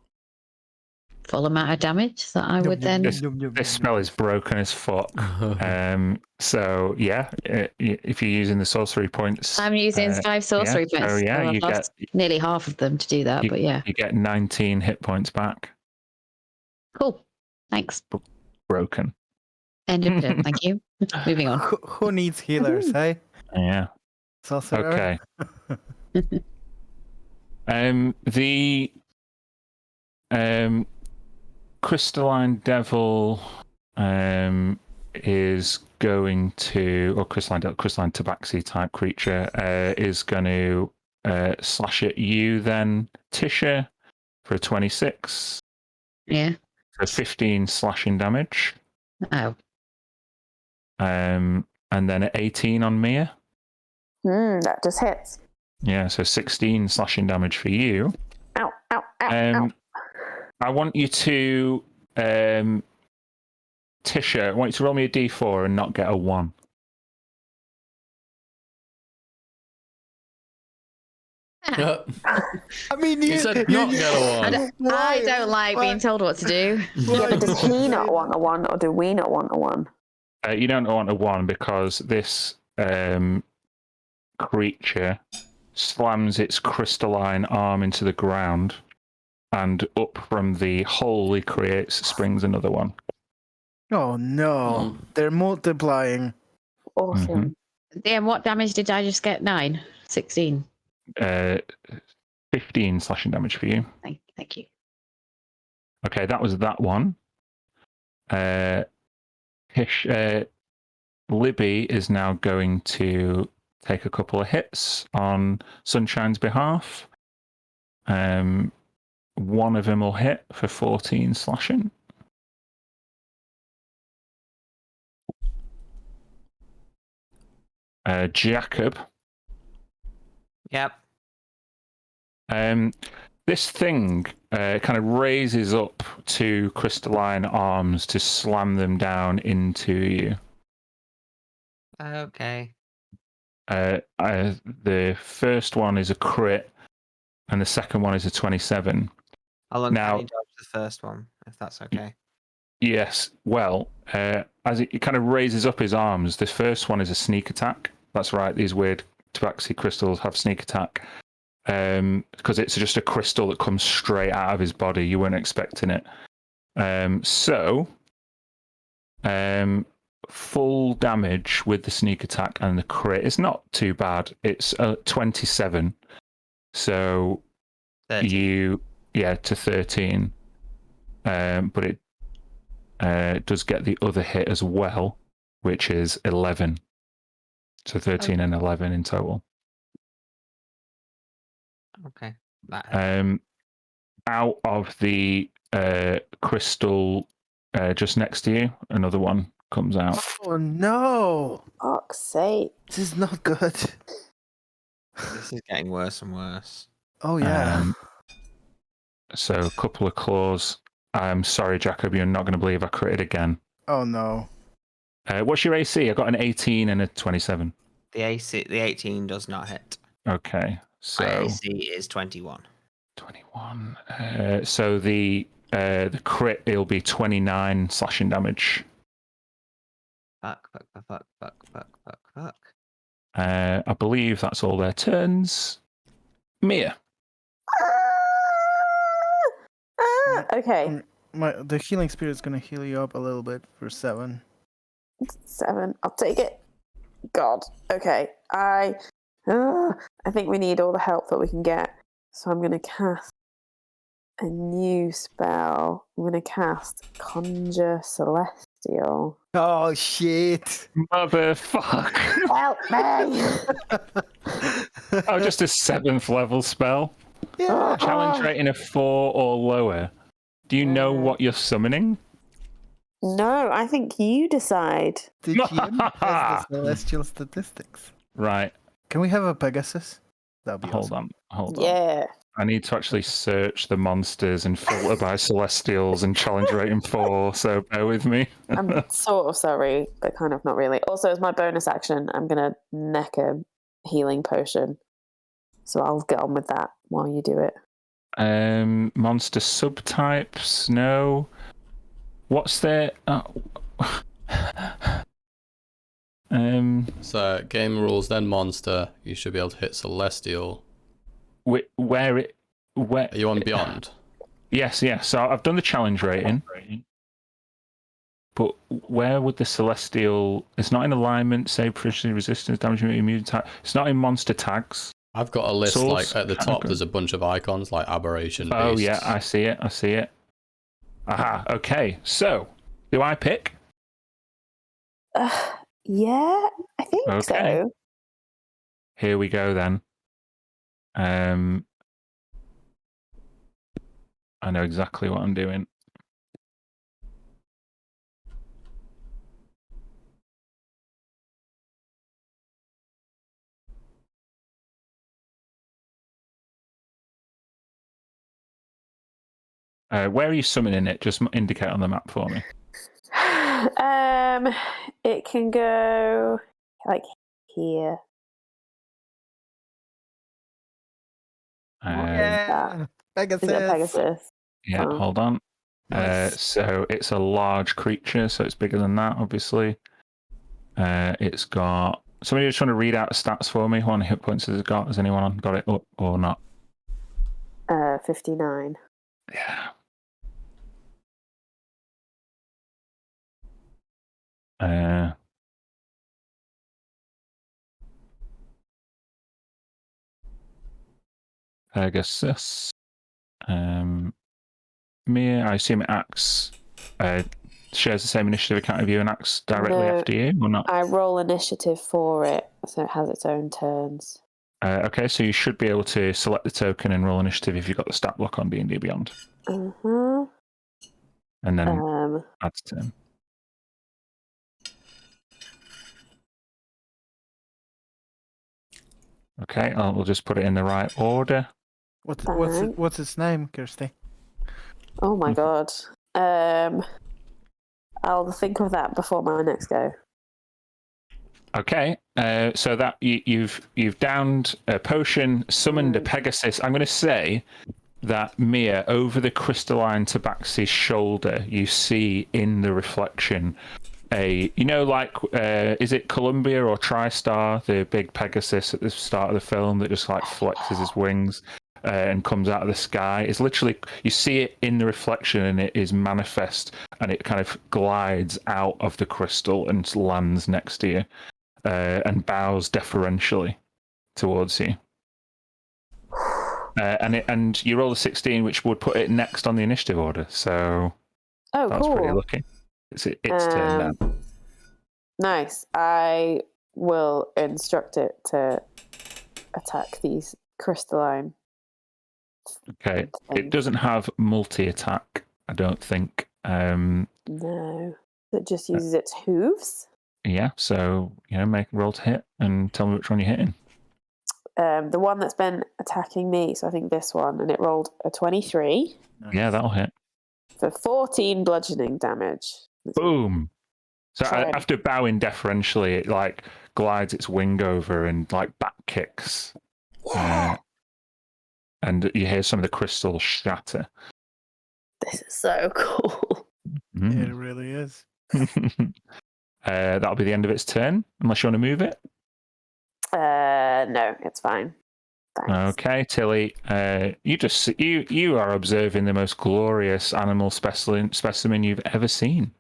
full amount of damage that I would then? This spell is broken as fuck. So yeah, if you're using the sorcery points, I'm using 5 sorcery points. So yeah, I've lost nearly half of them to do that, but yeah. You get 19 hit points back. Cool. Thanks. Broken. End of turn. Thank you. Moving on. Who needs healers, hey? Yeah. Sorcerer? Okay. The crystalline devil is going to, or crystalline tabaxi type creature is going to slash at you then, Tisha, for a 26. Yeah. So 15 slashing damage. Oh. And then 18 on Mia. That just hits. Yeah, so 16 slashing damage for you. Ow, ow, ow, ow. I want you to, Tisha, I want you to roll me a d4 and not get a 1. I mean, you said not get a 1. I don't like being told what to do. Yeah, but does he not want a 1, or do we not want a 1? You don't want a 1 because this creature slams its crystalline arm into the ground, and up from the hole he creates springs another one. Oh no, they're multiplying. Awesome. Yeah, and what damage did I just get? 9? 16? 15 slashing damage for you. Thank you. Okay, that was that one. Libby is now going to take a couple of hits on Sunshine's behalf. One of them will hit for 14 slashing. Jacob. Yep. This thing kind of raises up 2 crystalline arms to slam them down into you. Okay. The first one is a crit, and the second one is a 27. I'll Now- uncanny dodge the first one, if that's okay. Yes, well, as it kind of raises up his arms, the first one is a sneak attack. That's right, these weird tabaxi crystals have sneak attack. Because it's just a crystal that comes straight out of his body. You weren't expecting it. Full damage with the sneak attack and the crit is not too bad. It's 27. So 13. to 13. But it does get the other hit as well, which is 11. So 13 and 11 in total. Okay. That Out of the crystal just next to you, another one comes out. Oh no! Fuck's sake. This is not good. This is getting worse and worse. Oh yeah. So a couple of claws. I'm sorry, Jacob, you're not going to believe I critted again. Oh no. What's your AC? I got an 18 and a 27. The 18 does not hit. Okay, so My AC is 21. 21. So the crit, it'll be 29 slashing damage. Fuck. I believe that's all their turns. Mia. Okay. The healing spirit's gonna heal you up a little bit for 7. 7. I'll take it. God. Okay. I think we need all the help that we can get. So I'm going to cast a new spell. I'm going to cast Conjure Celestial. Oh shit! Motherfuck. Help me! Oh, just a 7th level spell. Yeah. Challenge rating of 4 or lower. Do you know what you're summoning? No, I think you decide. The GM has the celestial statistics. Right. Can we have a Pegasus? That'd be Hold awesome. on. Yeah. I need to actually search the monsters and filter by celestials and challenge rating 4, so bear with me. I'm sort of sorry, but kind of not really. Also, as my bonus action, I'm going to neck a healing potion. So I'll get on with that while you do it. Monster subtypes? No. What's their... So game rules, then monster. You should be able to hit celestial. Where... Are you on beyond? Yes. So I've done the challenge rating. But where would the celestial... It's not in alignment, save proficiency, resistance, damage, immune type. It's not in monster tags. I've got a list, Source, like at the top category. there's a bunch of icons like aberration, Oh beasts. yeah, I see it. Aha, okay. So, do I pick? Yeah, I think Okay. so. Here we go then. I know exactly what I'm doing. Where are you summoning it? Just indicate on the map for me. It can go like here. Yeah. Pegasus. Is it a Pegasus? Yeah, Oh. hold on. Nice. So it's a large creature, so it's bigger than that, obviously. It's got... Somebody just want to read out the stats for me. How many hit points has it got? Has anyone got it up or not? 59. Yeah. Pegasus. Mia, I assume it acts... shares the same initiative account of you and acts directly No. after you, or not? I roll initiative for it, so it has its own turns. Okay, so you should be able to select the token and roll initiative if you've got the stat block on D&D Beyond. Uh-huh. And then add turn. Okay, we'll just put it in the right order. What's its name, Kirsty? Oh my god. I'll think of that before my next go. Okay, so that you've downed a potion, summoned a Pegasus. I'm going to say that Mia, over the crystalline tabaxi's shoulder, you see in the reflection is it Columbia or TriStar, the big Pegasus at the start of the film that just like flexes his wings and comes out of the sky? It's literally, you see it in the reflection and it is manifest and it kind of glides out of the crystal and lands next to you and bows deferentially towards you. and you roll a 16, which would put it next on the initiative order. So Oh, that's pretty cool. lucky. It's turn now. Nice. I will instruct it to attack these crystalline. Okay. It things. doesn't have multi-attack, I don't think. No. It just uses its hooves. Yeah, so make a roll to hit and tell me which one you're hitting. The one that's been attacking me, so I think this one, and it rolled a 23 Yeah, that'll hit. for 14 bludgeoning damage. Boom. So Try and- after bowing deferentially, it like glides its wing over and like back kicks. Yeah. And you hear some of the crystals shatter. This is so cool. It really is. That'll be the end of its turn, unless you want to move it. No, it's fine. Thanks. Okay, Tilly, you are observing the most glorious animal specimen you've ever seen.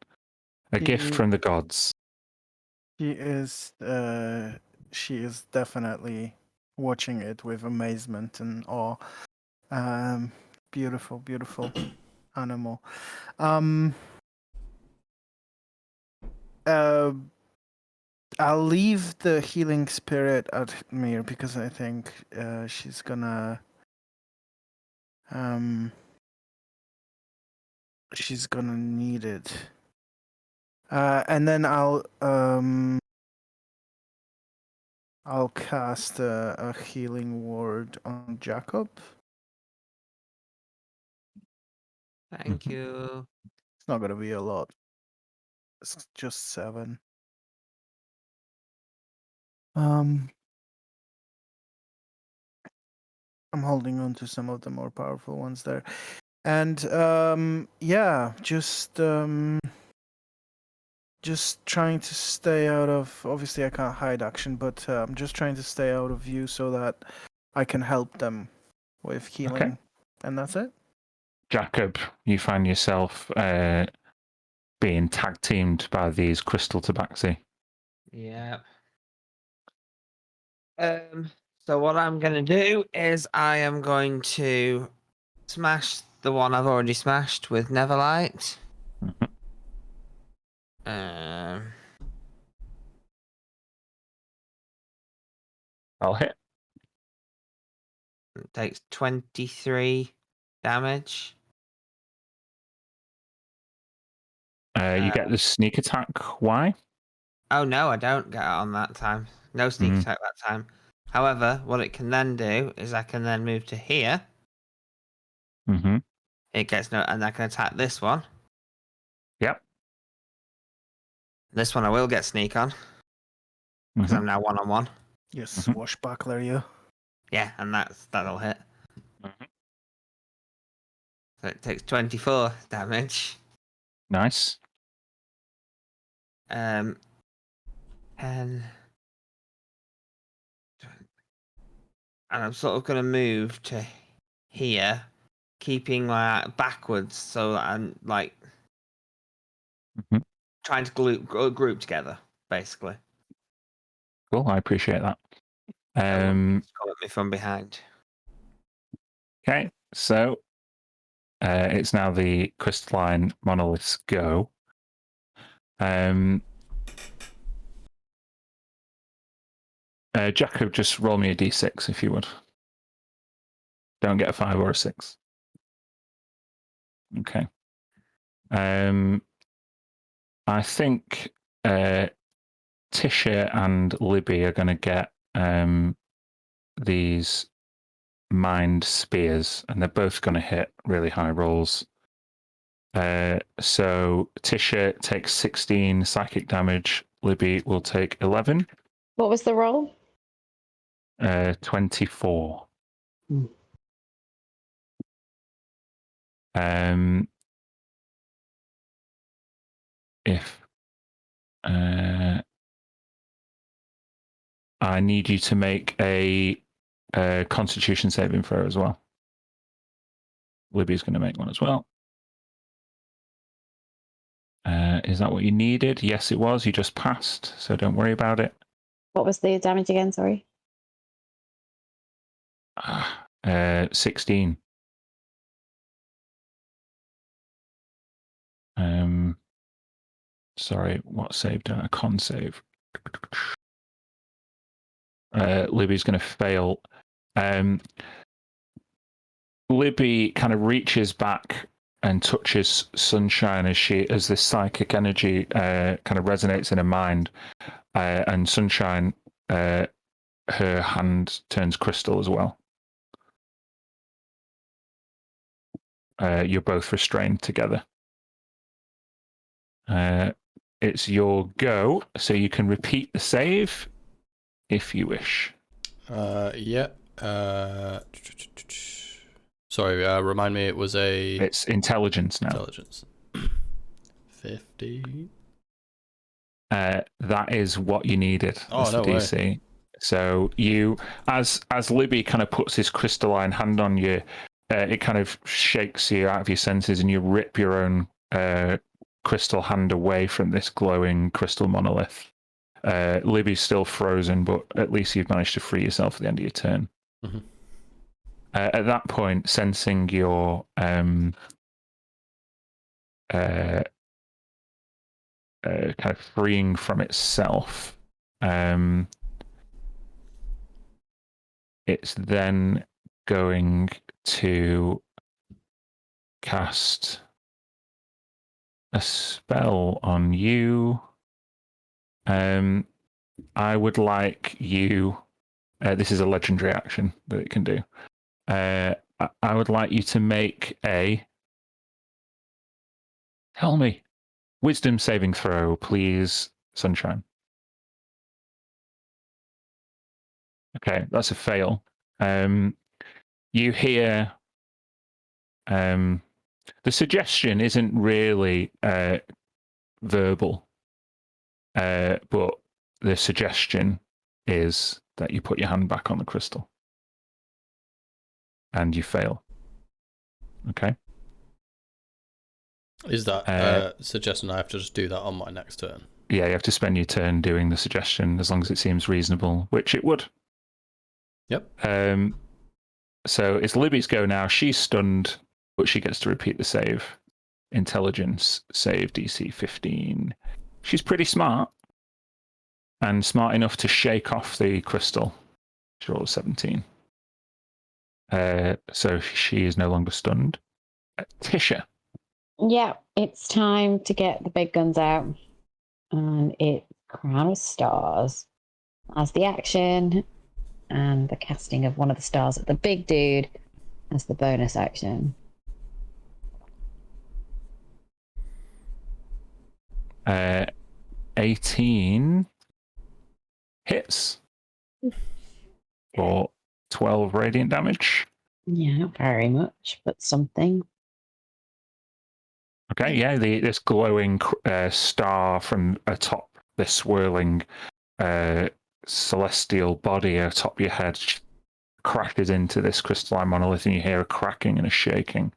A gift from the gods. She is definitely watching it with amazement and awe. Beautiful, beautiful animal. I'll leave the healing spirit at Mir because I think she's gonna need it. And then I'll cast a healing word on Jacob. Thank you. It's not gonna be a lot. It's just 7. I'm holding on to some of the more powerful ones there. And just trying to stay out of, obviously I can't hide action, but I'm just trying to stay out of view so that I can help them with healing. Okay. And that's it. Jacob, you find yourself being tag teamed by these crystal tabaxi. Yeah. So what I'm going to do is I am going to smash the one I've already smashed with Neverlight. I'll hit. It takes 23 damage. You get the sneak attack. Why? Oh no, I don't get it on that time. No sneak attack that time. However, what it can then do is I can then move to here. Mm-hmm. It gets no, and I can attack this one. Yep. This one I will get sneak on because I'm now 1-on-1. You swashbuckler, you. Yeah, and that'll hit. Mhm. So it takes 24 damage. Nice. And I'm sort of going to move to here, keeping my backwards so that I'm like trying to group together, basically. Cool. I appreciate that. Come at me from behind. Okay, so it's now the crystalline monolith's go. Jacob, just roll me a d6 if you would. Don't get a 5 or a 6. Okay. I think Tisha and Libby are going to get these mind spears, and they're both going to hit really high rolls. So Tisha takes 16 psychic damage. Libby will take 11. What was the roll? 24. If I need you to make a Constitution saving throw as well. Libby's going to make one as well. Is that what you needed? Yes, it was. You just passed, so don't worry about it. What was the damage again? Sorry. 16. Sorry, what saved? A con save. Libby's going to fail. Libby kind of reaches back and touches Sunshine as this psychic energy kind of resonates in her mind, and Sunshine, her hand turns crystal as well. You're both restrained together. It's your go, so you can repeat the save if you wish. Yeah. Sorry, remind me, it was a... It's intelligence now. Intelligence. 50. That is what you needed. Oh, the no way. DC. So you, as Libby kind of puts his crystalline hand on you, it kind of shakes you out of your senses, and you rip your own crystal hand away from this glowing crystal monolith. Libby's still frozen, but at least you've managed to free yourself at the end of your turn. Mm-hmm. At that point, sensing your kind of freeing from itself, it's then going to cast a spell on you. I would like you. This is a legendary action that it can do. I would like you to make a. Tell me, wisdom saving throw, please, Sunshine. Okay, that's a fail. You hear. The suggestion isn't really verbal, but the suggestion is that you put your hand back on the crystal. And you fail. Okay. Is that suggestion I have to just do that on my next turn? Yeah, you have to spend your turn doing the suggestion as long as it seems reasonable, which it would. Yep. So it's Libby's go now. She's stunned, but she gets to repeat the save. Intelligence save DC 15. She's pretty smart, and smart enough to shake off the crystal. She rolled a 17. So she is no longer stunned. Tisha. Yeah, it's time to get the big guns out. And it's Crown of Stars as the action, and the casting of one of the stars at the big dude as the bonus action. 18 hits for 12 radiant damage. Yeah, not very much, but something. Okay, yeah, this glowing star from atop this swirling celestial body atop your head crashes into this crystalline monolith, and you hear a cracking and a shaking.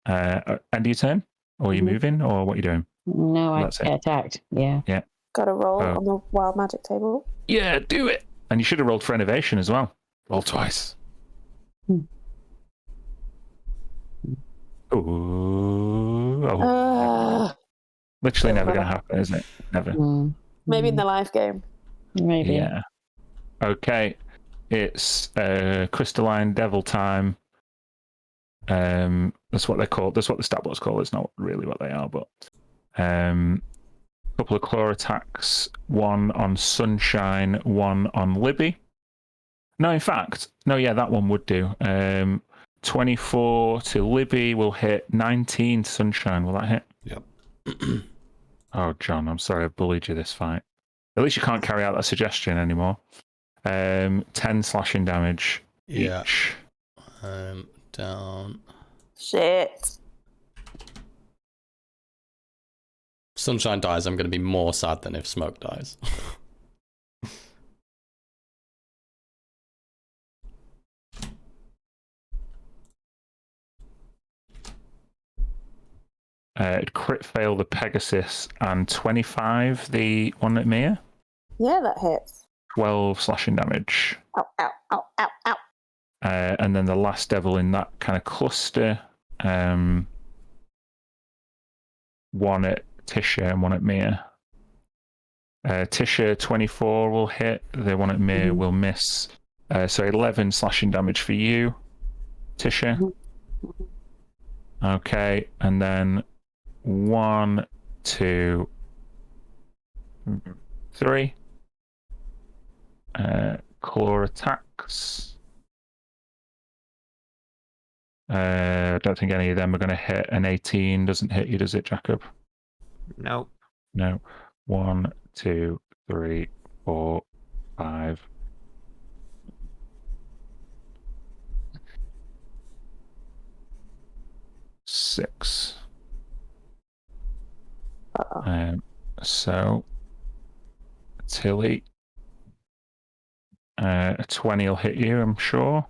End of your turn? Or are you moving? Or what are you doing? No, I That's it. get attacked. Yeah. Yeah. Got to roll on the wild magic table. Yeah, do it. And you should have rolled for innovation as well. Roll twice. Ooh. Oh. Literally never going to happen, isn't it? Never. Maybe in the live game. Maybe. Yeah. Okay. It's crystalline devil time. That's what they're called. That's what the stat block's called. It's not really what they are, but a couple of claw attacks. One on Sunshine, one on Libby. No, in fact, no, yeah, that one would do. 24 to Libby will hit. 19 to Sunshine. Will that hit? Yep. Oh, John, I'm sorry I bullied you this fight. At least you can't carry out that suggestion anymore. 10 slashing damage each. Down. Shit. Sunshine dies, I'm going to be more sad than if Smoke dies. Crit fail the Pegasus, and 25 the one at Mia. Yeah, that hits. 12 slashing damage. Ow, ow, ow, ow, ow. And then the last devil in that kind of cluster, one at Tisha and one at Mia. Tisha 24 will hit, the one at Mia will miss. So 11 slashing damage for you, Tisha. Okay, and then 1, 2, 3. Claw attacks. I don't think any of them are going to hit. An 18 doesn't hit you, does it, Jacob? Nope. No. 1, 2, 3, 4, 5. 6. So Tilly, a 20 will hit you, I'm sure.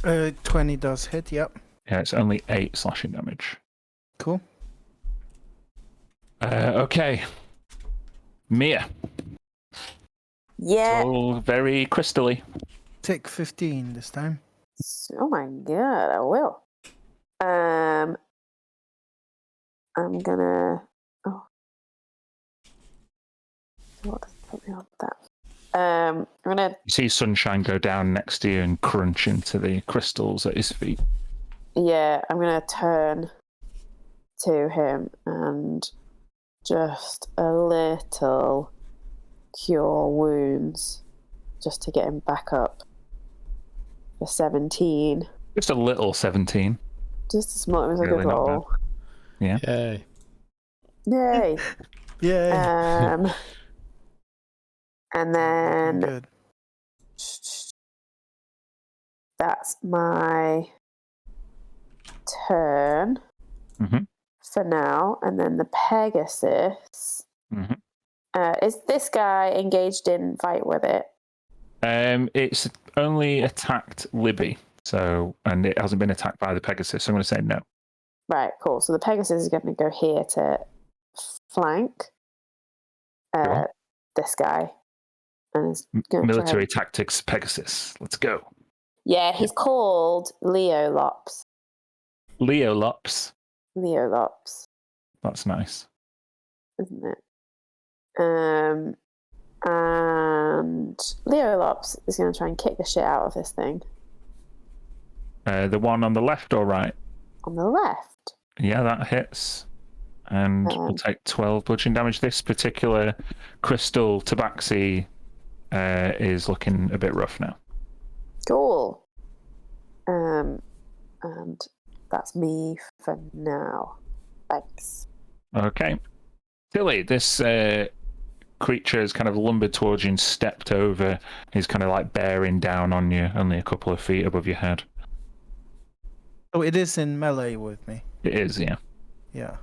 20 does hit, yep. Yeah, it's only 8 slashing damage. Cool. Okay. Mia. Yeah. It's all very crystally. Take 15 this time. Oh my god, I will. I'm gonna. Oh. What does it put me on that? I'm gonna. You see Sunshine go down next to you and crunch into the crystals at his feet. Yeah, I'm gonna turn to him and just a little cure wounds, just to get him back up. For 17. Just a little 17. Just a small. It was a Really good not roll. Yeah. Yay. Yay! Yay. And then Good. that's my turn for now. And then the Pegasus. Is this guy engaged in fight with it? It's only attacked Libby, and it hasn't been attacked by the Pegasus, so I'm going to say no. Right, cool. So the Pegasus is going to go here to flank this guy. And is going Military tactics Pegasus. Let's go. Yeah, he's called Leolops. Leolops. Leolops, That's nice. isn't it? And Leolops is going to try and kick the shit out of this thing. The one on the left or right? On the left. Yeah, that hits. And we'll take 12 bludgeoning damage. This particular crystal tabaxi is looking a bit rough now. Cool. And that's me for now. Thanks. Okay. Tilly, this creature has kind of lumbered towards you and stepped over. He's kind of like bearing down on you, only a couple of feet above your head. Oh, it is in melee with me. It is, yeah. Yeah.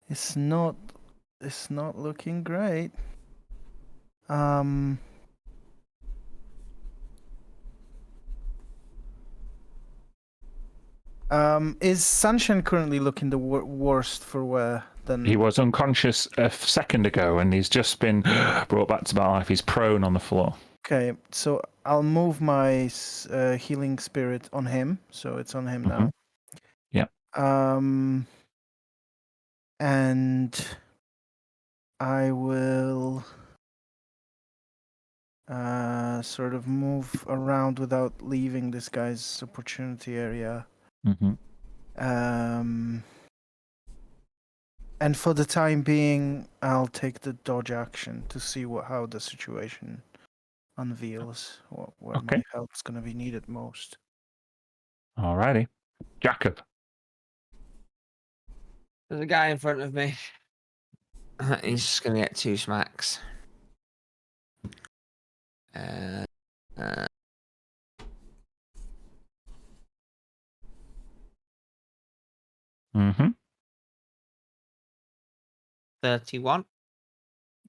It's not looking great. Is Sunshine currently looking the worst for wear? He was unconscious a second ago, and he's just been brought back to life. He's prone on the floor. Okay, so I'll move my healing spirit on him, so it's on him now. Yeah. And I will sort of move around without leaving this guy's opportunity area. And for the time being, I'll take the dodge action to see how the situation unveils, where my help's going to be needed most. Alrighty. Jacob. There's a guy in front of me. He's just going to get 2 smacks. Mm-hmm. 31.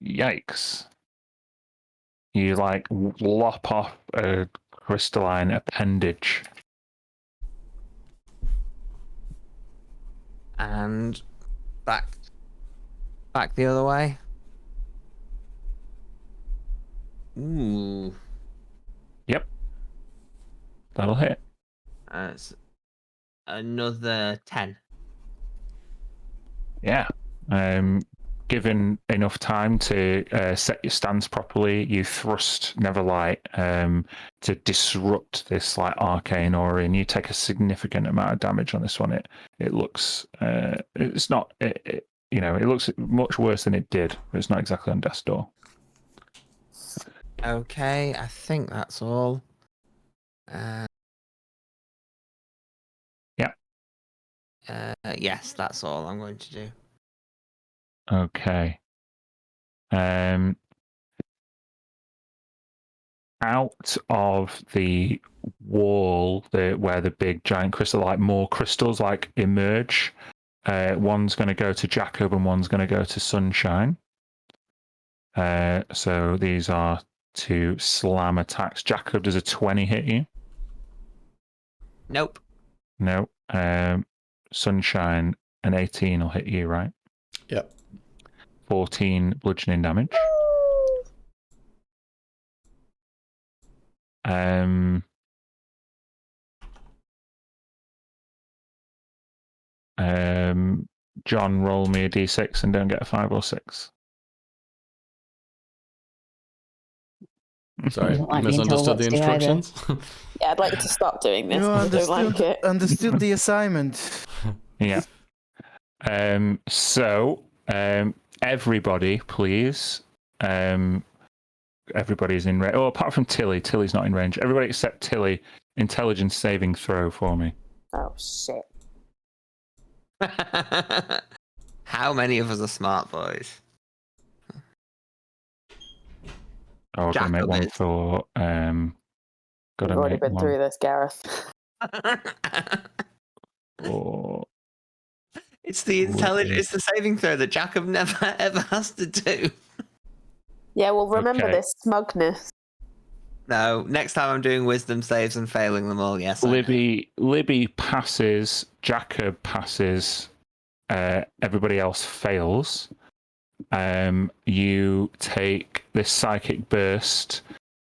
Yikes. You like lop off a crystalline appendage. And back the other way. Ooh. Yep. That'll hit. That's another 10. Yeah. Given enough time to set your stance properly, you thrust Neverlight to disrupt this like arcane aura, and you take a significant amount of damage on this one. It looks it's not it looks much worse than it did, but it's not exactly on death's door. Okay, I think that's all. Yeah. Yes, that's all I'm going to do. Okay. Out of the wall, where the big giant crystal, like more crystals like emerge. One's going to go to Jacob and one's going to go to Sunshine. So these are two slam attacks. Jacob, does a 20 hit you? Nope. No. Sunshine, an 18 will hit you, right? Yep. 14 bludgeoning damage. John, roll me a d6 and don't get a 5 or 6. Sorry, Doesn't like being told misunderstood what the to do either. instructions. Yeah, I'd like you to stop doing this. You I don't like it. understood the assignment. Yeah. So, everybody, please. Everybody's in range. Oh, apart from Tilly. Tilly's not in range. Everybody except Tilly. Intelligence saving throw for me. Oh shit. How many of us are smart boys? Oh, I've got to make Jacob one is. for. Got We've to already make been one through this, Gareth. for. It's the intelligence. Woody. It's the saving throw that Jacob never ever has to do. Yeah, well, remember Okay. this smugness. No, next time I'm doing wisdom saves and failing them all. Yes, I know. Libby passes. Jacob passes. Everybody else fails. You take this psychic burst.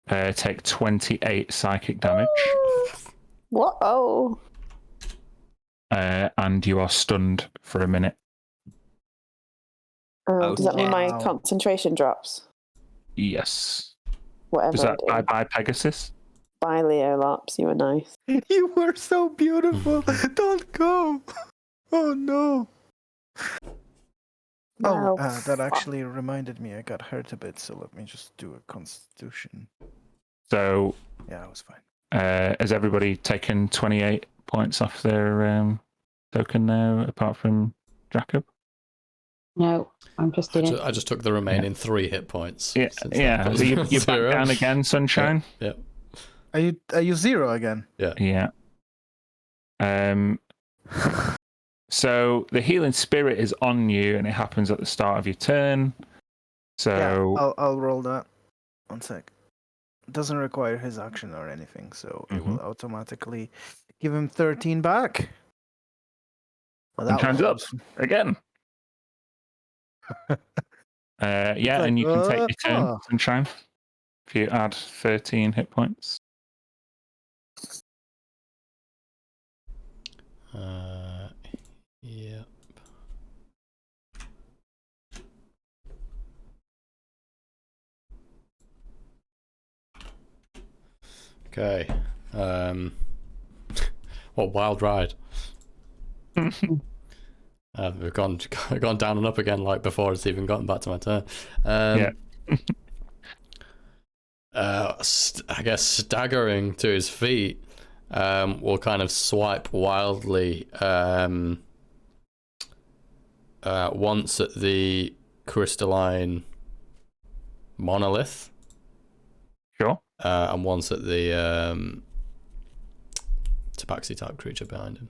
Take 28 psychic damage. What? Oh. And you are stunned for a minute. Does that mean my Wow. concentration drops? Yes. Whatever Is that I do. by Pegasus? Bye, Leo Laps. You were nice. You were so beautiful. Don't go. Oh no. Well, That actually reminded me. I got hurt a bit, so let me just do a Constitution. So, Yeah, I was fine. has everybody taken 28 points off their token now, apart from Jacob? No, I'm just in it. I just took the remaining 3 hit points. Yeah, since yeah. that was So you're back zero. down again, Sunshine. Yeah. Are you 0 again? Yeah. So the healing spirit is on you, and it happens at the start of your turn. So Yeah, I'll roll that. 1 sec. It doesn't require his action or anything, so it will automatically give him 13 back. Well, Sunshine's up again. Yeah, like, and you can take your turn, oh. Sunshine, if you add 13 hit points. Yeah. Okay. What wild ride. We've gone down and up again, like before it's even gotten back to my turn. Yeah. I guess staggering to his feet, will kind of swipe wildly once at the crystalline monolith. Sure. And once at the tabaxi type creature behind him.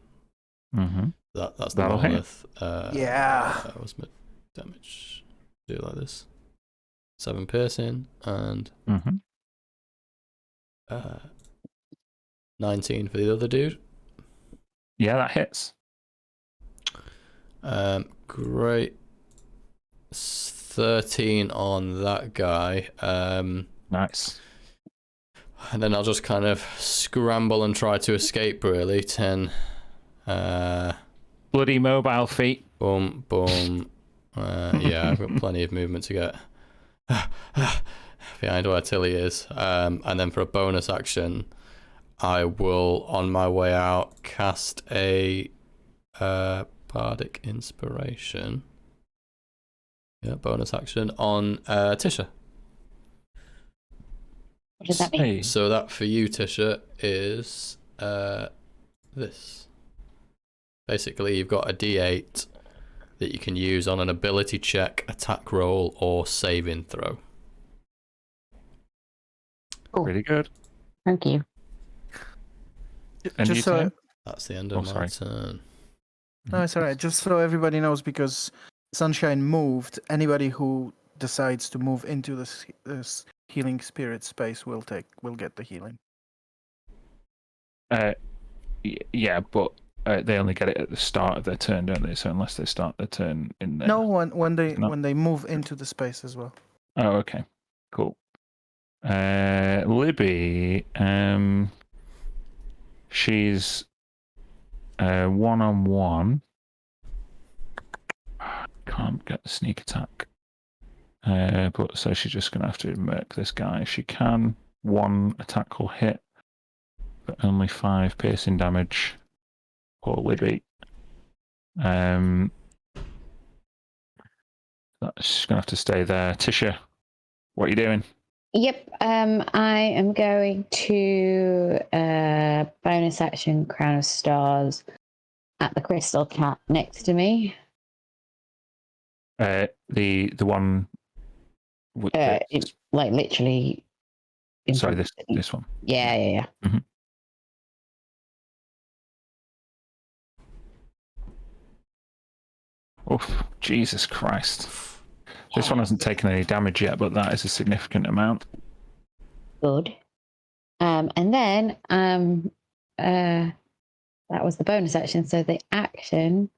Mm-hmm. That's the That'll hit. monolith. Yeah. What's my damage? Do it like this. 7 piercing and 19 for the other dude. Yeah, that hits. Great. 13 on that guy. Nice. And then I'll just kind of scramble and try to escape, really. 10. Bloody mobile feet. Boom, boom. Yeah, I've got plenty of movement to get behind where Tilly is. And then for a bonus action, I will, on my way out, cast a Bardic Inspiration. Yeah, bonus action on Tisha. What does that mean? Hey. So that for you, Tisha, is this. Basically, you've got a D8 that you can use on an ability check, attack roll, or saving throw. Pretty good. Thank you. And you, Just so Tim? That's the end of my turn. no, it's alright. Just so everybody knows, because Sunshine moved, anybody who decides to move into this healing spirit space will get the healing. Yeah, but they only get it at the start of their turn, don't they? So unless they start their turn in there. No, when not. they move into the space as well. Oh, okay. Cool. Libby, she's 1-on-1. Can't get the sneak attack. But so she's just gonna have to murk this guy if she can. 1 attack will hit, but only 5 piercing damage. Poor Libby. She's gonna have to stay there. Tisha, what are you doing? Yep. I am going to bonus action Crown of Stars at the crystal cat next to me. The one. With It's like literally. in sorry, front of me. this one. Yeah. Mm-hmm. Oh, Jesus Christ! This one hasn't taken any damage yet, but that is a significant amount. Good. And then that was the bonus action. So the action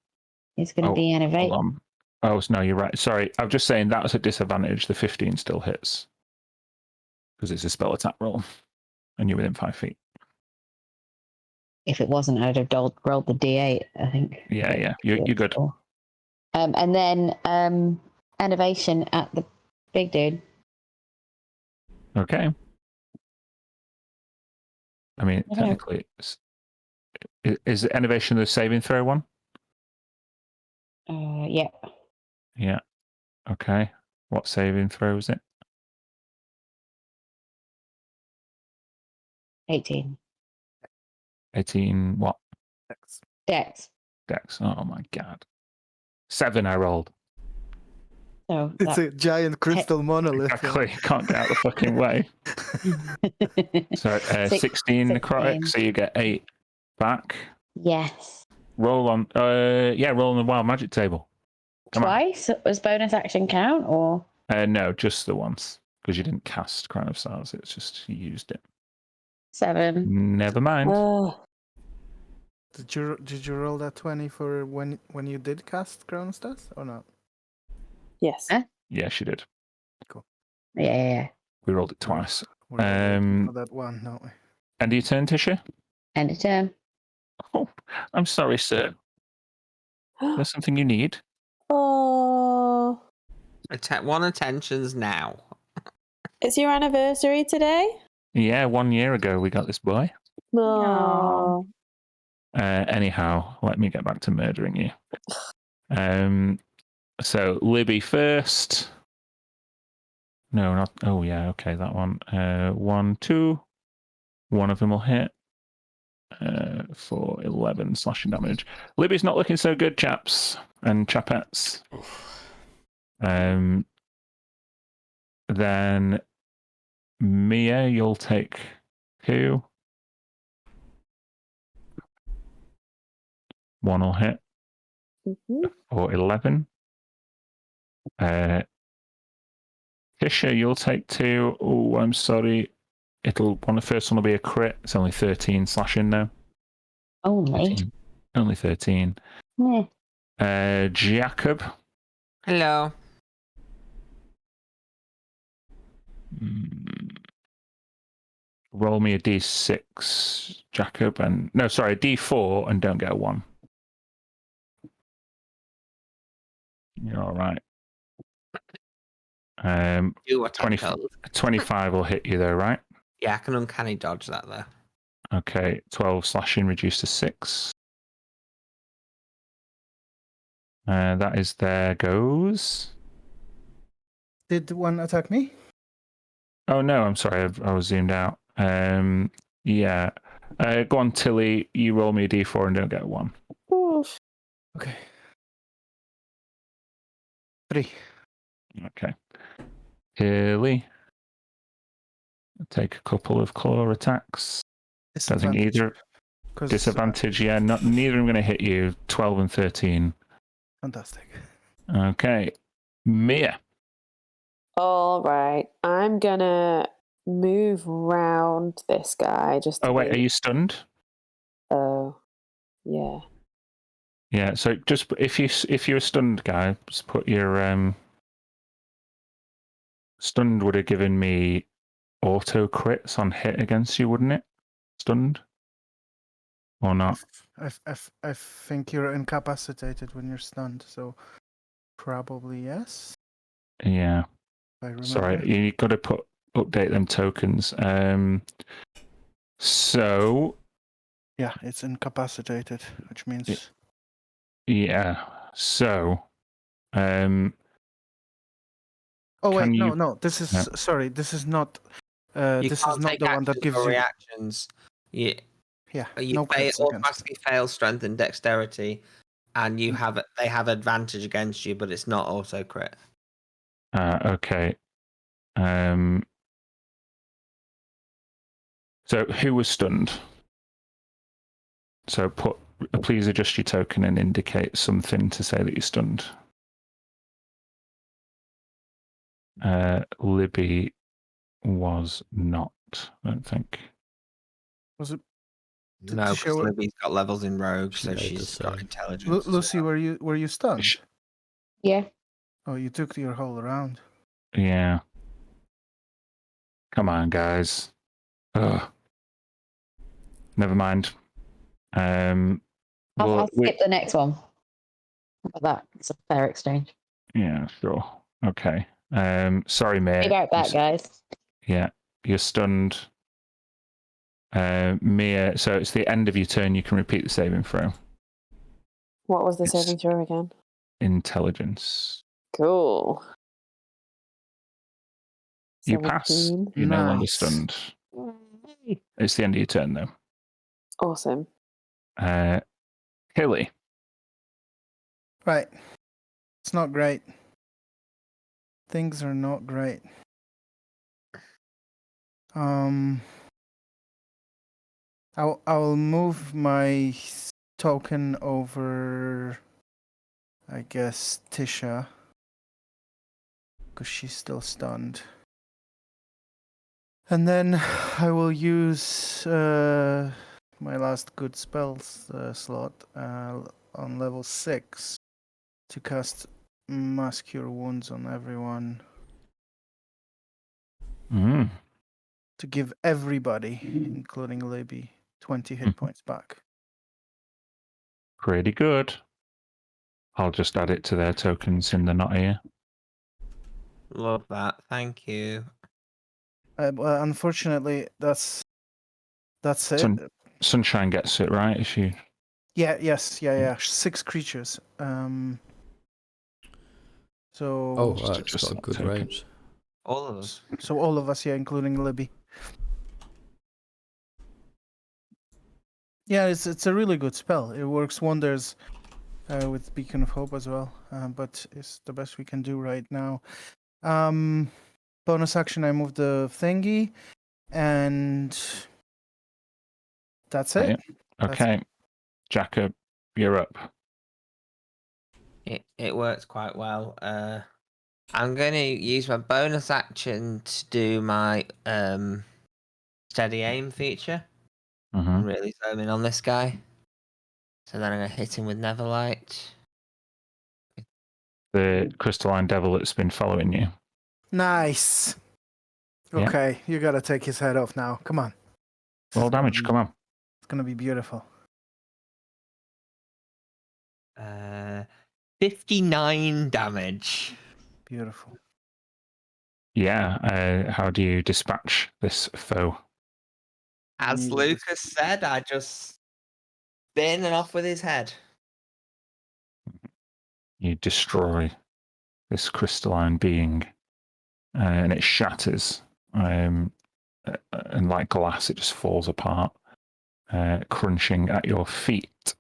is going to be an Hold evade. on. Oh no, you're right. Sorry, I'm just saying that was a disadvantage. The 15 still hits because it's a spell attack roll, and you're within 5 feet. If it wasn't, I'd have rolled the D8. I think. Yeah. You're good. And then innovation at the big dude. Okay. I mean, Okay. technically, is the innovation the saving throw one? Yeah. Yeah. Okay. What saving throw is it? 18. 18 what? Dex. Dex. Oh my god. 7 I rolled. So It's a giant crystal monolith. Exactly. Can't get out the fucking way. So 16 necrotic, so you get 8 back. Yes. Roll on roll on the wild magic table. Come Twice? Was bonus action count or? No, just the once. Because you didn't cast Crown of Stars, it's just you used it. 7. Never mind. Did you roll that 20 for when you did cast Crown of Stars or not? Yes. Yeah, she did. Yeah. We rolled it twice. We're waiting for that one, don't we? End of your turn, Tisha? End of turn. Oh, I'm sorry, sir. There's something you need. Oh, Want attentions now. it's your anniversary today? Yeah, 1 year ago we got this boy. Oh. Anyhow, let me get back to murdering you. So Libby first. No, not. Oh yeah, okay, that one. 1, 2. One of them will hit for 11 slashing damage. Libby's not looking so good, chaps and chapettes. Then Mia, you'll take 2. 1 will hit for 11. Tisha, you'll take 2. Oh, I'm sorry. The first one will be a crit. It's only 13 slashing now. Only? 13. Only 13. Yeah. Jacob. Hello. roll me a d6, Jacob, and no, sorry, a d4, and don't get a 1. You're all right. Do what I'm 20, told. 25 will hit you though, right? Yeah, I can uncanny dodge that though. Okay, 12 slashing reduced to 6. That is there goes. Did one attack me? Oh no, I'm sorry, I was zoomed out. Yeah. Go on, Tilly. You roll me a d4 and don't get a 1. Oof. Okay. 3. Okay. Tilly. Take a couple of claw attacks. Don't think either. 'cause, Disadvantage, yeah. Neither of them going to hit you. 12 and 13. Fantastic. Okay. Mia. All right. I'm gonna move round this guy just to Oh wait, be- are you stunned? Oh, yeah. Yeah. So just if you're a stunned guy, just put your stunned would have given me auto crits on hit against you, wouldn't it? Stunned or not? I think you're incapacitated when you're stunned, so probably yes. Yeah. If I remember. Sorry, you got to update them tokens. So Yeah, it's incapacitated, which means yeah. So Oh wait, can you- no. This is No. sorry. This is not. You This can't is not take the one that actions gives or you. reactions. You Yeah, no crits against. automatically fail strength and dexterity, and they have advantage against you, but it's not auto crit. Okay. So who was stunned? So please adjust your token and indicate something to say that you're stunned. Libby was not, I don't think. Was it No, because show- Libby's got levels in rogue, She so made the she's got same. intelligence. Lucy? Were you stunned? Sh- Yeah. Oh, you took your whole round. Yeah. Come on, guys. Ugh. Never mind. I'll skip the next one. How about that? It's a fair exchange. Yeah, sure. Okay. Sorry, Be mate. right back, guys. Yeah, you're stunned. Mia, so it's the end of your turn. You can repeat the saving throw. What was the It's- saving throw again? Intelligence. Cool. You pass. 17. You're no longer Nice. stunned. It's the end of your turn, though. Awesome. Hilly. Right. It's not great. Things are not great. I'll move my token over, I guess, Tisha, because she's still stunned. And then I will use my last good spells slot on level 6 to cast Mass Cure Wounds on everyone. Mm. To give everybody, including Libby, 20 hit points back. Pretty good. I'll just add it to their tokens in the not here. Love that. Thank you. Well, unfortunately, that's it. Sunshine gets it, right? Is she? Yeah. 6 creatures. So. Oh, Just it's adjust got that good token. range. All of us. So all of us, yeah, including Libby. Yeah, it's a really good spell. It works wonders with Beacon of Hope as well. But it's the best we can do right now. Bonus action, I move the thingy, and that's it. Okay. Jacob, you're up. It works quite well. I'm going to use my bonus action to do my steady aim feature. Mm-hmm. And really zoom in on this guy. So then I'm going to hit him with Neverlight. The crystalline devil that's been following you. Nice. Yeah. Okay, you gotta take his head off now. Come on. Roll damage. Come on. It's gonna be beautiful. 59 damage. Beautiful. Yeah. How do you dispatch this foe? As Need to Lucas said, I just spin and off with his head. You destroy this crystalline being, and it shatters. And like glass, it just falls apart, crunching at your feet.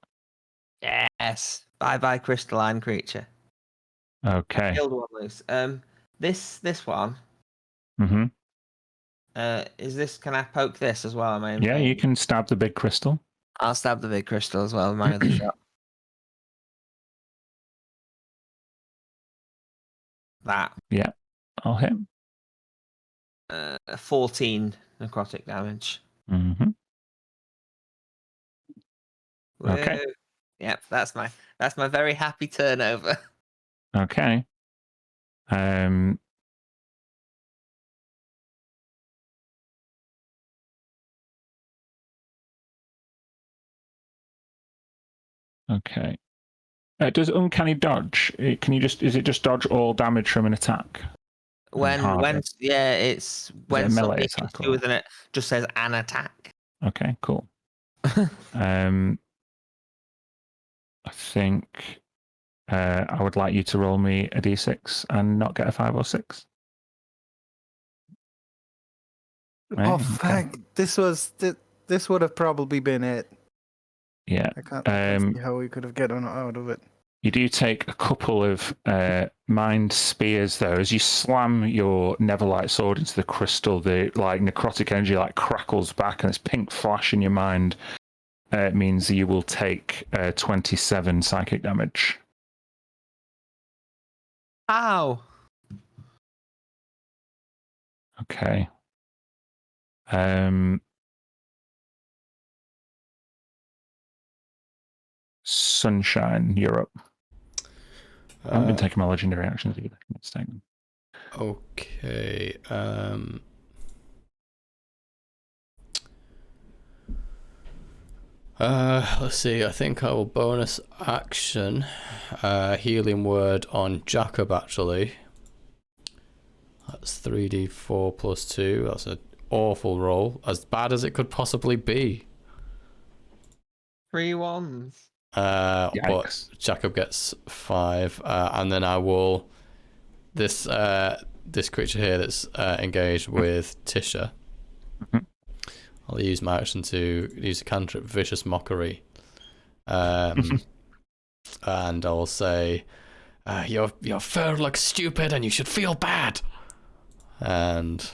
Yes. Bye bye, crystalline creature. Okay. Killed one loose. This one. Mm-hmm. Is this? Can I poke this as well? Am I in Yeah, pain? you can stab the big crystal. I'll stab the big crystal as well with my other shot. That. Yeah, I'll hit. 14 necrotic damage. Mm-hmm. Okay. Woo. Yep, that's my very happy turnover. Okay. Okay. Does uncanny dodge? Can you just? Is it just dodge all damage from an attack? When it's when a melee something attack hits you with it just says an attack. Okay, cool. I think I would like you to roll me a d6 and not get a 5 or 6. Right, Oh, okay. thank! This would have probably been it. Yeah. I can't see how we could have gotten out of it. You do take a couple of mind spears, though. As you slam your Neverlight sword into the crystal, the necrotic energy crackles back, and this pink flash in your mind means that you will take 27 psychic damage. Ow! Okay. Sunshine, you're up. I haven't been taking my legendary actions either. Let's take them. Okay. Let's see. I think I will bonus action healing word on Jacob. Actually, that's 3d4 plus 2. That's an awful roll, as bad as it could possibly be. 3 1s. But Jacob gets 5, and then I will this creature here that's engaged with Tisha. I'll use my action to use a cantrip, Vicious Mockery, and I'll say, "Your fur looks stupid, and you should feel bad." And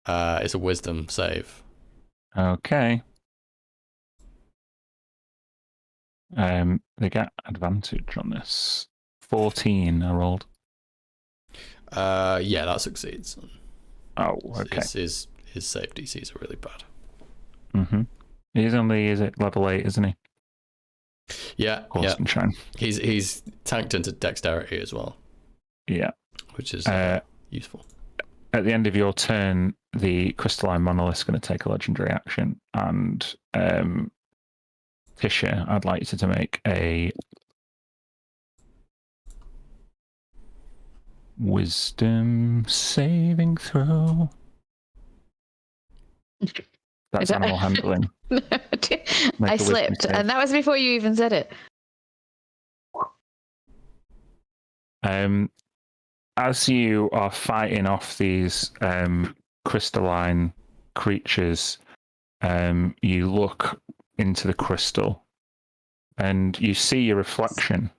it's a Wisdom save. Okay. They get advantage on this. 14 I rolled. Yeah, that succeeds. Oh, okay. His save DCs are really bad. Mm-hmm. Is it level 8, isn't he? Yeah, Sunshine. He's tanked into dexterity as well. Yeah. Which is useful. At the end of your turn, the crystalline monolith is going to take a legendary action, and Tisha, I'd like you to make a wisdom saving throw. That's animal handling. No, Make I a wisdom slipped, save. and that was before you even said it. As you are fighting off these crystalline creatures, you look into the crystal and you see your reflection.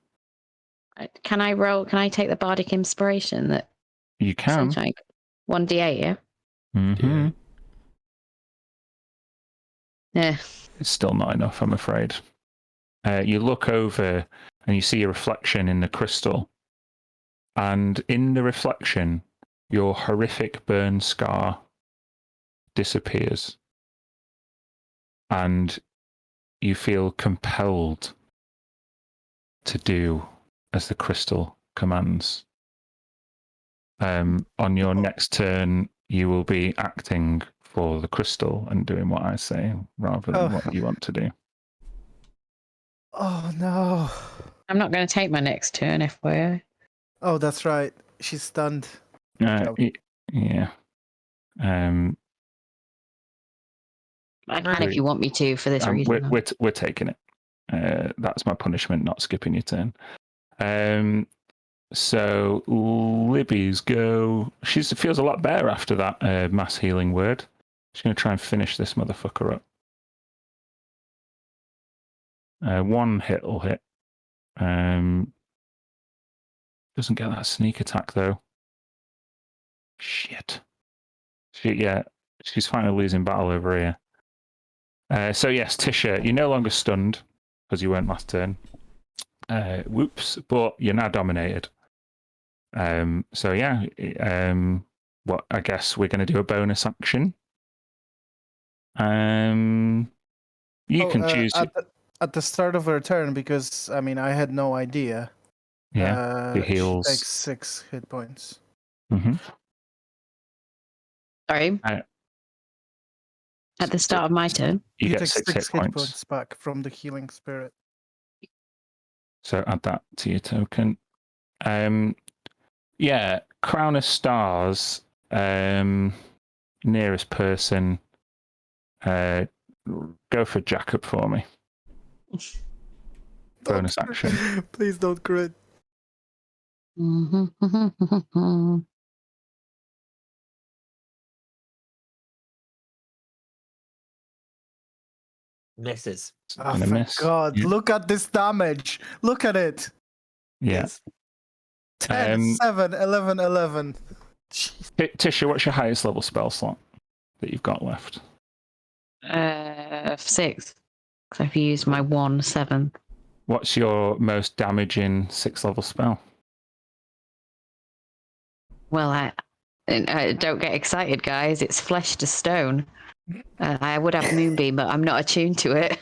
Can I roll? Can I take the bardic inspiration that You can. Sunshine? 1d8, yeah? Mm-hmm. Yeah. It's still not enough, I'm afraid. You look over and you see your reflection in the crystal. And in the reflection, your horrific burn scar disappears. And you feel compelled to do as the crystal commands. On your next turn, you will be acting for the crystal and doing what I say rather than what you want to do. Oh no. I'm not going to take my next turn, FYI. Oh, that's right. She's stunned. Yeah. I can if you want me to for this reason. We're taking it. That's my punishment, not skipping your turn. So Libby's go. She feels a lot better after that mass healing word. She's going to try and finish this motherfucker up. One hit will hit. Doesn't get that sneak attack though. Shit. She's finally losing battle over here. So yes, Tisha, you're no longer stunned because you weren't last turn. Whoops, but you're now dominated. So yeah, I guess we're going to do a bonus action. You can choose at the start of her turn, because I mean I had no idea. The heals. She takes 6 hit points. Mm-hmm. Sorry. At the start of my turn, you get take 6 hit points back from the healing spirit. So add that to your token. Yeah, Crown of Stars. Nearest person. Go for Jacob for me. Bonus action. Please don't crit. Misses. Oh, Gonna thank miss. God. Yeah. Look at this damage. Look at it. Yeah. 10, 7, 11, 11. Tisha, what's your highest level spell slot that you've got left? 6. Because I've used my 1, 7. What's your most damaging 6th level spell? Well, I don't get excited, guys. It's flesh to stone. I would have Moonbeam, but I'm not attuned to it.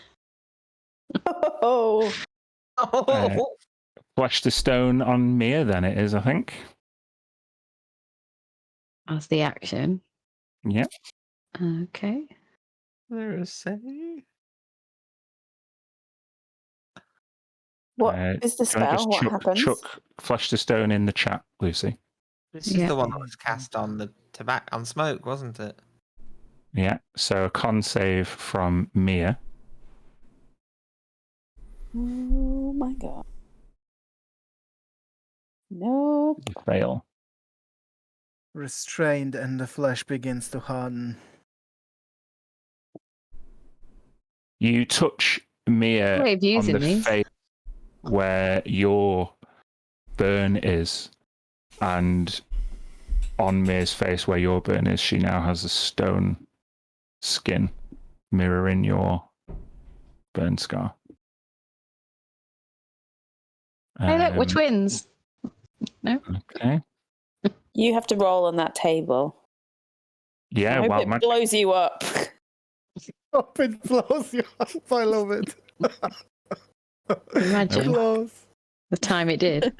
Oh, Flesh to stone on Mia, then it is, I think. That's the action. Yeah. Okay. There's a what is the Do you wanna spell? What happens? Chuck flesh to stone in the chat, Lucy. This is the one that was cast on the on smoke, wasn't it? Yeah. So a con save from Mia. Oh my God. Nope. You fail. Restrained, and the flesh begins to harden. You touch Mia on the face where your burn is, and on Mia's face where your burn is, she now has a stone skin mirroring your burn scar. Hey, look, we're twins. No? Okay. You have to roll on that table. Yeah, I hope it blows you up. Oh, it blows you up. I love it. Imagine the time it did.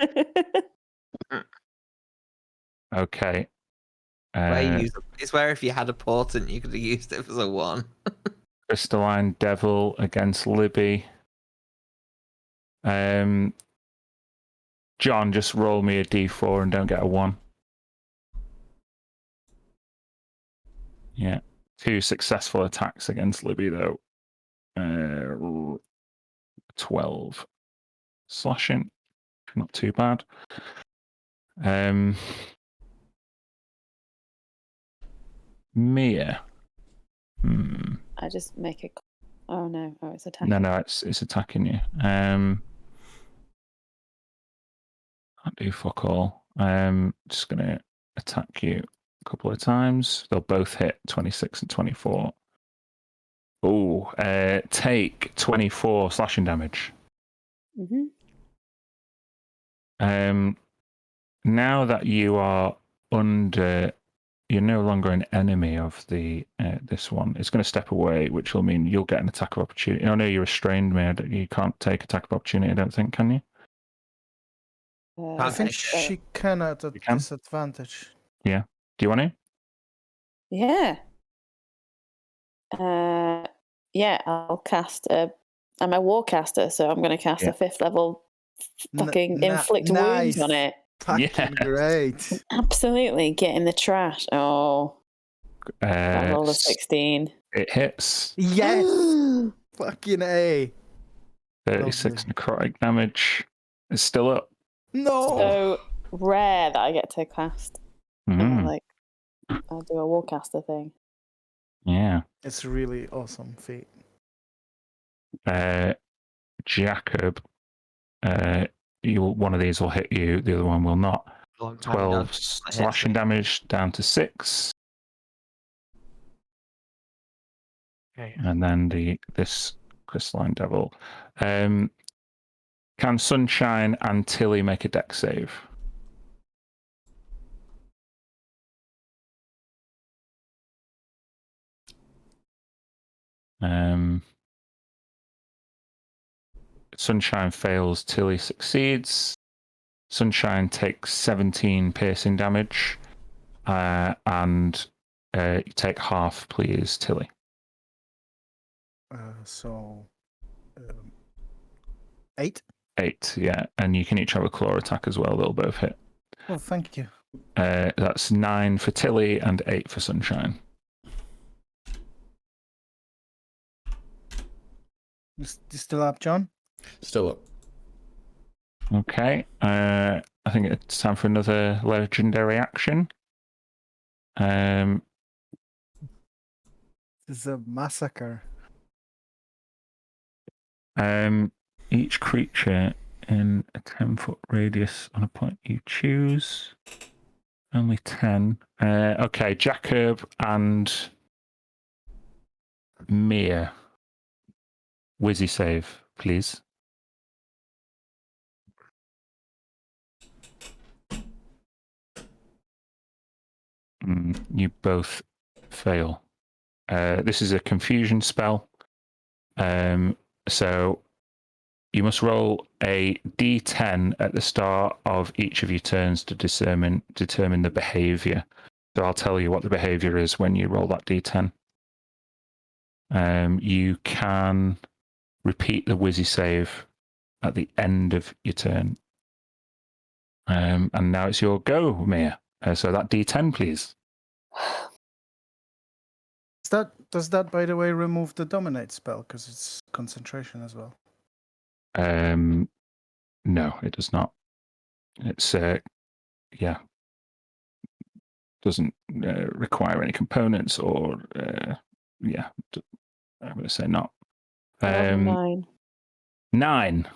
Okay. It's where if you had a portent, you could have used it as a 1. Crystalline Devil against Libby. John, just roll me a d4 and don't get a 1. Yeah. 2 successful attacks against Libby, though. 12 slashing. Not too bad. Mia. I just make it. Oh no! Oh, it's attacking. No, it's attacking you. Can't do fuck all. Just gonna attack you a couple of times. They'll both hit 26 and 24. Oh, take 24 slashing damage. Mm-hmm. Now that you are under, you're no longer an enemy of the this one. It's going to step away, which will mean you'll get an attack of opportunity. Oh no, you're restrained, man. You can't take attack of opportunity. I don't think, can you? I think she can at a disadvantage. Yeah. Do you want to? Yeah. Yeah, I'll cast I'm a warcaster, so I'm going to cast a 5th level fucking inflict wounds on it. Fucking great. Absolutely, get in the trash. Oh, I rolled a 16. It hits. Yes! Fucking A. 36 Lovely. necrotic damage. It's still up. No! So rare that I get to cast. Mm, I'll do a warcaster thing. yeah. It's a really awesome feat. Jacob, one of these will hit you, the other one will not. Long time ago. 12 slashing damage down to 6. Okay. And then this crystalline devil. Can Sunshine and Tilly make a dex save? Sunshine fails, Tilly succeeds. Sunshine takes 17 piercing damage, and you take half, please, Tilly. So 8. 8, yeah, and you can each have a claw attack as well. They'll both hit. Oh, thank you. That's 9 for Tilly and 8 for Sunshine. You still up, John? Still up. Okay, I think it's time for another legendary action. This is a massacre. Each creature in a 10-foot radius on a point you choose. Only 10. Okay, Jacob and Mia. Wizzy save, please. You both fail. This is a confusion spell. So you must roll a d10 at the start of each of your turns to determine the behavior. So I'll tell you what the behavior is when you roll that d10. You can repeat the Wizzy save at the end of your turn. And now it's your go, Mia. So that d10, please. Does that, by the way, remove the dominate spell because it's concentration as well? No, it does not. It's doesn't require any components or I'm going to say not. 9. 9.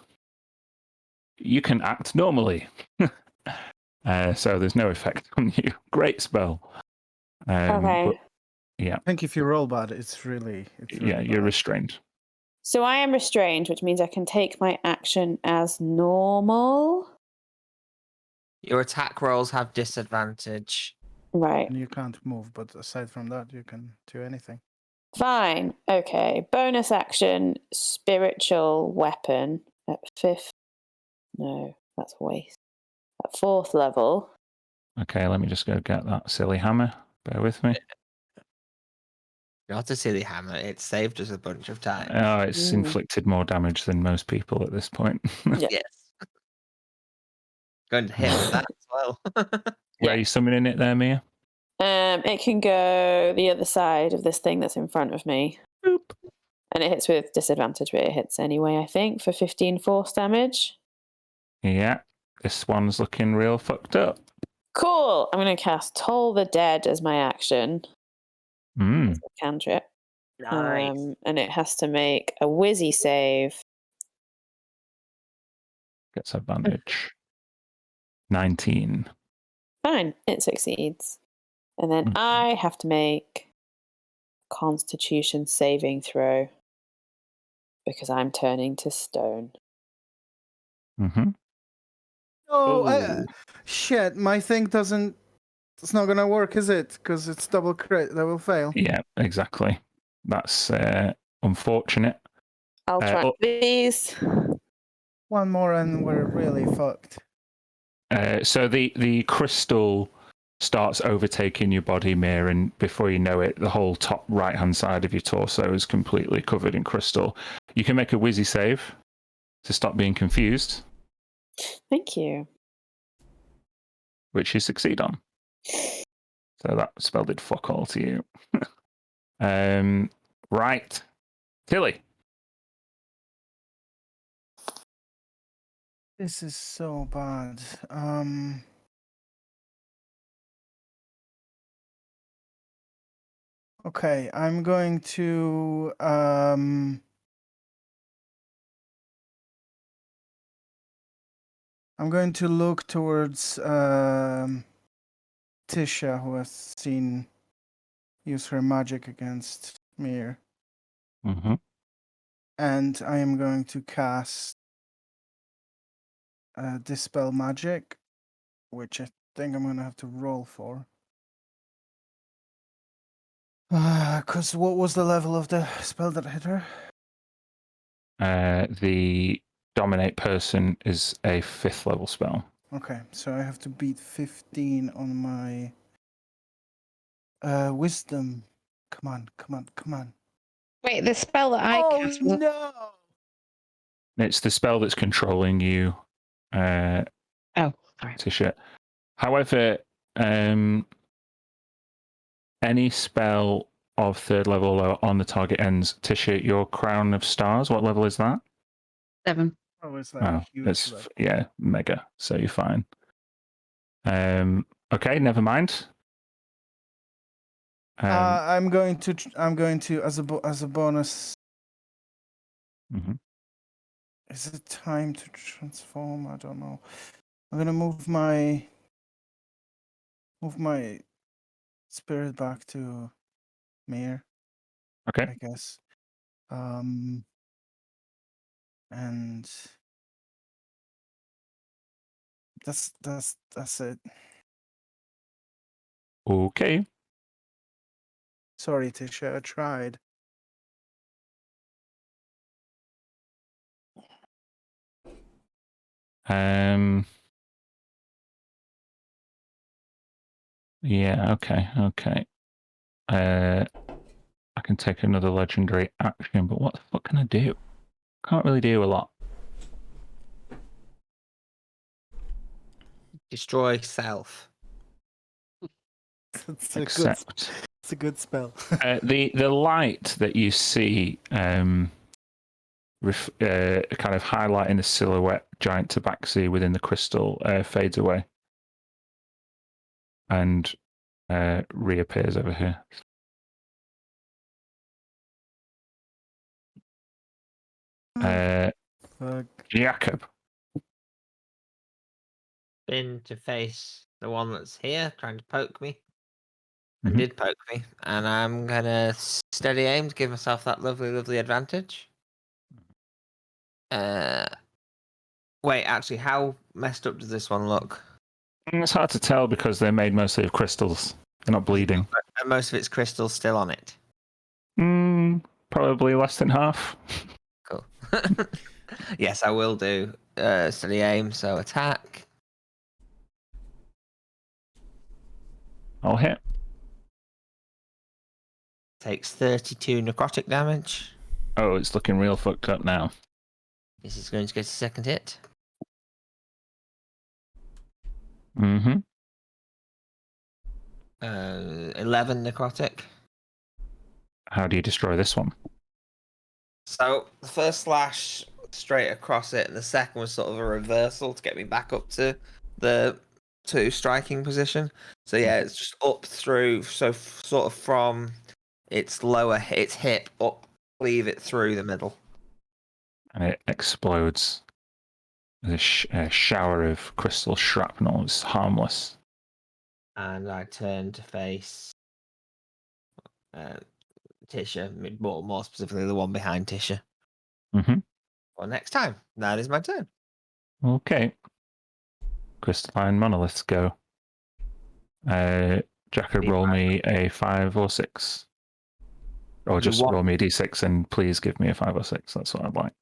You can act normally. So there's no effect on you. Great spell. Okay. But, yeah. I think if you roll bad, it's really You're bad. restrained. So I am restrained, which means I can take my action as normal. Your attack rolls have disadvantage. Right. And you can't move, but aside from that, you can do anything. Fine. Okay. Bonus action, spiritual weapon at 5th. No, that's a waste. At 4th level. Okay, let me just go get that silly hammer. Bear with me. Not a silly hammer. It saved us a bunch of time. Oh, it's inflicted more damage than most people at this point. Yeah. Yes. Going to hit with that as well. Where are you summoning it there, Mia? It can go the other side of this thing that's in front of me. Boop. And it hits with disadvantage, but it hits anyway, I think, for 15 force damage. Yeah, this one's looking real fucked up. Cool. I'm going to cast Toll the Dead as my action. As a cantrip. Nice. And it has to make a Wizzy save. Gets advantage. 19. Fine, it succeeds. And then I have to make Constitution saving throw because I'm turning to stone. Mm-hmm. Oh, shit! My thing doesn't. It's not gonna work, is it? Because it's double crit. That will fail. Yeah, exactly. That's unfortunate. I'll try these. One more and we're really fucked. So the crystal starts overtaking your body, Mir, and before you know it, the whole top right-hand side of your torso is completely covered in crystal. You can make a Wizzy save to stop being confused, Thank you. which you succeed on. So that spell did fuck all to you. Right. Tilly. This is so bad. Okay, I'm going to look towards Tisha, who has seen use her magic against Mir, Mm-hmm. and I am going to cast Dispel Magic, which I think I'm going to have to roll for. Because what was the level of the spell that hit her? The Dominate Person is a 5th level spell. Okay, so I have to beat 15 on my Wisdom. Come on. Wait, the spell that I cast was no! It's the spell that's controlling you, oh, sorry. Tisha. However, any spell of 3rd level or on the target ends, Tisha, your Crown of Stars, what level is that? 7. Oh, it's like Oh, huge. it's Like, mega. So you're fine. Okay, never mind. I'm going to as a bonus. Mhm. Is it time to transform? I don't know. I'm gonna move my spirit back to Mir, Okay. I guess. And that's it. Okay. Sorry, Tisha, I tried. Yeah, okay. I can take another legendary action, but what the fuck can I do? Can't really do a lot. Destroy self. It's Except a good spell. the light that you see kind of highlighting the silhouette giant tabaxi within the crystal fades away and reappears over here. Fuck. Jacob. Been to face the one that's here trying to poke me. And Mhm. did poke me. And I'm gonna steady aim to give myself that lovely advantage. Wait, actually, how messed up does this one look? It's hard to tell because they're made mostly of crystals. They're not bleeding. And most of its crystals still on it. Probably less than half. Cool. Yes, I will do steady aim, so attack. I'll hit. Takes 32 necrotic damage. Oh, it's looking real fucked up now. This is going to get a second hit. Mm-hmm. 11 necrotic. How do you destroy this one? So the first slash straight across it, and the second was sort of a reversal to get me back up to the 2 striking position. So yeah, it's just up through, so sort of from its hip up, leave it through the middle. And it explodes. There's a shower of crystal shrapnel. It's harmless. And I turn to face Tisha, more specifically the one behind Tisha. Mm-hmm. Well, next time. That is my turn. Okay. Crystalline monoliths go. Jacob, roll me a 5 or 6. Or just roll me a d6 and please give me a 5 or 6. That's what I'd like.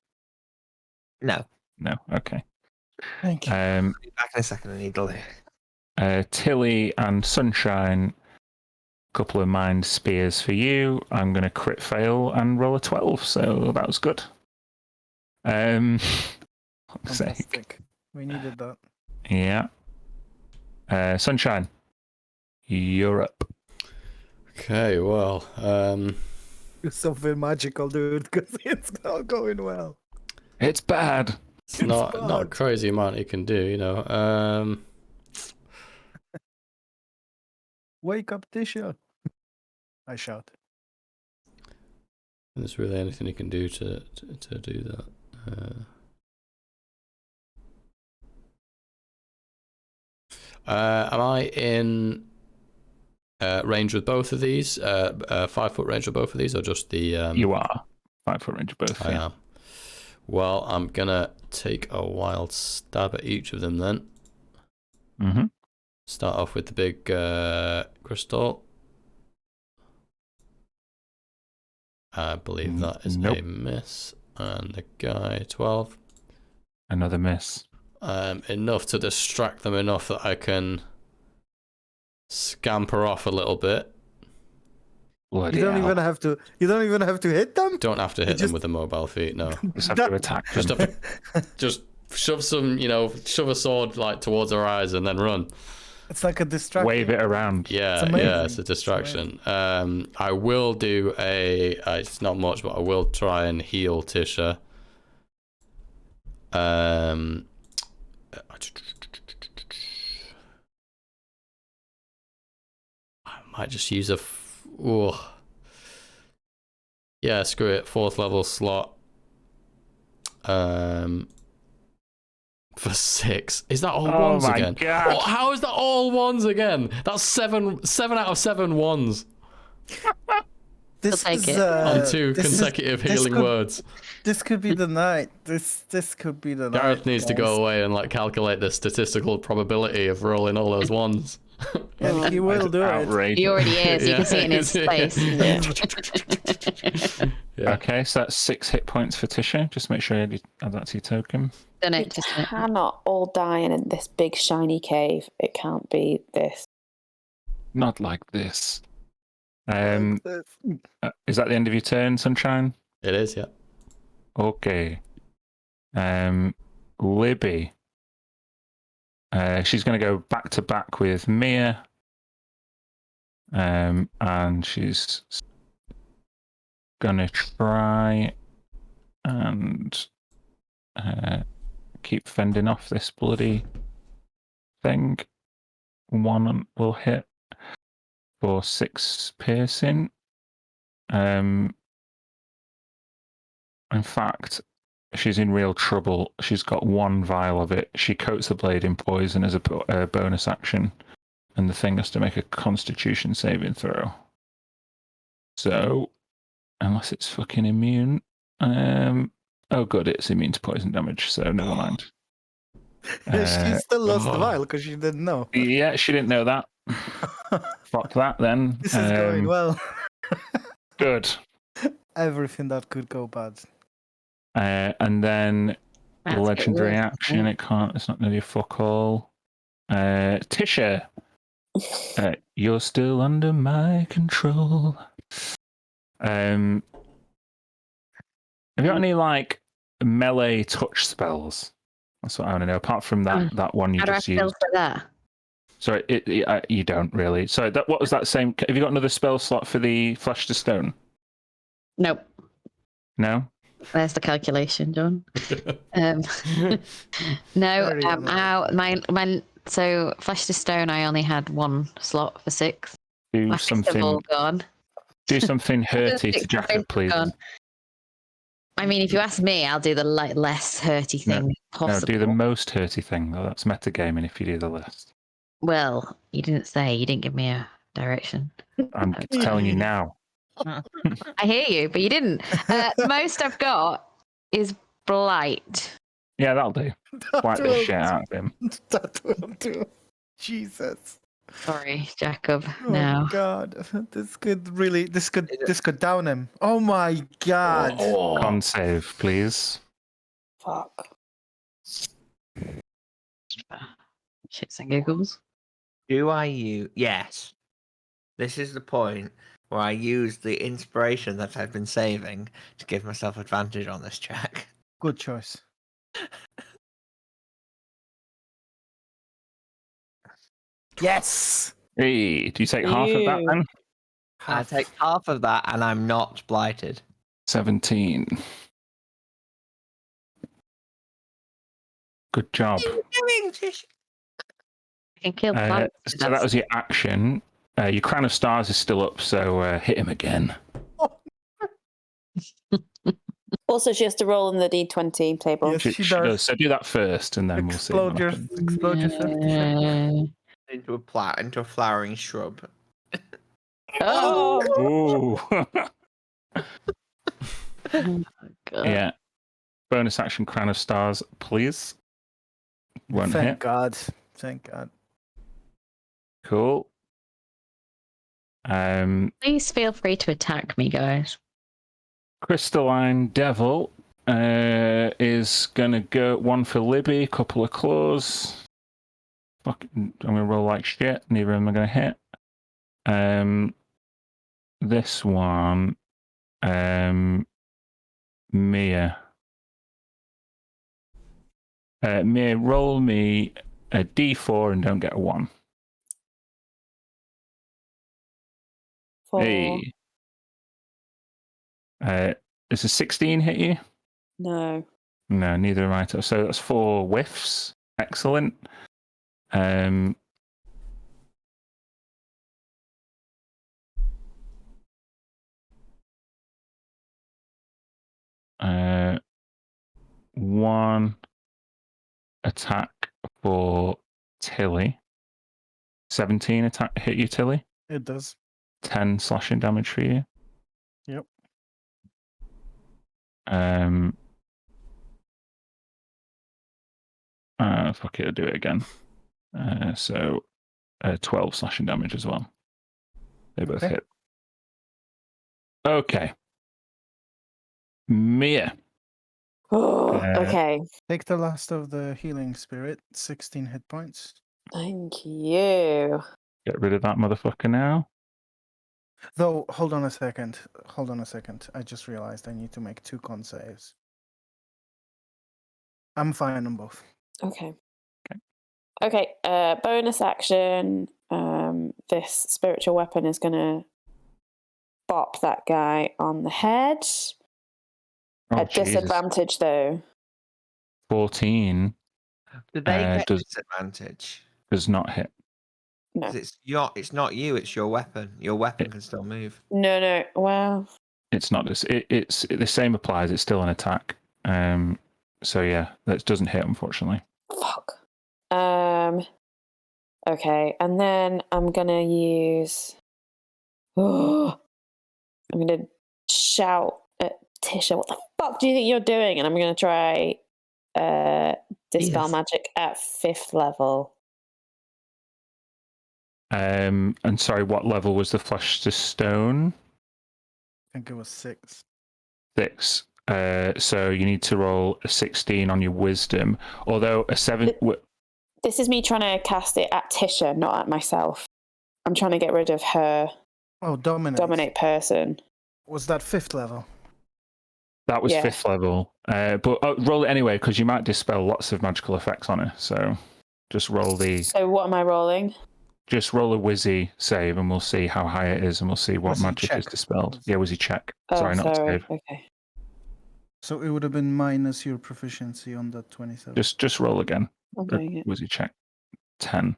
No. No? Okay. Thank you. I'll be back in a second. I need to Tilly and Sunshine, couple of mind spears for you. I'm going to crit fail and roll a 12, so that was good. Fuck's sake. Fantastic. We needed that. Yeah. Sunshine, you're up. Okay, well, Do something magical, dude, because it's not going well. It's bad. it's not a crazy amount you can do, you know. Wake up, Tisha! I shout. There's really anything you can do to do that. Am I in range with both of these? 5-foot range with both of these, or just the? You are 5-foot range of both. I am. Well, I'm gonna take a wild stab at each of them then. Mm-hmm. Start off with the big crystal. I believe that is a miss, and the guy 12. Another miss. Enough to distract them enough that I can scamper off a little bit. Bloody You don't hell. even have to. You don't even have to hit them. Don't have to hit them just- with the mobile feet, no. Just have to attack Just them. have to, just shove some, shove a sword like towards her eyes and then run. It's like a distraction. Wave it around. Yeah, It's amazing. yeah, it's a distraction. I will do it's not much, but I will try and heal Tisha. I might just use yeah, screw it. 4th level slot. For 6. Is that all ones again? God. Oh, how is that all ones again? That's 7 out of 7 ones This I'll take is, it. on 2 this is- consecutive this healing could- words. This could be the night. This could be the night. Gareth needs to guys. go away and like calculate the statistical probability of rolling all those ones. And he will do it. Outrageous. He already is. You Yeah, can see it in his yeah. face. Yeah. Okay, so that's 6 hit points for Tisha. Just make sure you add that to your token. Done We it. Just done it. cannot all die in this big shiny cave. It can't be this. Not like this. Is that the end of your turn, Sunshine? It is, yeah. Okay. Libby. She's going to go back to back with Mia. And she's going to try and keep fending off this bloody thing. 1 will hit for 6 piercing. In fact, she's in real trouble. She's got 1 vial of it. She coats the blade in poison as a bonus action, and the thing has to make a Constitution saving throw. So, unless it's fucking immune, oh good, it's immune to poison damage. So never mind. She still lost the oh. vial because she didn't know. Yeah, she didn't know that. Fuck that then. This is going well. Good. Everything that could go bad. And then That's legendary good. action. It's not going to do fuck all. Tisha, you're still under my control. Have you got any like melee touch spells? That's what I want to know. Apart from that one you How do I just spell used. for that? Sorry, you don't really. So what was that same? Have you got another spell slot for the Flesh to Stone? Nope. No. There's the calculation, John. No, Very I'm out. So Flesh to Stone, I only had 1 slot for 6. Do My fists have all something. gone. Do something hurty to My Jacob, fists have please. gone. I mean, if you ask me, I'll do the less hurty thing No, possible. do the most hurty thing. Though. That's metagaming if you do the list. Well, you didn't say. You didn't give me a direction. I'm telling you now. I hear you, but you didn't. The most I've got is Blight. Yeah, that'll do. Wipe the shit out of him. That will do. Jesus. Sorry, Jacob. Oh Now. God, this could down him. Oh my God. Oh. Con save, please. Fuck. Shits and giggles. Do I use? Yes. This is the point where I use the inspiration that I've been saving to give myself advantage on this check. Good choice. Yes. Hey, do you take half of that You. then? I take half of that, and I'm not blighted. 17. Good job. What are you doing, Tish? I can kill plants. to So that death. was your action. Your Crown of Stars is still up, so hit him again. Also, she has to roll in the D20 table. Yes, she does. So do that first, and then we'll see. Explode what your, happens. explode yourself. Tisha. Into a flowering shrub. Oh, Ooh. God. Yeah. Bonus action Crown of Stars, please. Won't Thank hit. God. Thank God. Cool. Please feel free to attack me, guys. Crystalline Devil is gonna go one for Libby, couple of claws. Fucking, I'm gonna roll like shit. Neither of them are gonna hit. This one, Mia. Mia, roll me a D4 and don't get a 1. For Hey. Does a 16 hit you? no. No, neither am I. So that's 4 whiffs. Excellent. One attack for Tilly. 17 attack hit you, Tilly. It does. 10 slashing damage for you. Yep. Fuck it, I'll do it again. So 12 slashing damage as well. They both Okay. hit. Okay. Mia. Oh, okay. Take the last of the healing spirit. 16 hit points. Thank you. Get rid of that motherfucker now. Though, hold on a second. Hold on a second. I just realized I need to make 2 con saves. I'm fine on both. Okay. Okay. Bonus action. This spiritual weapon is gonna bop that guy on the head. Oh, At Jesus. disadvantage, though. 14 Did they get does- disadvantage? does not hit. No. 'Cause it's not you. It's your weapon. Your weapon can still move. No. Well, It's not this. It's the same applies. It's still an attack. So yeah, that doesn't hit, unfortunately. fuck. Okay, and then I'm gonna use. I'm gonna shout at Tisha, "What the fuck do you think you're doing?" And I'm gonna try dispel Yes. magic at 5th level. And sorry, what level was the flesh to stone? I think it was 6. 6. So you need to roll a 16 on your wisdom. Although a 7. This is me trying to cast it at Tisha, not at myself. I'm trying to get rid of her Oh, dominate. person. Was that 5th level? That was Yeah. 5th level. But roll it anyway, because you might dispel lots of magical effects on it. So just roll So what am I rolling? just roll a Wizzy save, and we'll see how high it is, and we'll see what Wizzy magic is check. dispelled. Yeah, Wizzy check. Oh, Sorry, not sorry. save. Okay. So it would have been minus your proficiency on that 27. Just roll again. I'm doing it. Wizzy check. 10.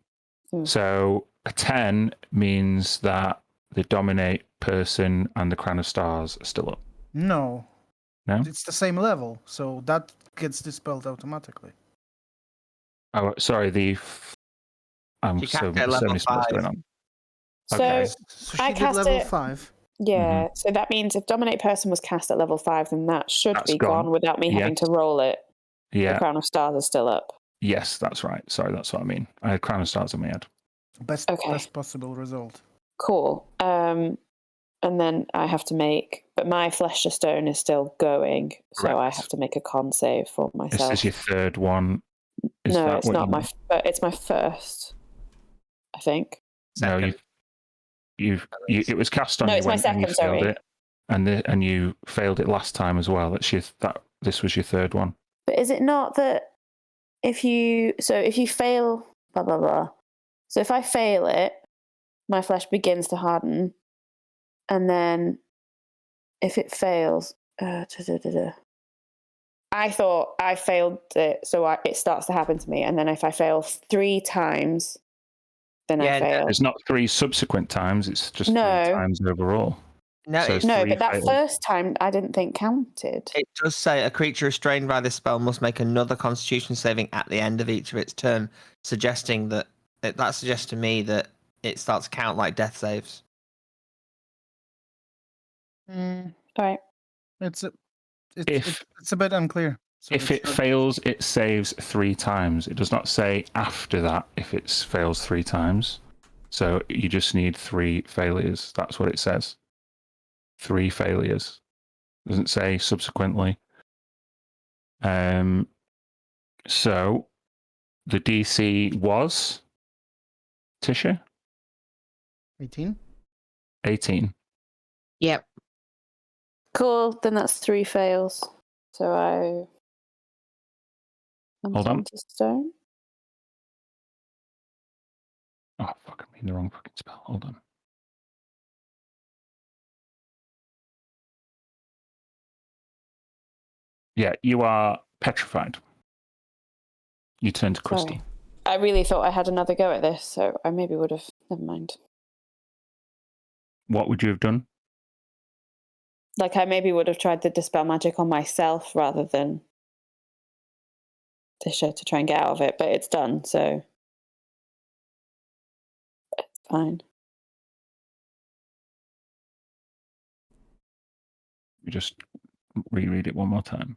Hmm. So a 10 means that the dominate person and the Crown of Stars are still up. No. No? It's the same level, so that gets dispelled automatically. Oh, sorry. I'm She so capped it at level many spells 5. going on. So, Okay. So I she did cast level it- 5. yeah, so that means if Dominate Person was cast at level 5, then that should That's be gone. gone without me having Yes. to roll it. The Yeah. Crown of Stars is still up. Yes, that's right. Sorry, that's what I mean. I had Crown of Stars in my head. Best Okay. possible result. Cool. And then I have to make, but my Flesh to Stone is still going, so I Correct. have to make a con save for This myself. is your third one. Is No, that it's what not you my. It's my first. I think. No, Second. it was cast on No, you it's my when you second, failed sorry. it, and you failed it last time as well. This was your third one. But is it not that if you fail blah blah blah, so if I fail it, my flesh begins to harden, and then if it fails, I thought I failed it, so it starts to happen to me, and then if I fail 3 times, then I fail. It's not 3 subsequent times; it's just 3 times overall. No, So it's, No, 3 but that fails. first time I didn't think counted. it does say a creature restrained by this spell must make another Constitution saving at the end of each of its turn, suggesting that that suggests to me that it starts to count like death saves. Mm, All right. it's a bit unclear. So If it fails, it saves 3 times. It does not say after that if it fails 3 times. So you just need 3 failures. That's what it says. 3 failures. Doesn't say subsequently. So the DC was Tisha 18. 18. Yep. Cool. Then that's 3 fails. So I'm Hold on. turned to stone. Oh fuck! I'm reading the wrong fucking spell. Hold on. Yeah, you are petrified. You turn to crystal. Sorry. I really thought I had another go at this, so I maybe would have. Never mind. What would you have done? Like I maybe would have tried the dispel magic on myself rather than Tisha to try and get out of it, but it's done, so it's fine. You just reread it one more time.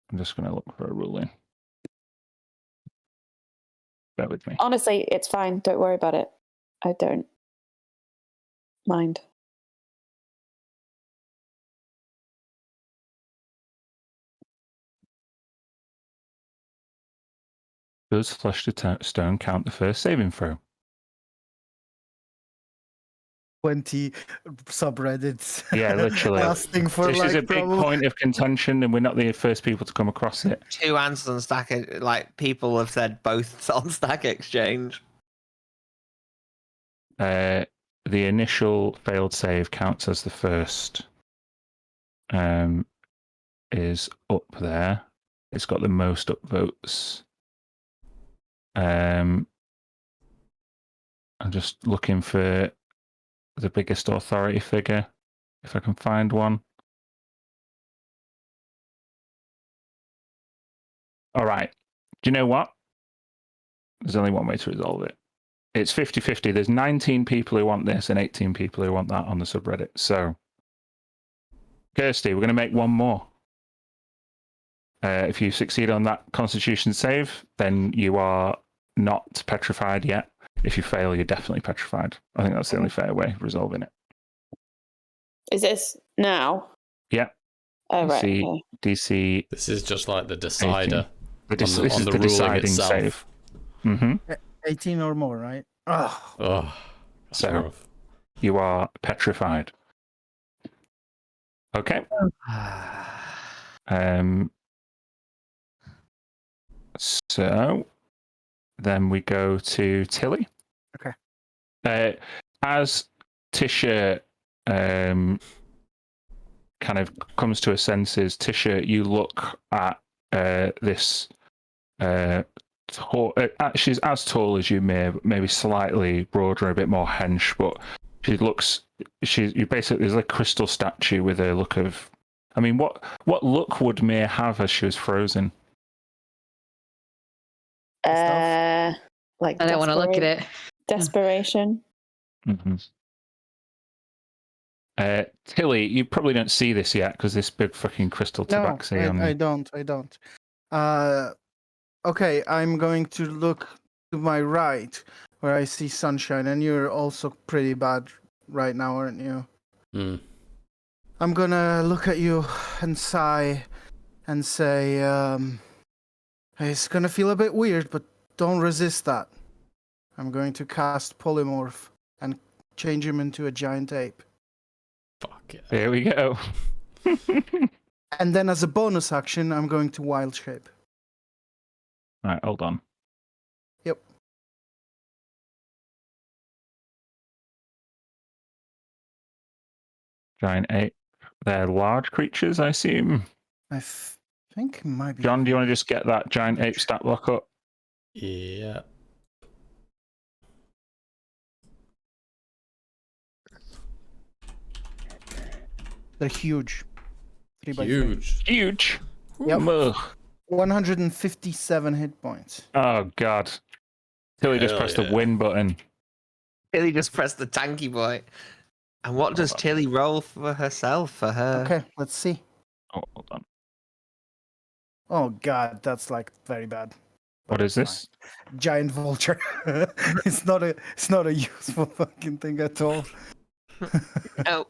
I'm just going to look for a ruling. Bear with me. Honestly, it's fine. Don't worry about it. I don't mind. Does Flesh to Stone count the first saving throw? 20 subreddits. Yeah, literally. Lasting for This is a big point of contention, and we're not the first people to come across it. 2 answers on Stack, like people have said both on Stack Exchange. The initial failed save counts as the first. Is up there. It's got the most upvotes. I'm just looking for the biggest authority figure, if I can find one. All right. Do you know what? There's only one way to resolve it. It's 50-50. There's 19 people who want this and 18 people who want that on the subreddit. So, Kirsty, we're going to make one more. If you succeed on that Constitution save, then you are not petrified yet. If you fail, you're definitely petrified. I think that's the only fair way of resolving it. Is this now? Yeah. Oh, right. DC, Okay. DC. This is just like the decider. This on is the the ruling deciding itself. save. Mm-hmm. 18 or more, right? Oh, Oh, that's So- rough. You are petrified. Okay. So then we go to Tilly. Okay. As Tisha kind of comes to her senses, Tisha, you look at this tall, she's as tall as you, maybe slightly broader, a bit more hench, but you basically, there's a crystal statue with a look of, I mean, what look would May have as she was frozen? Like I don't want to look at it. Desperation. Mm-hmm. Tilly, you probably don't see this yet because this big fucking crystal no, tabaxi on. I don't. Okay, I'm going to look to my right, where I see Sunshine, and you're also pretty bad right now, aren't you? Hmm. I'm gonna look at you and sigh and say, it's gonna feel a bit weird, but don't resist that. I'm going to cast Polymorph and change him into a giant ape. Fuck yeah. Here we go. And then as a bonus action, I'm going to Wild Shape. Right, hold on. Yep. Giant ape. They're large creatures, I assume. I think it might be. John, do you want to just get that giant ape stat block up? Yeah. They're huge. 3x3. Huge. Huge. Yep. Ugh. 157 hit points. Oh, God. Tilly just Hell pressed yeah. the win button. Tilly just pressed the tanky boy. And what does Hold on. Tilly roll for herself? For her? Okay, let's see. Oh, hold on. Oh god, that's like very bad. What is this? Giant vulture. it's not a useful fucking thing at all. Oh,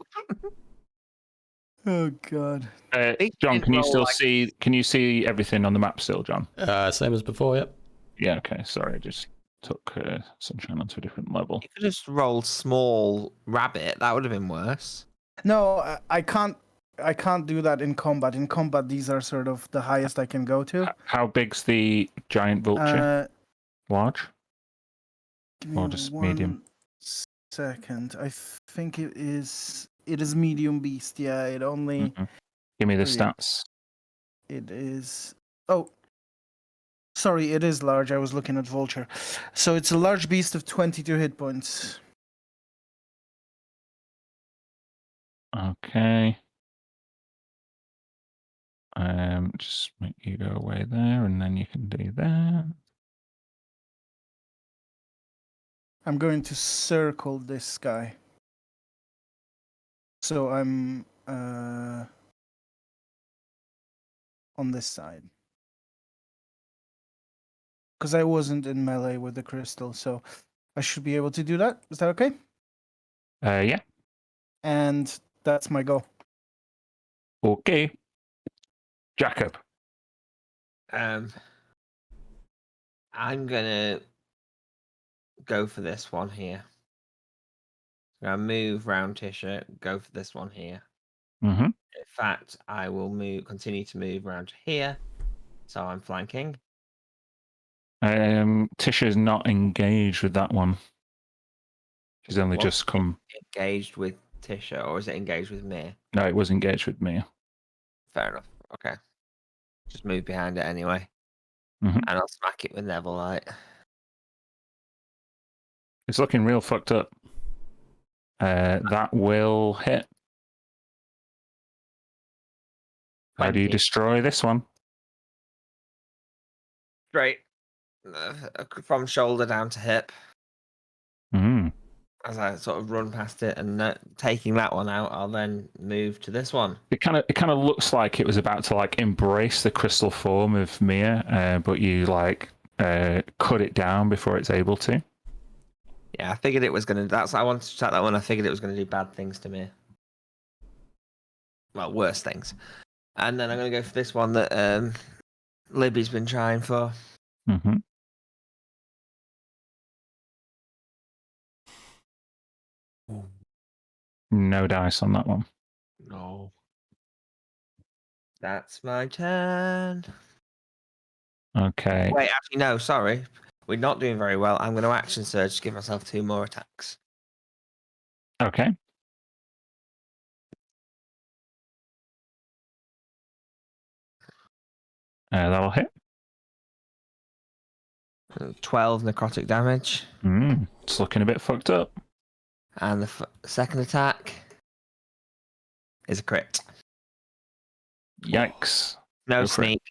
Oh god. They John, didn't can you roll still like- see? Can you see everything on the map still, John? Same as before, yep. Yeah. Okay. Sorry, I just took Sunshine onto a different level. you could just roll small rabbit. That would have been worse. No, I can't do that in combat. In combat these are sort of the highest I can go to. How big's the giant vulture? Large? Give me Or just one medium? second. I think it is medium beast. Yeah, it only Mhm. Give me the Three. stats. it is. Oh, sorry, it is large. I was looking at vulture. So it's a large beast of 22 hit points. Okay. Just make you go away there, and then you can do that. I'm going to circle this guy. So I'm on this side. Because I wasn't in melee with the crystal, so I should be able to do that. Is that okay? Yeah. And that's my go. Okay. Jacob. I'm gonna go for this one here. I'm gonna move round Tisha. Go for this one here. Mm-hmm. In fact, I will continue to move around to here. So I'm flanking. Tisha's not engaged with that one. She's only What? just come. Engaged with Tisha, or is it engaged with me? No, it was engaged with me. Fair enough. Okay. Just move behind it anyway. Mhm. And I'll smack it with Neverlight. It's looking real fucked up. That will hit. How do you 20. destroy this one? Straight. From shoulder down to hip. Mm. As I sort of run past it and taking that one out, I'll then move to this one. It kind of looks like it was about to like embrace the crystal form of Mia, but you like cut it down before it's able to. Yeah, I figured it was gonna. I wanted to attack that one. I figured it was gonna do bad things to me. Well, worse things. And then I'm gonna go for this one that Libby's been trying for. Mm-hmm. No dice on that one. No. That's my turn. Okay. Wait, actually, no. Sorry, we're not doing very well. I'm going to action surge to give myself 2 more attacks. Okay. That'll hit. 12 necrotic damage, It's looking a bit fucked up. and the second attack is a crit. Yikes. No Go for it. sneak.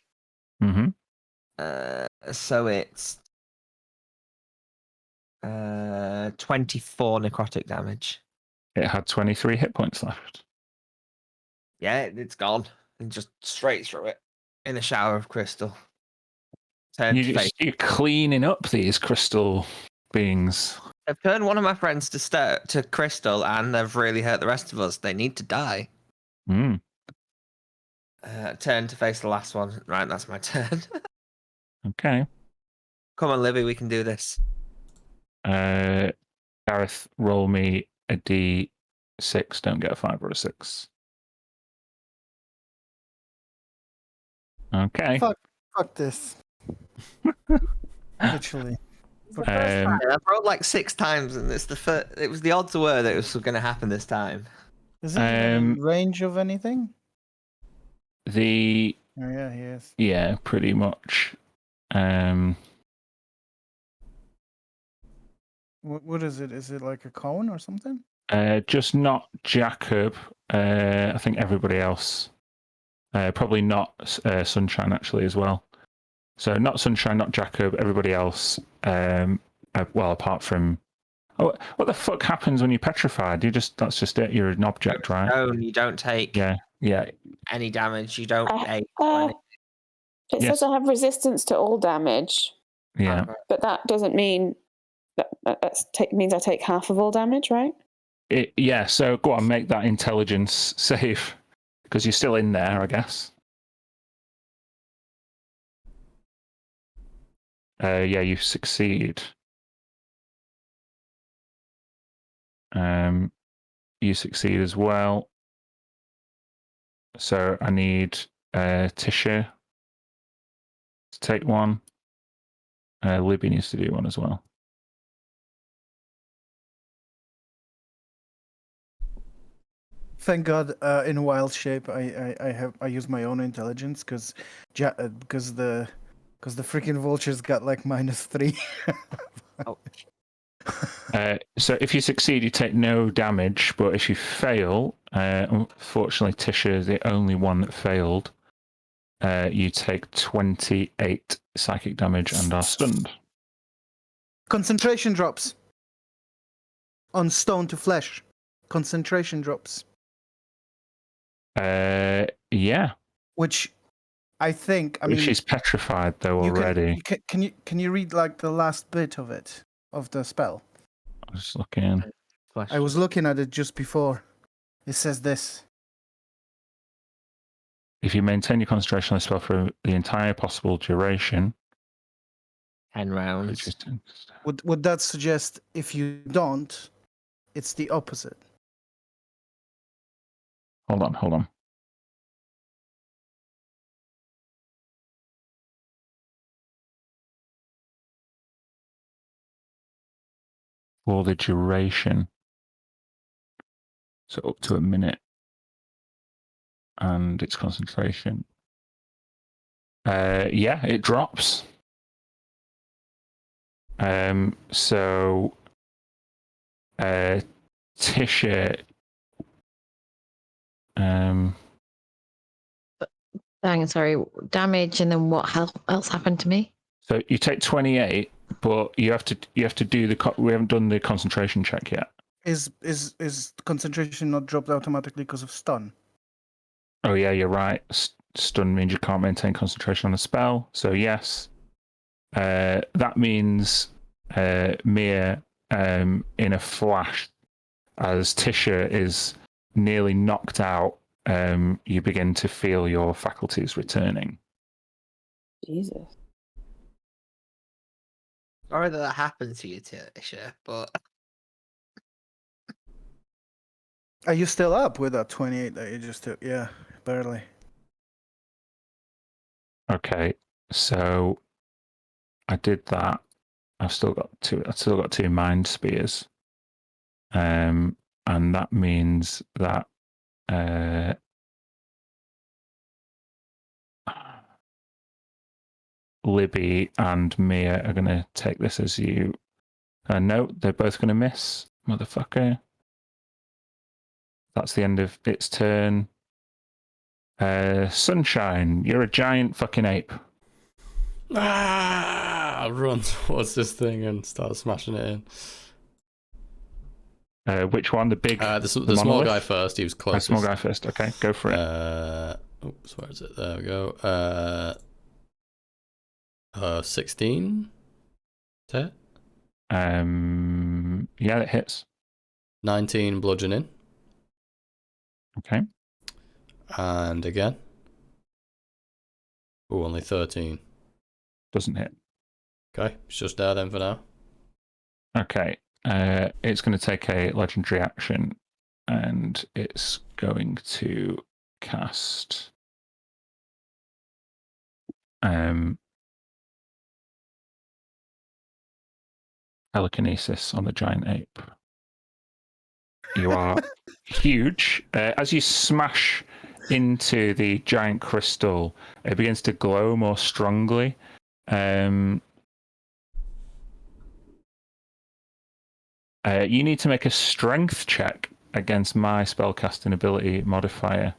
Mm-hmm. So it's 24 necrotic damage. It had 23 hit points left. Yeah, it's gone. And just straight through it in a shower of crystal. You're cleaning up these crystal beings. I've turned one of my friends to crystal, and they've really hurt the rest of us. They need to die. Mm. Turn to face the last one. Right, that's my turn. Okay. Come on, Libby, we can do this. Gareth, roll me a D6. Don't get a 5 or a 6. Okay. Fuck this. Literally. I've rolled like 6 times, and it's it was the odds were that it was going to happen this time. Is he in range of anything? Oh yeah, he is. Yeah, pretty much. What is it? Is it like a cone or something? Just not Jacob. I think everybody else. Probably not Sunshine actually as well. So not Sunshine, not Jacob. Everybody else. Well, apart from. Oh, what the fuck happens when you're petrified? That's just it. You're an object, right? No, you don't take any damage. You don't take. It says I have resistance to all damage. Yeah. But that doesn't mean that means I take half of all damage, right? So go on, make that intelligence save. Because you're still in there, I guess. You succeed. You succeed as well. So I need Tisha to take one. Libby needs to do one as well. Thank God, in wild shape, I use my own intelligence because the freaking vultures got like -3. Oh. So if you succeed, you take no damage, but if you fail, unfortunately, Tisha is the only one that failed. You take 28 psychic damage and are stunned. Concentration drops on stone to flesh. Concentration drops. Yeah. Which I think. I mean, she's petrified though already. Can you read like the last bit of it of the spell? I was looking. I was looking at it just before. It says this. If you maintain your concentration on the spell for the entire possible duration, 10 rounds. Would that suggest if you don't, it's the opposite? Hold on. For the duration. So up to a minute. And its concentration. It drops. So Tisha Sorry, damage, and then what else happened to me? So you take 28, but you have to do we haven't done the concentration check yet. Is concentration not dropped automatically because of stun? Oh yeah, you're right. Stun means you can't maintain concentration on a spell. So yes, that means Mia, in a flash, as Tisha is nearly knocked out, you begin to feel your faculties returning. Jesus. Sorry that happened to you, Tisha, but... Are you still up with that 28 that you just took? Yeah, barely. Okay, so I did that. I've still got 2 mind spears. And that means that Libby and Mia are going to take this as you. No, they're both going to miss, motherfucker. That's the end of its turn. Sunshine, you're a giant fucking ape. I'll run towards this thing and start smashing it in. Which one? The big. The small guy first. He was closest. Small guy first. Okay, go for it. Oops, where is it? There we go. 16. Hit. Yeah, it hits. 19 bludgeoning. Okay. And again. Oh, only 13. Doesn't hit. Okay, it's just there then for now. Okay. It's going to take a legendary action, and it's going to cast telekinesis on the giant ape. You are huge. As you smash into the giant crystal, it begins to glow more strongly. You need to make a strength check against my spellcasting ability modifier.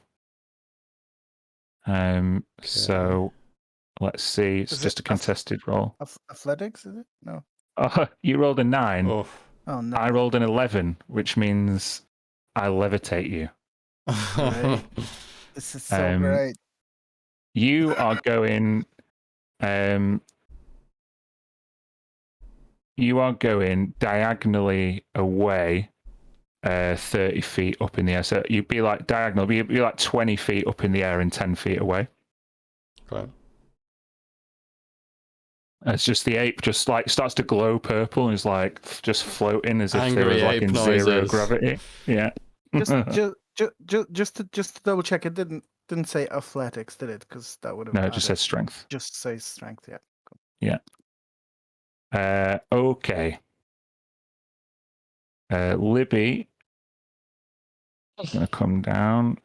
So let's see. It's Is just it a contested roll. Athletics, is it? No. Oh, you rolled a 9. Oh. Oh, no. I rolled an 11, which means I levitate you. Great. This is so Um, great. You are going. You are going diagonally away, 30 feet up in the air. So you'd be like diagonal. You'd be like 20 feet up in the air and 10 feet away. Okay. It's just the ape just like starts to glow purple and is like just floating as if Angry there was like ape in zero noises. gravity. Yeah. Just to double check, it didn't say athletics, did it? Because that would have No, it just says strength. just say strength. Yeah. Okay. Libby is going to come down,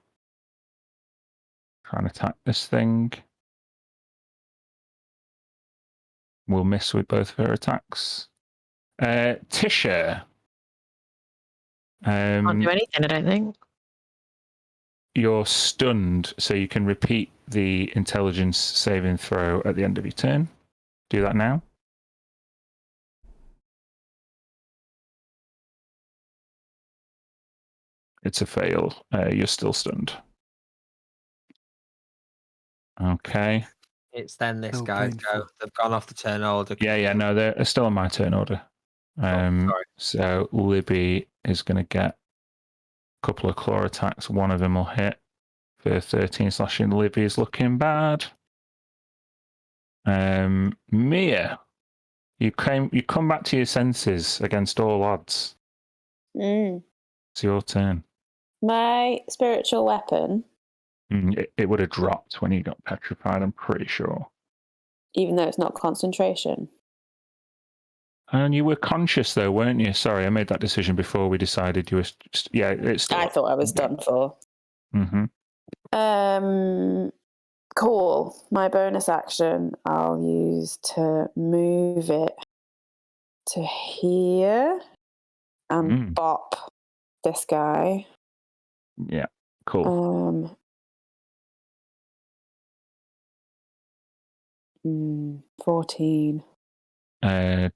try and attack this thing. Will miss with both of her attacks. Tisha. Can't do anything, I don't think. You're stunned, so you can repeat the intelligence saving throw at the end of your turn. Do that now. It's a fail. You're still stunned. Okay. It's then this So guy's painful. go. They've gone off the turn order. Yeah, no, they're still on my turn order. Sorry. So Libby is going to get a couple of claw attacks. One of them will hit for 13 slashing. Libby is looking bad. Mia, you come back to your senses against all odds. It's your turn. My spiritual weapon, It would have dropped when you got petrified, I'm pretty sure. even though it's not concentration. And you were conscious though, weren't you? Sorry, I made that decision before we decided you were. It's still. I thought I was done for. Mm-hmm. Cool. My bonus action I'll use to move it to here and bop this guy. Yeah, cool. 14.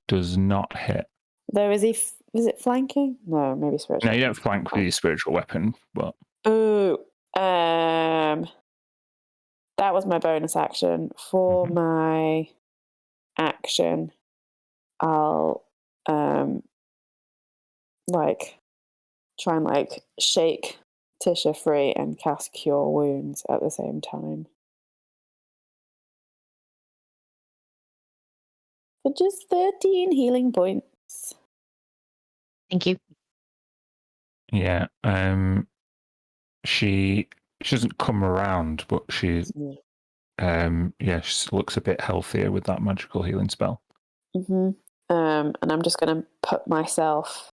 Does not hit. Though is it flanking? No, maybe spiritual. No, you don't flank with your spiritual weapon, but. Ooh. That was my bonus action. For my action, I'll try and shake Tisha free and cast Cure Wounds at the same time. For just 13 healing points. Thank you. Yeah. She doesn't come around, but she looks a bit healthier with that magical healing spell. And I'm just going to put myself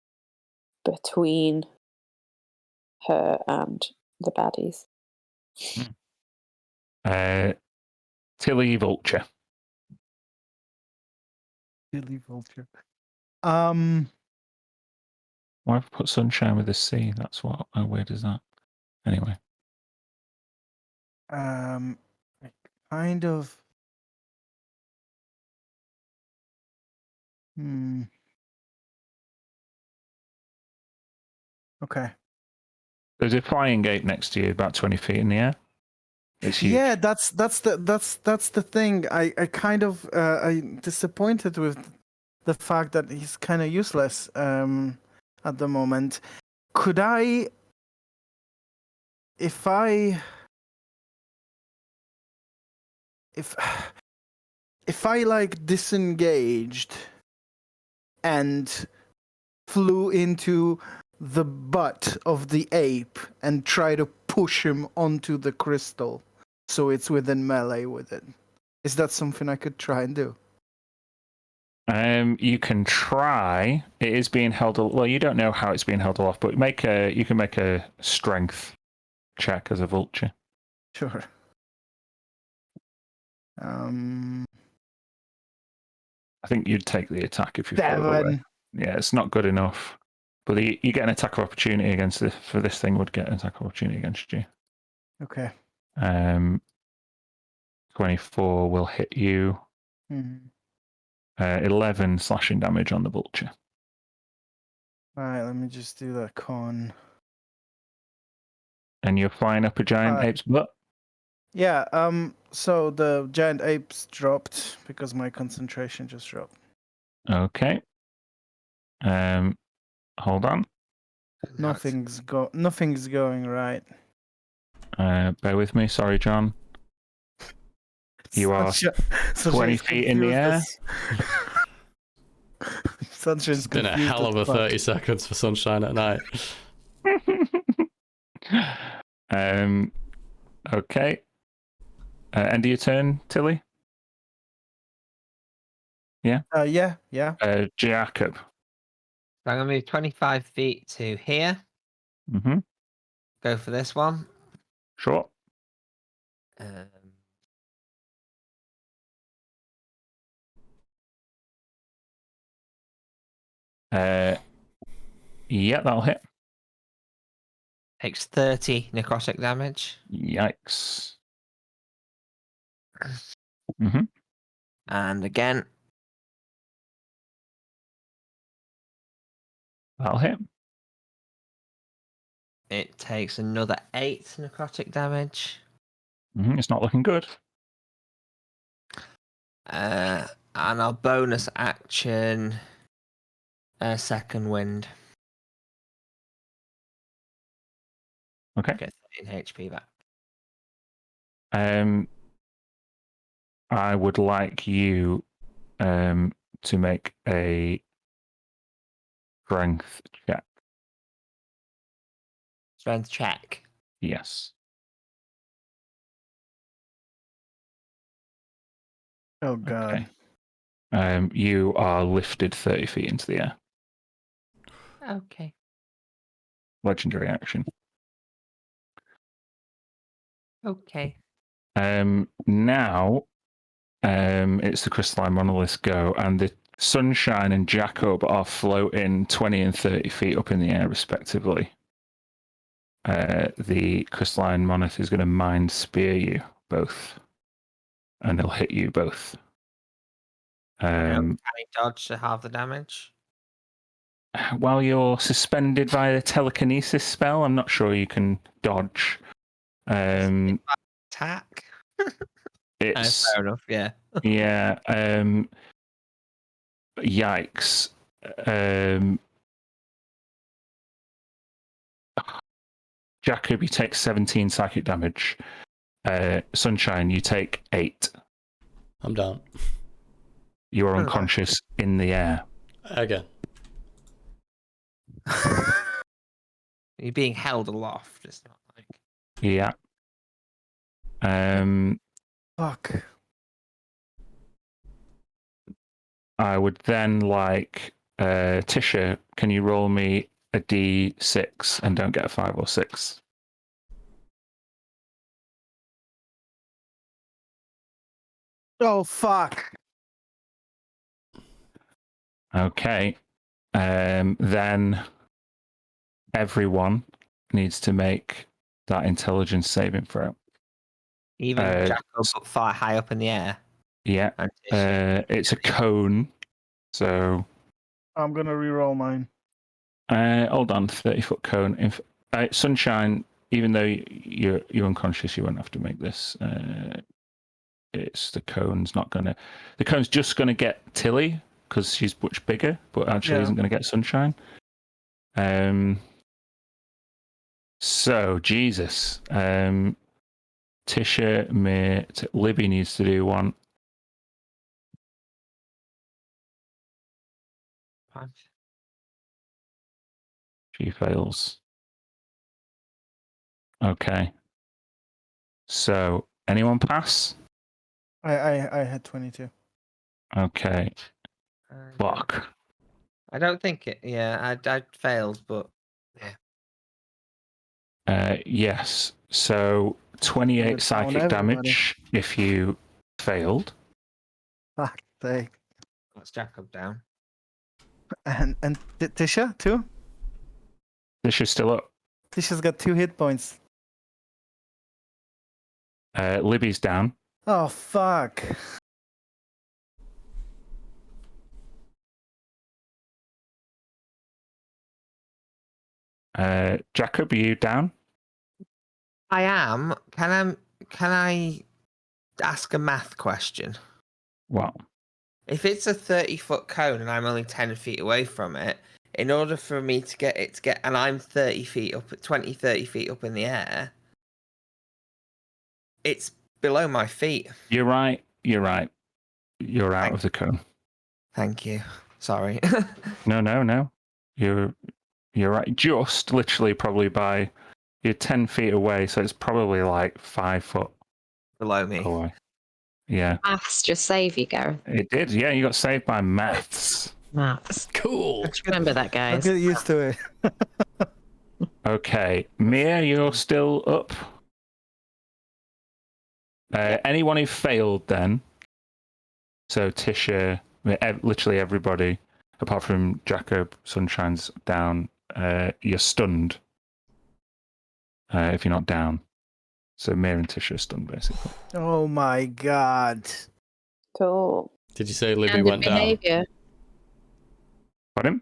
between her and the baddies. Tilly Vulture. Tilly Vulture. Why have I put Sunshine with a C? That's what. How weird is that? Anyway. I kind of. Okay. There's a flying gate next to you, about 20 feet in the air. It's huge. Yeah, that's the thing. I kind of I'm disappointed with the fact that he's kind of useless at the moment. Could I, if I like disengaged and flew into the butt of the ape and try to push him onto the crystal so it's within melee with it, is that something I could try and do? You can try. It is being held. Well, you don't know how it's being held aloft, but you can make a strength check as a vulture. Sure. I think you'd take the attack if you flew away. 7. Yeah, it's not good enough. But you get an attack of opportunity against this. For this thing, would get an attack of opportunity against you. Okay. 24 will hit you. Mhm. 11 slashing damage on the vulture. All right, let me just do that con. And you're flying up a giant ape's butt. Yeah, so the giant apes dropped because my concentration just dropped. Okay. Hold on. Nothing's going right. Bear with me. Sorry, John. You are 20 feet in the air. Sunshine's It's been a confused hell of a as fuck. 30 seconds for Sunshine at night. Okay. End of your turn, Tilly? Yeah? Yeah. Jacob. So I'm going to move 25 feet to here. Mm-hmm. Go for this one. Sure. Yeah, that'll hit. Takes 30 necrotic damage. Yikes. Mm-hmm. And again, That'll hit. it takes another 8 necrotic damage. Mm-hmm. It's not looking good. And our bonus action, second wind. Okay. Get 13 HP back. I would like you to make a strength check. Strength check. Yes. Oh god. Okay. You are lifted 30 feet into the air. Okay. Legendary action. Okay. Now, it's the crystalline monolith's go, and the Sunshine and Jacob are floating 20 and 30 feet up in the air, respectively. The crystalline monolith is going to mind spear you both, and it'll hit you both. Can he dodge to halve the damage? While you're suspended by the telekinesis spell, I'm not sure you can dodge. Attack? It's fair enough, yeah. yeah. Yikes. Jacob, you take 17 psychic damage. Sunshine, you take 8. I'm down. You are unconscious in the air. Again. You're being held aloft. It's not like. Yeah. Fuck. I would then like Tisha, can you roll me a D6 and don't get a 5 or 6? Oh fuck. Okay. Then everyone needs to make that intelligence saving throw. Even Jackal up far high up in the air. Yeah. It's a cone. So I'm gonna reroll mine. hold on, 30-foot cone. Sunshine, even though you're unconscious, you won't have to make this. It's the cone's not gonna. The cone's just gonna get Tilly because she's much bigger, but actually isn't gonna get Sunshine. So Jesus, Tisha, Libby needs to do one. She fails. Okay. So, anyone pass? I had 22. Okay. Fuck. I don't think it. Yeah, I failed, but Yes. So, 28 Gonna down psychic everybody. damage if you failed. Fuck sake. let's Jacob down. And Tisha too? Tisha's still up. Tisha's got 2 hit points. Libby's down. Oh fuck. Jacob, are you down? I am. Can I ask a math question? What? If it's a 30-foot cone and I'm only 10 feet away from it, in order for me to get it to get, and I'm 30 feet up, 20, 30 feet up in the air, it's below my feet. You're right. You're right. You're out of the cone. Thank you. Sorry. No. You're right. Just literally probably by you're 10 feet away, so it's probably like 5 foot Below me. away. Yeah. Maths just save you, Gareth. It did. Yeah, you got saved by maths. Maths. Cool. Just remember that, I'll guys. get used to it. Okay. Mia, you're still up. Anyone who failed then, so Tisha, literally everybody, apart from Jacob, Sunshine's down, you're stunned if you're not down. So Mia and Tisha are stunned, basically. Oh my god. Cool. Did you say Libby Standard went down? behaviour. Pardon?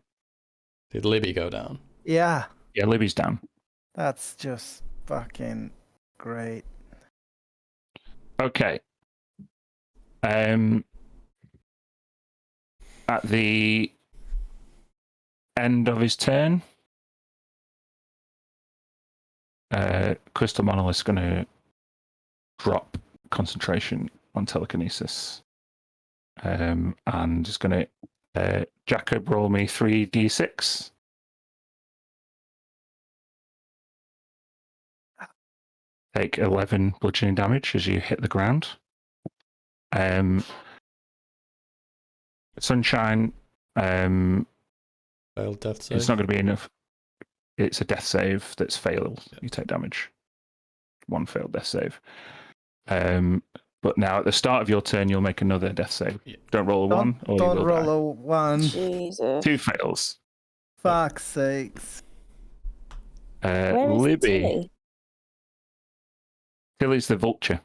Did Libby go down? Yeah. Yeah, Libby's down. That's just fucking great. Okay. At the end of his turn, Crystal Monolith's going to drop concentration on telekinesis. And is going to Jacob roll me 3d6. Take 11 bludgeoning damage as you hit the ground. Sunshine, Failed death save. it's not going to be enough. It's a death save that's failed. You take damage. 1 failed death save. But now at the start of your turn, you'll make another death save. Yeah. Don't roll a 1 or you Don't will roll die. a 1. Jesus. 2 fails. Fuck's sakes. Where is Libby. Tilly? Tilly's the vulture.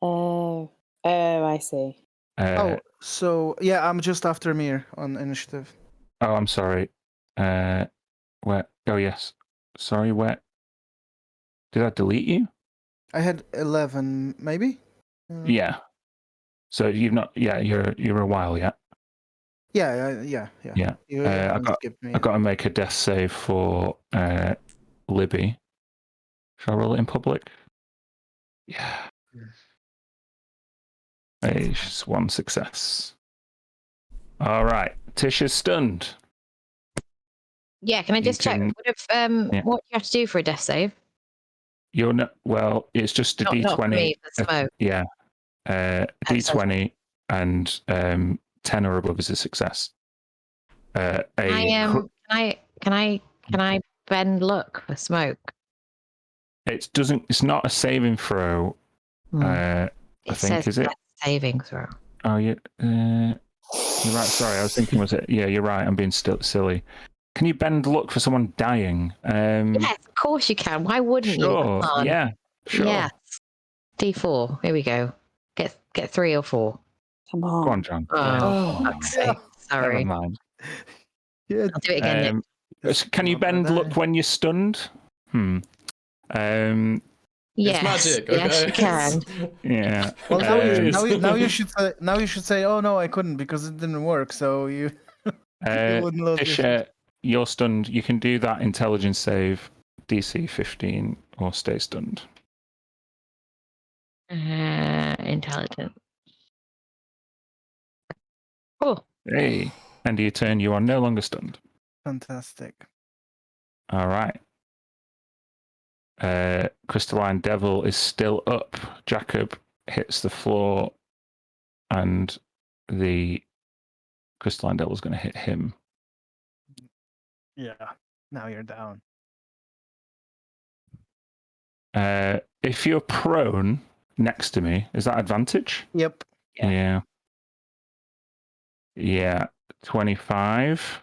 Oh, I see. So yeah, I'm just after Mir on initiative. I'm sorry. Where? Oh, yes. Sorry, where? Did I delete you? I had 11, maybe? Yeah. So you've not. Yeah, you're a while yet. Yeah. Yeah. You I haven't got- skipped me. I've got to make a death save for Libby. Shall I roll it in public? Yeah. It's 1 success. All right. Tisha's stunned. Yeah, can I just check? can- yeah. What do you have to do for a death save? You're not. Well, it's just a Not d20. for me, for smoke. Yeah. D20 and 10 or above is a success. Can I bend luck for smoke? It doesn't. It's not a saving throw. I It think says is it? death saving throw. Oh, yeah. You're right. Sorry, I was thinking. Was it? Yeah, you're right. I'm being still silly. Can you bend luck for someone dying? Yes, of course you can. Why wouldn't you? Sure. Come on. Yeah. Sure. Yes. D4. Here we go. Get 3 or 4. Come on. Go on, John. Oh, fuck's sake. Never Sorry. mind. Yeah. I'll do it again. Nick. Can you Not bad, bend luck when you're stunned? Yes, magic, yes, okay? you can. Yeah. Well, now Um, you should say, oh no, I couldn't because it didn't work. So you wouldn't lose your shit. Tisha, you're stunned. You can do that intelligence save, DC 15, or stay stunned. Intelligent. Oh, Hey. End of your turn, you are no longer stunned. Fantastic. All right. Crystalline Devil is still up. Jacob hits the floor, and the Crystalline Devil is going to hit him. Yeah. Now you're down. If you're prone next to me, is that advantage? Yep. Yeah. Yeah. 25.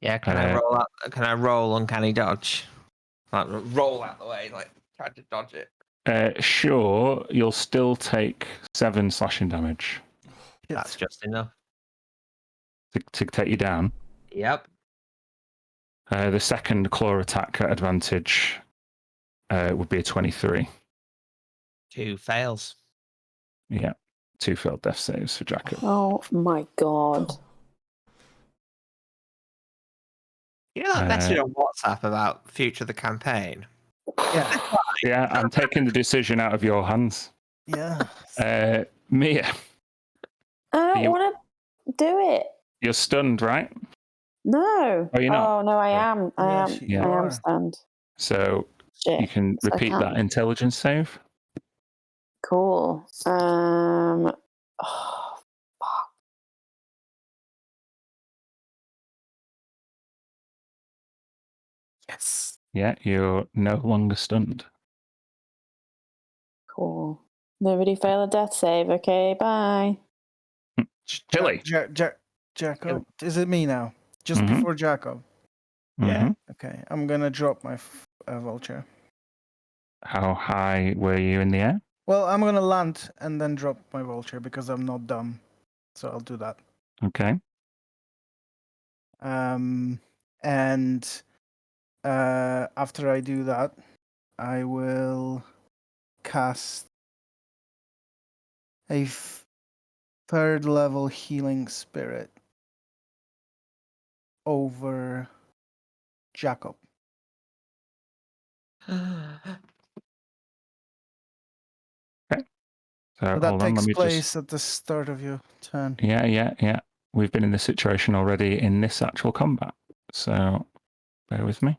Yeah, can I roll out? Can I roll uncanny dodge? Like roll out the way, like try to dodge it. Sure, you'll still take 7 slashing damage That's just enough. to take you down. Yep. The second claw attack at advantage would be a 23. 2 fails. Yeah. 2 failed death saves for Jacob. Oh my god. You know that message on WhatsApp about future of the campaign? Yeah. Yeah, I'm taking the decision out of your hands. Yeah. Mia, I don't You- want to do it. you're stunned, right? No. Oh, you're not? Oh no, I am. I Yeah, am. she- I you am are. stunned. So Shit. you can So I repeat that can't. intelligence save. Cool. Oh, fuck. Yes. Yeah, you're no longer stunned. Cool. Nobody fail a death save. Okay, bye. Tilly. Jacob. Is it me now? Just Mhm. before Jacob. Yeah. Mhm. Okay. I'm gonna drop my vulture. How high were you in the air? Well, I'm gonna land and then drop my vulture because I'm not dumb. So I'll do that. Okay. And after I do that, I will cast a third level healing spirit over Jacob. So So that hold on, let takes me place at the start of your turn. Yeah. We've been in this situation already in this actual combat. So bear with me.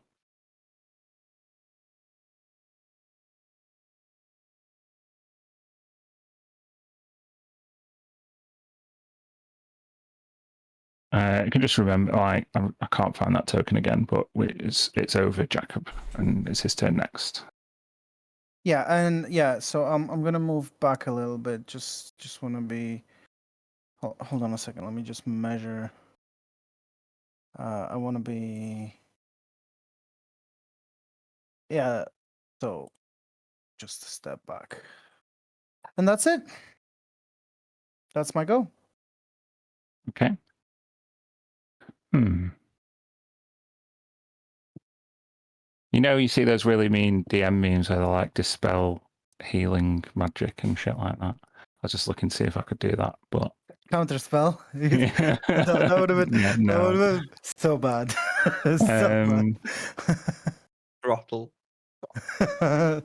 You can just remember, I can't find that token again, but it's over Jacob, and it's his turn next. Yeah, and yeah, so I'm gonna move back a little bit. Just want to be. Hold on a second. Let me just measure. I want to be. Yeah. So, just a step back, and that's it. That's my go. Okay. You see those really mean DM memes where they like dispel healing magic and shit like that. I was just looking to see if I could do that, but Counter spell. yeah. that would have been. Yeah, That no. would have been so bad. So Throttle. bad.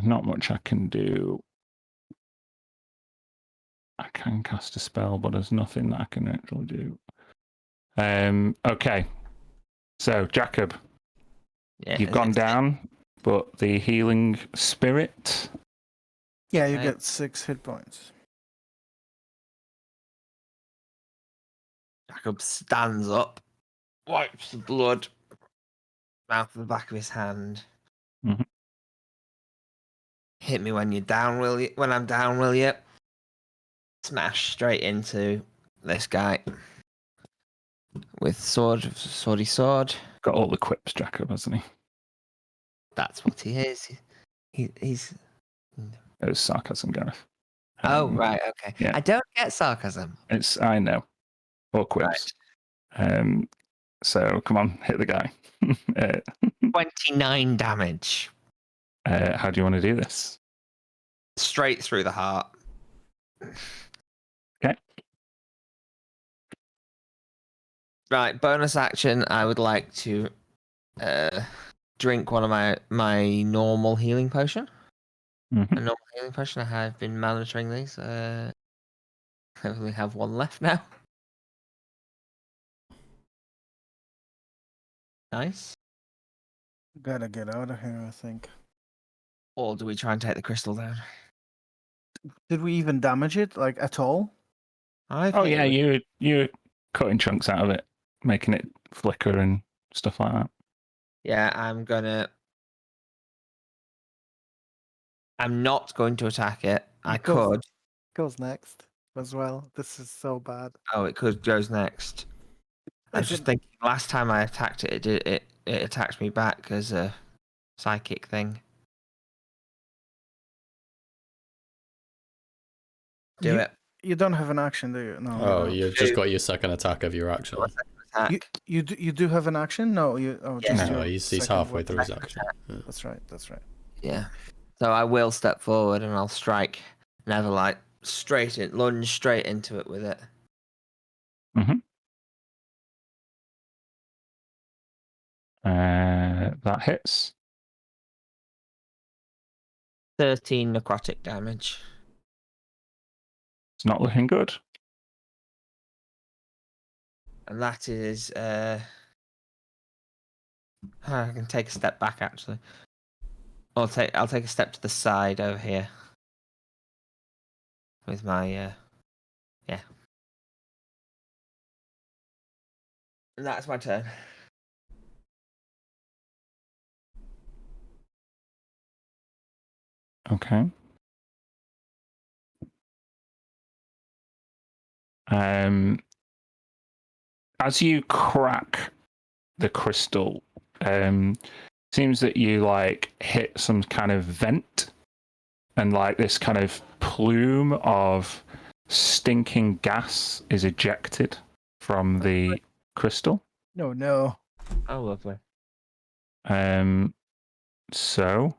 Not much I can do. I can cast a spell, but there's nothing that I can actually do. Okay. So, Jacob, Yeah. you've gone down, but the healing spirit. Yeah, you Right. get 6 hit points. Jacob stands up, wipes the blood out of the back of his hand. Mhm. Hit me when you're down, will you? When I'm down, will you? Smash straight into this guy with swordy sword. Got all the quips, Jacob, hasn't he? That's what he is. He's. It was sarcasm, Gareth. Oh right, okay. yeah. I don't get sarcasm. I know. Or quips. So come on, hit the guy. 29 damage. How do you want to do this? Straight through the heart. Okay. Right, bonus action. I would like to drink one of my normal healing potion. Mhm. A normal healing potion. I have been monitoring these. I only have one left now. Nice. Gotta get out of here, I think. Or do we try and take the crystal down? Did we even damage it, like, at all? I've Oh hit yeah, it with- you're cutting chunks out of it, making it flicker and stuff like that. Yeah, I'm not going to attack it. I Goes- could. Goes next as well. This is so bad. Oh, it could goes next. I was Is just it- thinking. Last time I attacked it, it attacked me back as a psychic thing. Do it. You don't have an action, do you? No. Oh, you you've just got your second attack of your action. Attack. you do have an action? No, you. Oh, Yeah. just No, your he's second halfway weapon. through his action. Yeah. That's right. That's right. Yeah. So I will step forward and I'll strike Neverlight lunge straight into it with it. That hits. 13 necrotic damage. It's not looking good. And that is I can take a step back actually. I'll take a step to the side over here. With my yeah. And that's my turn. Okay. As you crack the crystal, seems that you like hit some kind of vent, and like this kind of plume of stinking gas is ejected from the crystal. No. Oh, lovely. So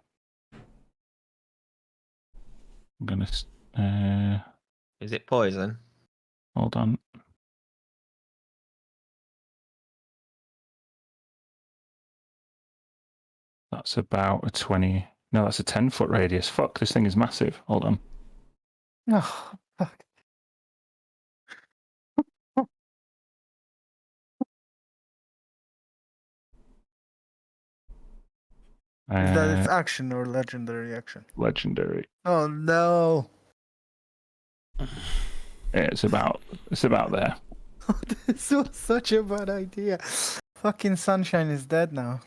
I'm gonna Is it poison? hold on. That's about a 20. No, that's a 10-foot radius. Fuck, this thing is massive. Hold on. Oh, fuck. Is that its action or legendary action? Legendary. Oh no. Yeah, it's about there. This was such a bad idea. Fucking Sunshine is dead now.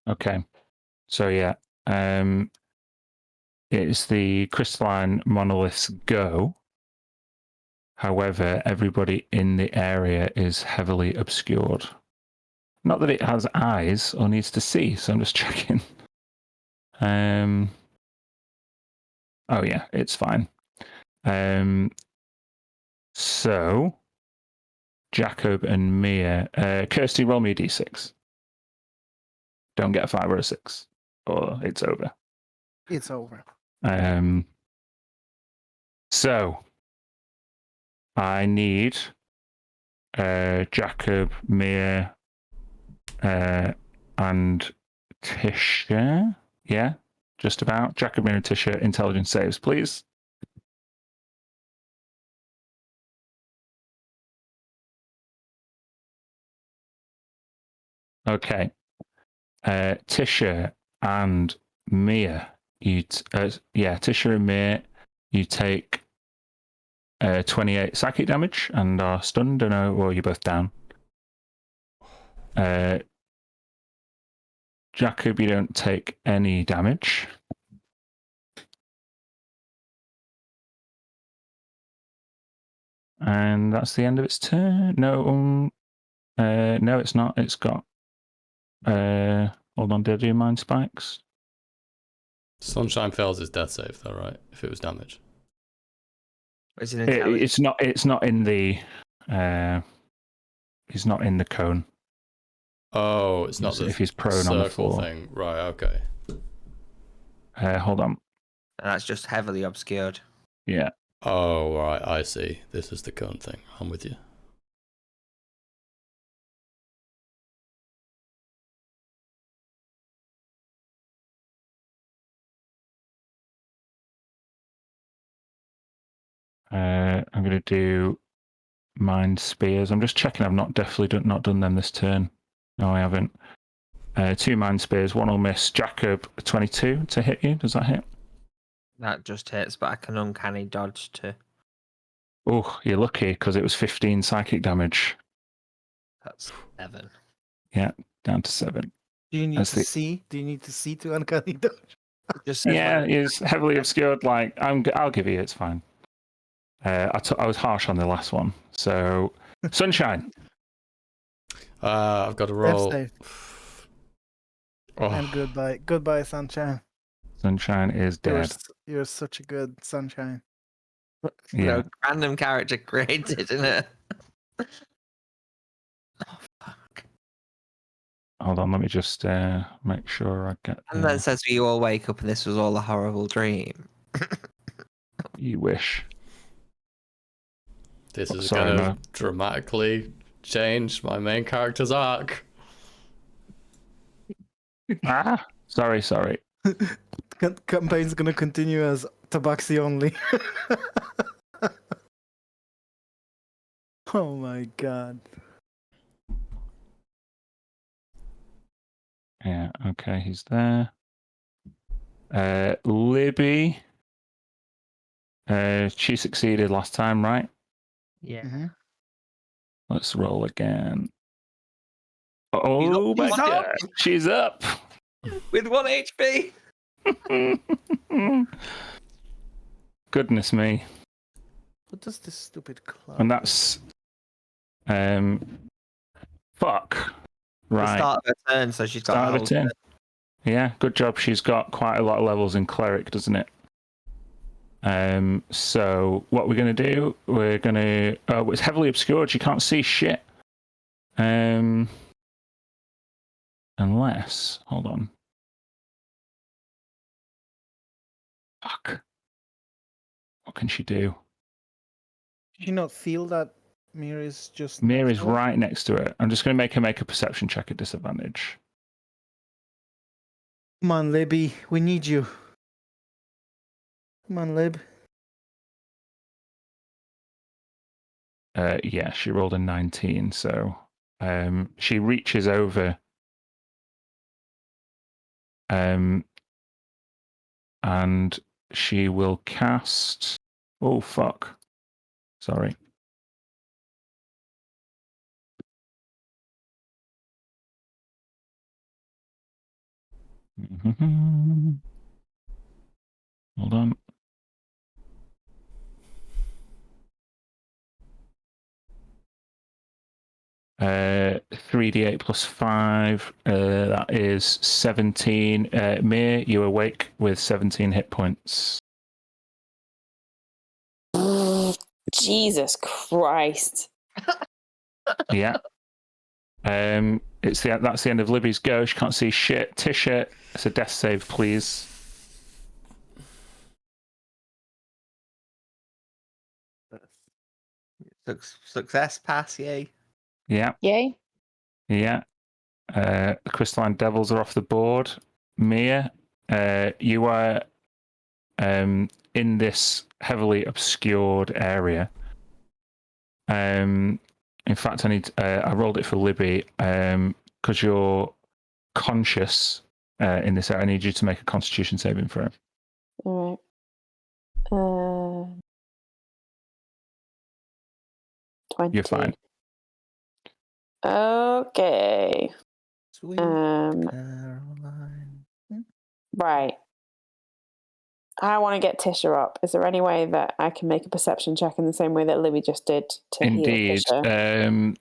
Okay. So yeah, it's the crystalline monolith's go. However, everybody in the area is heavily obscured. Not that it has eyes or needs to see, so I'm just checking. Oh yeah, it's fine. So Jacob and Mia, Kirsty, roll me a d6. Don't get a 5 or a 6, or it's over. It's over. So I need Jacob, Mia, and Tisha. Yeah, just about. Jacob, Mia, and Tisha, intelligence saves, please. Okay. Tisha and Mia, Tisha and Mia, you take 28 psychic damage and are stunned, or you're both down. Jacob, you don't take any damage. And that's the end of its turn. No, it's not. It's got Hold on, did I do mind spikes? Sunshine fails his death save, though, right? If it was damage. Is it intelligence? It's not in the. He's not in the cone. Oh, it's not the if he's prone on the circle floor. thing. Right, okay. Hold on. And that's just heavily obscured. Yeah. Oh, right, I see. This is the cone thing. I'm with you. I'm going to do mind spears. I'm just checking. I've not done them this turn. No, I haven't. 2 mind spears. One will miss. Jacob, 22 to hit you. Does that hit? That just hits, but I can uncanny dodge too. Oh, you're lucky because it was 15 psychic damage. That's 7. Yeah, down to 7. Do you need That's to the- see? Do you need to see to uncanny dodge? It just says Yeah, when it's heavily obscured. Like I'll give you. It's fine. I was harsh on the last one. So, Sunshine. I've got to roll. Death Oh, And goodbye, sunshine. Sunshine is dead. You're such a good sunshine. Yeah. random character created, isn't it? Oh fuck! Hold on. Let me just make sure I get. And then says we all wake up and this was all a horrible dream. You wish. this is sorry, going to Mo. dramatically change my main character's arc. Sorry. Campaign's gonna continue as Tabaxi only. Oh my god. Yeah. Okay. He's there. Libby. She succeeded last time, right? Yeah. Mhm. Let's roll again. Oh my He's god, up! she's up. With 1 HP. Goodness me. What does this stupid cloud? And that's fuck. The Right. start of her turn, so she's got Start a of the whole turn. Yeah, good job. She's got quite a lot of levels in cleric, doesn't it? So what we're gonna do? We're gonna. Oh, it's heavily obscured. You can't see shit. Unless, hold on. Fuck. What can she do? Did you not feel that Mira's just Mir next is to her? right next to it. I'm just going to make her make a perception check at disadvantage. Come on, Libby, we need you. Come on, Lib. Yeah, she rolled a 19, so she reaches over and she will cast. Oh, fuck. Sorry. Hold on. Uh, 3d8 plus 5. That is 17. Mir, you awake with 17 hit points. Jesus Christ. Yeah. That's the end of Libby's go. She can't see shit. Tisha, it's a death save, please. Success pass, yay. Yeah. Yay. Yeah. The crystalline devils are off the board. Mia, you are in this heavily obscured area. In fact, I rolled it for Libby because you're conscious in this area. I need you to make a Constitution saving throw. All right. 20. You're fine. Okay. Sweet Um, Caroline. right. I want to get Tisha up. Is there any way that I can make a perception check in the same way that Libby just did to Indeed. heal Tisha?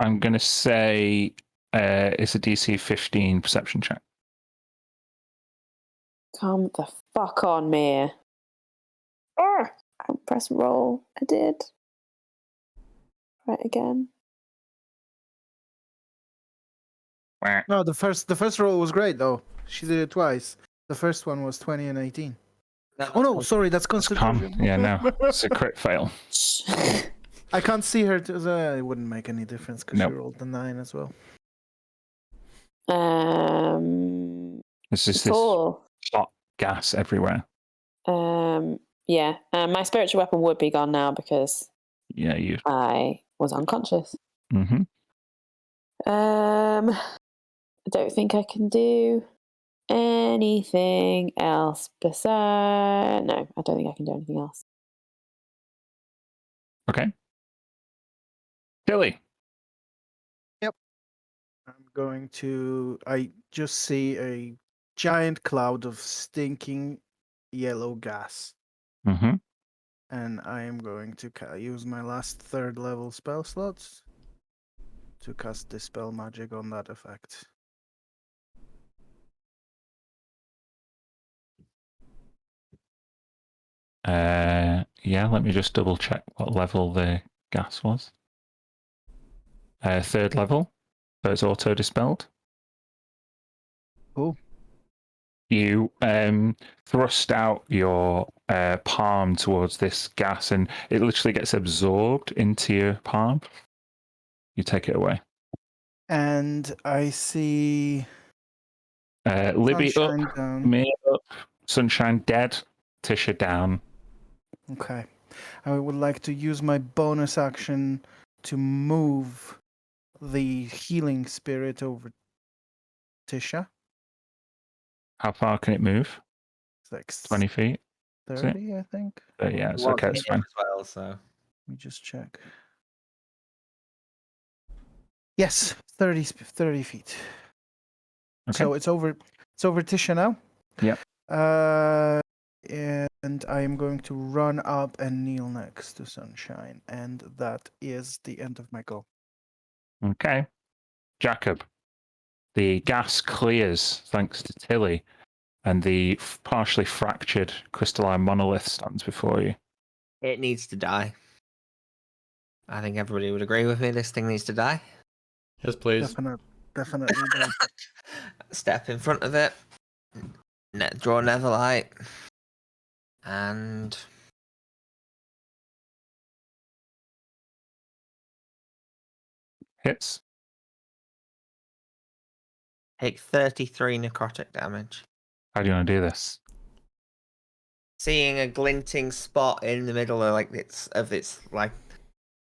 I'm going to say it's a DC 15 perception check. Come the fuck on, me. I press roll. I did. Right again. No, the first roll was great though. She did it twice. The first one was 20 and 18. Oh no, sorry, that's Constitution. Yeah, no, it's a crit fail. I can't see her. It wouldn't make any difference because Nope. she rolled the 9 as well. It's just this Four. hot gas everywhere. Yeah. My spiritual weapon would be gone now because Yeah, you. I was unconscious. Mm-hmm. I don't think I can do anything else besides. No, I don't think I can do anything else. Okay. Tilly. I'm going to. I just see a giant cloud of stinking yellow gas, Mm-hmm. and I am going to use my last 3rd level spell slots to cast Dispel Magic on that effect. Yeah, let me just double check what level the gas was. 3rd level, so it's auto dispelled. Cool. You thrust out your palm towards this gas, and it literally gets absorbed into your palm. You take it away. And I see Libby Sunshine up, down. me up, Sunshine dead, Tisha down. Okay. I would like to use my bonus action to move the healing spirit over Tisha. How far can it move? It's like 20 feet? 30, I think. Yeah, it's Well, okay, it's him fine. as well, so. Let me just check. Yes, 30 feet. Okay. So it's over Tisha now. Yep. And I am going to run up and kneel next to Sunshine, and that is the end of my go. Okay. Jacob. The gas clears thanks to Tilly, and the partially fractured crystalline monolith stands before you. It needs to die. I think everybody would agree with me. This thing needs to die. Yes, please. Definitely. do. Step in front of it. Draw Neverlight. And Hits. take 33 necrotic damage. How do you want to do this? Seeing a glinting spot in the middle of its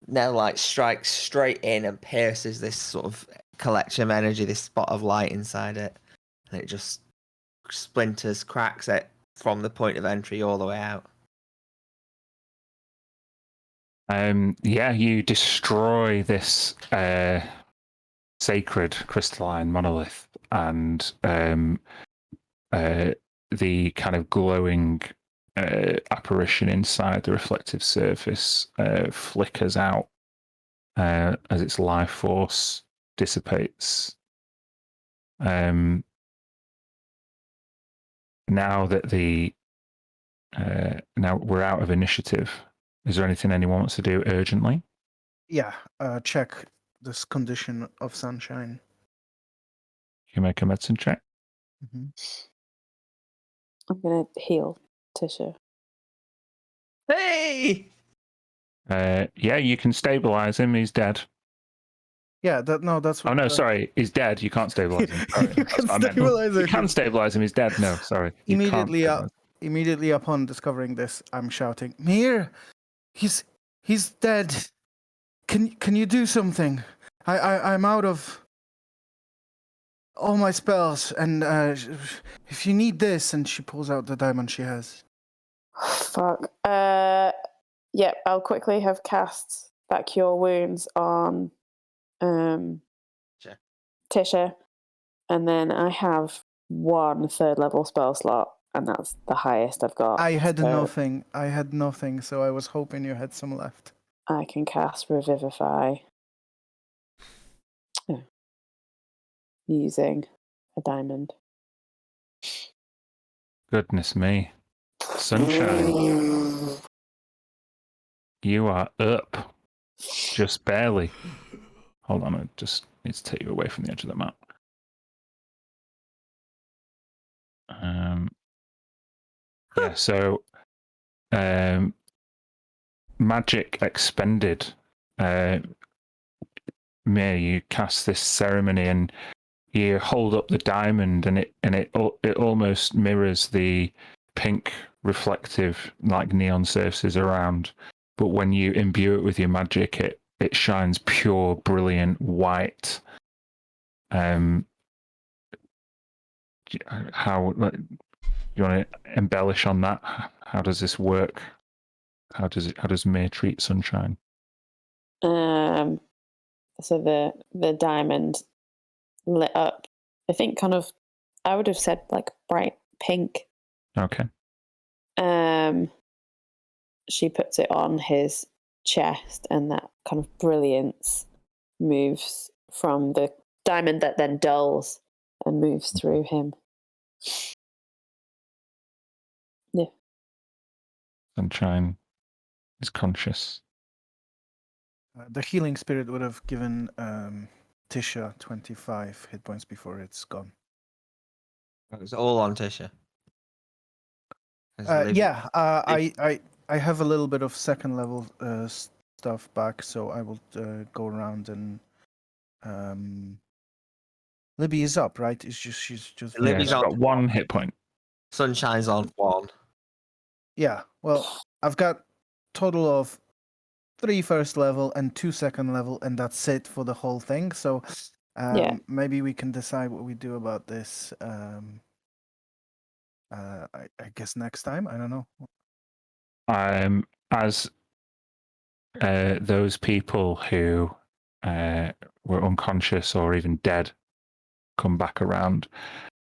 Neverlight strikes straight in and pierces this sort of collection of energy, this spot of light inside it, and it just splinters, cracks it from the point of entry all the way out. Yeah, you destroy this sacred crystalline monolith, and the kind of glowing apparition inside the reflective surface flickers out as its life force dissipates. Now that now we're out of initiative, is there anything anyone wants to do urgently? Yeah, check this condition of Sunshine. You make a medicine check. Mm-hmm. I'm going to heal Tisha. Hey! Yeah, you can stabilize him. He's dead. Yeah, that's what. Oh no, sorry, he's dead. You can't stabilize him. Sorry, You that's can what I meant. stabilize You him. can stabilize him. He's dead. No, sorry. You can't stabilize him. Immediately upon discovering this, I'm shouting, "Mir, he's dead. Can you do something? I'm out of all my spells, and if you need this," and she pulls out the diamond she has. Fuck. Yeah, I'll quickly have cast that Cure Wounds on Sure. Tisha, and then I have 1 3rd level spell slot, and that's the highest I've got. I had so nothing, so I was hoping you had some left. I can cast Revivify. using a diamond. Goodness me. Sunshine, you are up. Just barely. Hold on, I just need to take you away from the edge of the map. Yeah, so magic expended. You cast this ceremony and you hold up the diamond, and it almost mirrors the pink reflective like neon surfaces around. But when you imbue it with your magic, it shines pure, brilliant white. How you want to embellish on that? How does this work? How does Mir treat Sunshine? So the diamond lit up. I think I would have said like bright pink. Okay. She puts it on his chest, and that kind of brilliance moves from the diamond that then dulls and moves through him. Yeah. Sunshine is conscious. The healing spirit would have given Tisha 25 hit points before it's gone. It was all on Tisha. Yeah, I have a little bit of second level stuff back, so I will go around and Libby is up, right? She's just Libby's she's on got 1 hit point. Sunshine's on 1. Yeah. Well, I've got total of 3 first level and 2 second level, and that's it for the whole thing. So maybe we can decide what we do about this. I guess next time. I don't know. As those people who were unconscious or even dead come back around,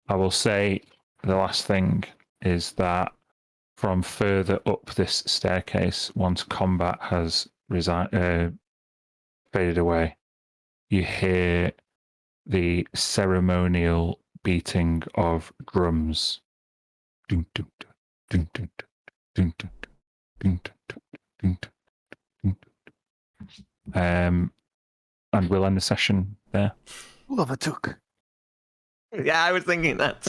I will say the last thing is that from further up this staircase, once combat has faded away, you hear the ceremonial beating of drums. Dun, dun, dun, dun, dun, dun, dun, dun, dun, dun, dun. And we'll end the session there. Love a took. Yeah, I was thinking that.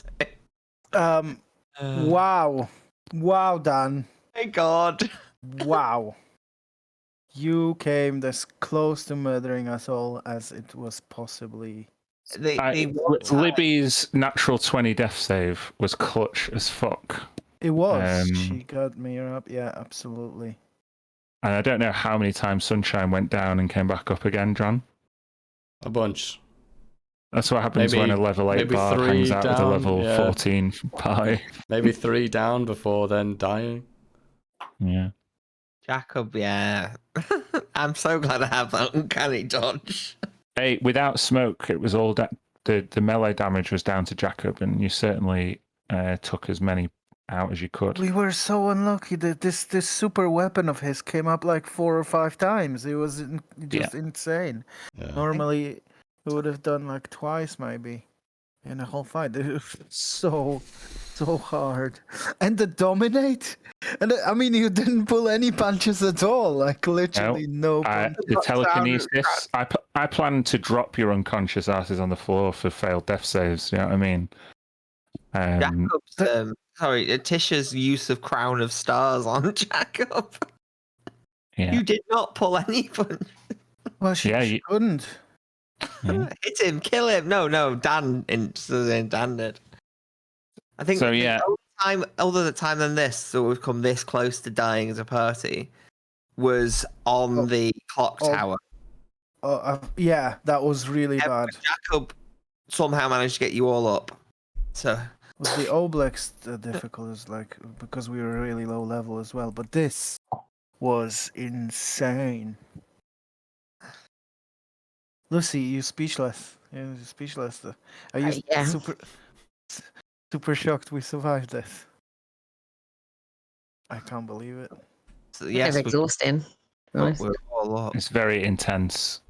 Wow, Dan. My God. Wow. You came this close to murdering us all as it was possibly. Libby's natural 20 death save was clutch as fuck. It was. She got me up. Yeah, absolutely. And I don't know how many times Sunshine went down and came back up again, John. A bunch. That's what happens when a level 8 bard hangs out with a level 14 pie. Maybe 3 down before then dying. Yeah. Jacob, yeah. I'm so glad I have that uncanny dodge. Hey, without smoke, it was all the melee damage was down to Jacob, and you certainly took as many out as you could. We were so unlucky that this super weapon of his came up like 4 or 5 times. It was just insane. Yeah. Normally, it would have done like twice maybe in a whole fight. It was so hard. And the dominate, and I mean, you didn't pull any punches at all. Like literally no punches. The telekinesis. I plan to drop your unconscious asses on the floor for failed death saves. You know what I mean? Jacob's, Tisha's use of Crown of Stars on Jacob. Yeah. You did not pull any punches. Well, she couldn't. Yeah. Hit him, kill him. No, Dan did. I think so. The only other time than this that we've come this close to dying as a party was on the clock tower. Yeah, that was really bad. Jacob somehow managed to get you all up. So was the Oblex difficult as like because we were really low level as well, but this was insane. Lucy, you speechless. You're speechless. Are you super shocked we survived this? I can't believe it. So, yes, it's exhausting. We're all up. It's very intense.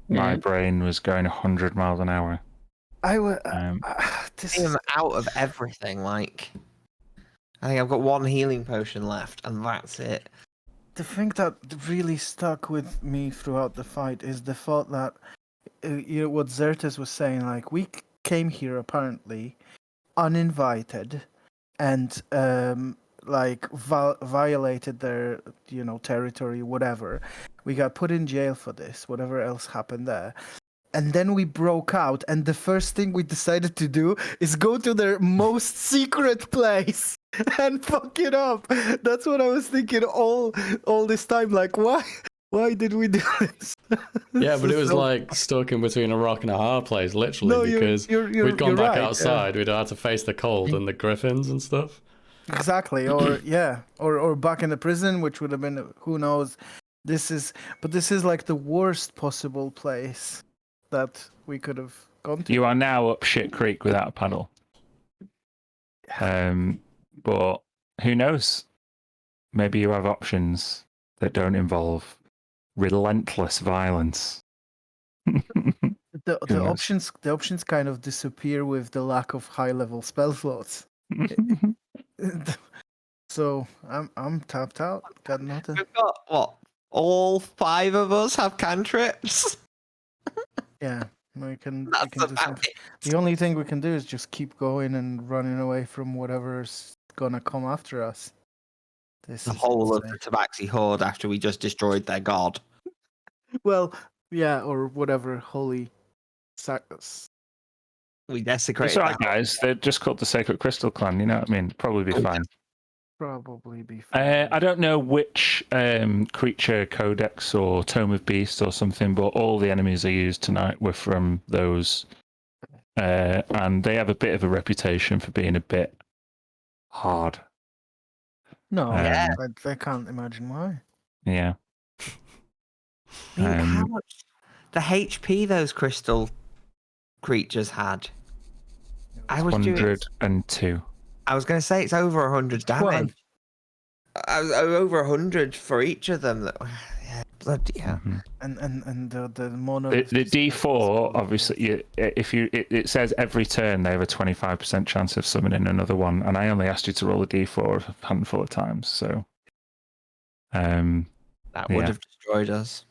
My brain was going 100 miles an hour. I would. I am out of everything. Like, I think I've got one healing potion left, and that's it. The thing that really stuck with me throughout the fight is the thought that what Xerxes was saying. Like, we came here apparently uninvited, and violated their territory, whatever. We got put in jail for this. Whatever else happened there. And then we broke out, and the first thing we decided to do is go to their most secret place and fuck it up. That's what I was thinking all this time. Like, why did we do this? Yeah, but it was So- like stuck in between a rock and a hard place, literally, No, because we'd gone you're back right, outside, we'd had to face the cold and the griffins and stuff. Exactly, or back in the prison, which would have been who knows. This is like the worst possible place that we could have gone to. You are now up shit creek without a paddle. But who knows? Maybe you have options that don't involve relentless violence. The Who knows? options kind of disappear with the lack of high level spell slots. So I'm tapped out. Got nothing. We've got what? All 5 of us have cantrips. Yeah, we can do That's about something. The only thing we can do is just keep going and running away from whatever's gonna come after us. This The is whole of insane. the Tabaxi horde after we just destroyed their god. Well, yeah, or whatever holy We It's desecrated. alright, their guys. They're just called the Sacred Crystal Clan. You know what I mean? Probably be fine. probably be fine. I don't know which creature codex or tome of beast or something, but all the enemies I used tonight were from those, and they have a bit of a reputation for being a bit hard. No, Yeah. I can't imagine why. Yeah. I mean, how Um, much the HP those crystal creatures had? I was doing. 102. I was going to say it's over 100 damage. I was over 100 for each of them. Yeah, bloody hell. Mhm. And the mono. The D4, obviously, it says every turn they have a 25% chance of summoning another one, and I only asked you to roll a D4 a handful of times, so. That would Yeah. have destroyed us.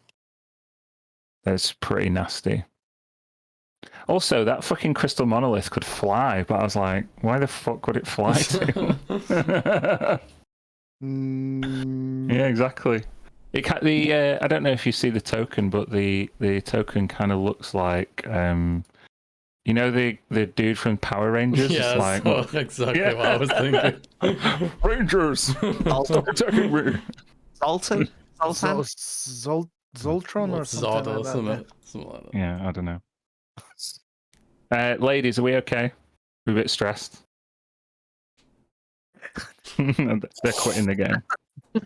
That's pretty nasty. Also, that fucking crystal monolith could fly, but I was like, why the fuck would it fly to? Mm, Yeah, exactly. I don't know if you see the token, but the token kind of looks like you know the dude from Power Rangers. Yeah, It's like, that's exactly Yeah. what I was thinking. Rangers, stop attacking me. Zoltan? Zoltan? Zoltron or something Zod or like that. something. Something like that. Yeah, I don't know. Ladies, are we okay? We're a bit stressed. They're quitting the game.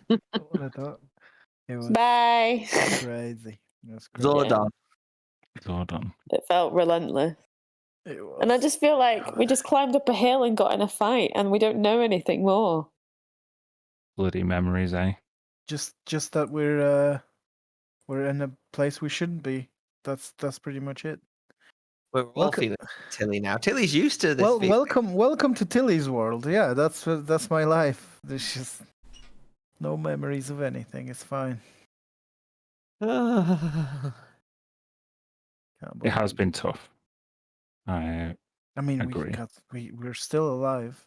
What I thought. It was Bye. crazy. It was crazy. Zordon. Hold on. It felt relentless. It was. And I just feel like we just climbed up a hill and got in a fight and we don't know anything more. Bloody memories, eh? just that we're in a place we shouldn't be. That's pretty much it. We're all Welcome- feeling Tilly now. Tilly's used to this. Well, feeling. welcome to Tilly's world. Yeah, that's my life. There's just no memories of anything. It's fine. Can't It has believe- been tough. I I mean, agree. we're still alive.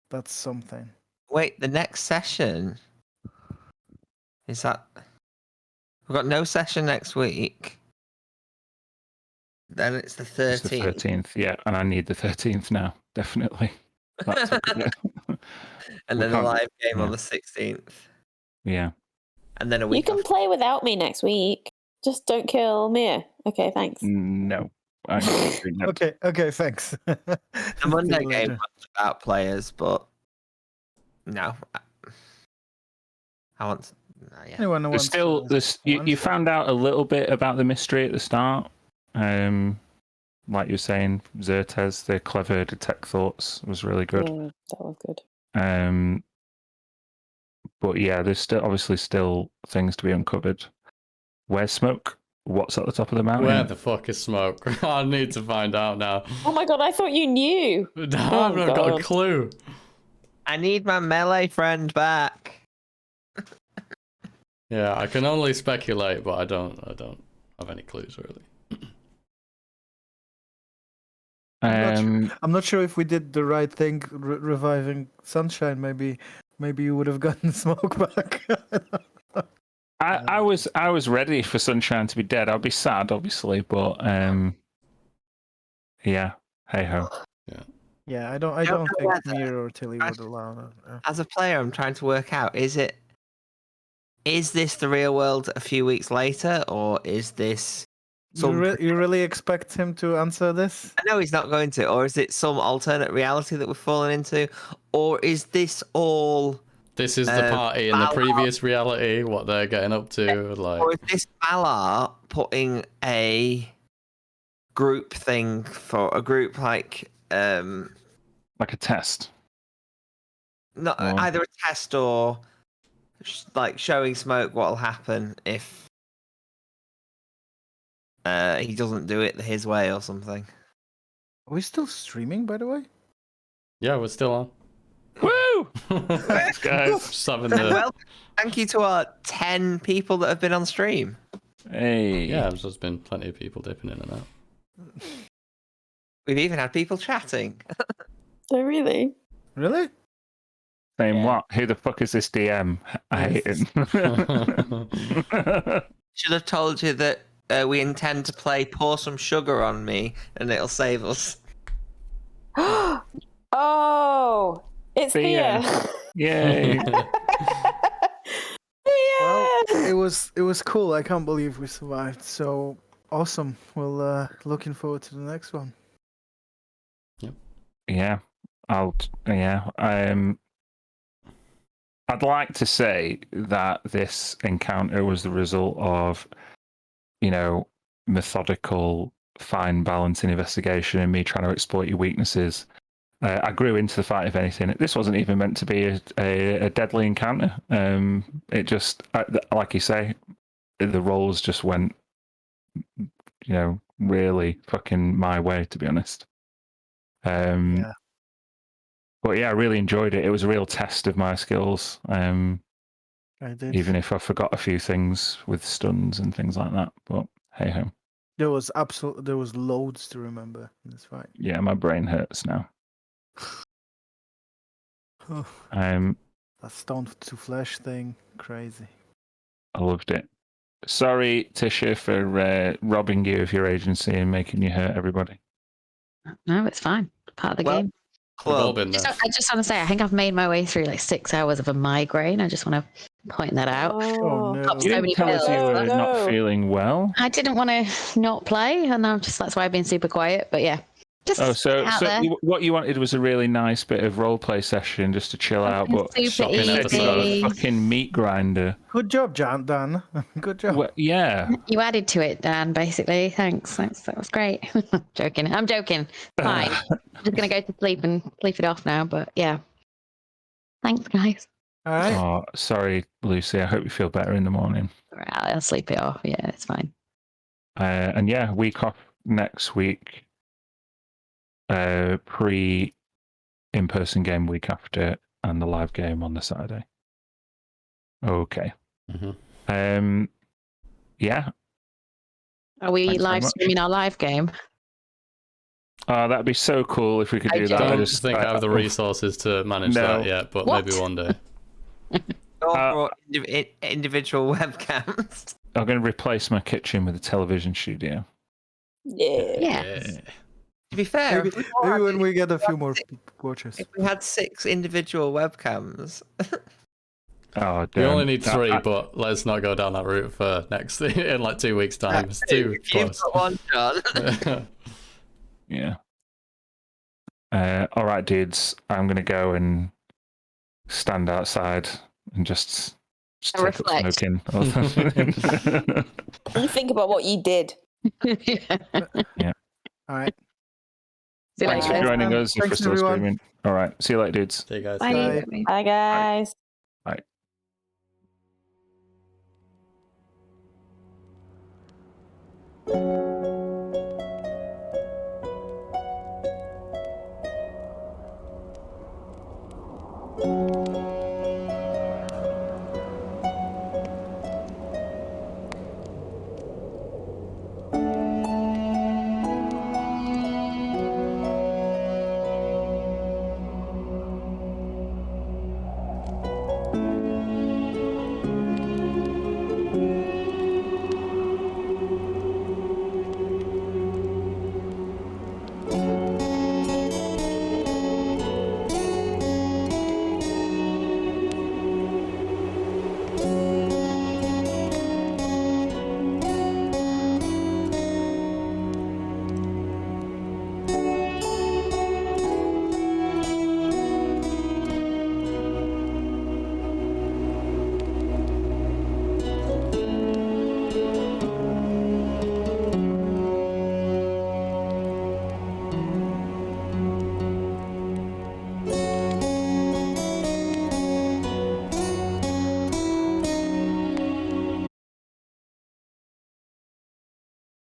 That's something. Wait, the next session is that we've got no session next week. Then it's the It's the 13th. 13th, yeah, and I need the 13th now, definitely. That took a bit. And We then a can't- live game on yeah. the 16th. Yeah. And then a You week can off. play without me next week. Just don't kill Mia. Okay, thanks. No. I'm doing that. Okay, thanks. The Monday game was about players, but no. I want to, yeah. Anyone who There's wants still to- you found out a little bit about the mystery at the start. Like you were saying, Xerxes, the clever detect thoughts was really good. Yeah, that was good. But yeah, there's still obviously still things to be uncovered. Where's Smoke? what's at the top of the mountain. Where the fuck is smoke? I need to find out now. Oh my god, I thought you knew. I've not got a God. clue. I need my melee friend back. Yeah, I can only speculate, but I don't have any clues really. I'm not sure if we did the right thing reviving Sunshine. Maybe you would have gotten Smoke back. I was ready for Sunshine to be dead. I'd be sad, obviously, but yeah, hey ho. Yeah, I don't know think whether- Mir or Tilly would allow that. As a player, I'm trying to work out: is this the real world a few weeks later, or is this some? You really expect him to answer this? I know he's not going to, or is it some alternate reality that we've fallen into, or is this all? This is the party in the Malar, previous reality, what they're getting up to, like. or is this Malar putting a group thing for a group like Like a test. not Or- either a test or like showing Smoke what'll happen if he doesn't do it his way or something. Are we still streaming, by the way? Yeah, we're still on. Woo! Thanks, guys. Just having the... Well, thank you to our 10 people that have been on stream. Hey. Yeah, there's been plenty of people dipping in and out. We've even had people chatting. Oh, really? Really? Saying Yeah. what? Who the fuck is this DM? I hate him. Should have told you that we intend to play Pour Some Sugar on Me and it'll save us. Oh, it's Thea. Thea. Yay. Well, Thea. it was cool. I can't believe we survived. So awesome. Well, looking forward to the next one. Yeah. I'd like to say that this encounter was the result of, methodical, fine balancing investigation and me trying to exploit your weaknesses. I grew into the fight, if anything. This wasn't even meant to be a deadly encounter. It just, like you say, the rolls just went, really fucking my way, to be honest. Yeah. But yeah, I really enjoyed it. It was a real test of my skills. I did. Even if I forgot a few things with stuns and things like that. But hey ho. There was loads to remember in this fight. Yeah, my brain hurts now. That stone to flesh thing, crazy. I loved it. Sorry, Tisha, for robbing you of your agency and making you hurt everybody. No, it's fine. Part of the game. We've all Club. been there. I just want to say, I think I've made my way through like 6 hours of a migraine. I just want to point that out. Oh no! Pops You so didn't many tell us you pills. were No. not feeling well. I didn't want to not play, and that's why I've been super quiet. But yeah, just Oh, so out there. what you wanted was a really nice bit of roleplay session just to chill out, but Super stop easy. checking out a fucking meat grinder. Good job, Dan. Good job. Well, yeah. You added to it, Dan. Basically, thanks. That was great. I'm joking. Fine. I'm just gonna go to sleep and sleep it off now. But yeah, thanks, guys. All right. Oh, sorry, Lucy. I hope you feel better in the morning. All right, I'll sleep it off. Yeah, it's fine. And yeah, week off next week. Pre in-person game week after, and the live game on the Saturday. Okay. Mm-hmm. Yeah. Are we Thanks very live much. streaming our live game? Oh, that'd be so cool if we could do that. I I don't just think I have the resources to manage No. that yet, but What? maybe one day. All brought individual webcams. I'm going to replace my kitchen with a television studio. Yeah. Yes. To be fair, Maybe when we get a few more watchers. if we had 6 individual webcams, Oh, We damn. only need 3, but let's not go down that route for next in like 2 weeks' time. It's too if you've close. got one, John. Yeah. All right, dudes. I'm going to go and stand outside and just And take up reflect. smoking. You think about what you did. All right. See you Thanks for later. joining us if we're Thanks, still everyone. streaming. All right. See you later, dudes. See you guys. Bye. Bye, guys. Bye.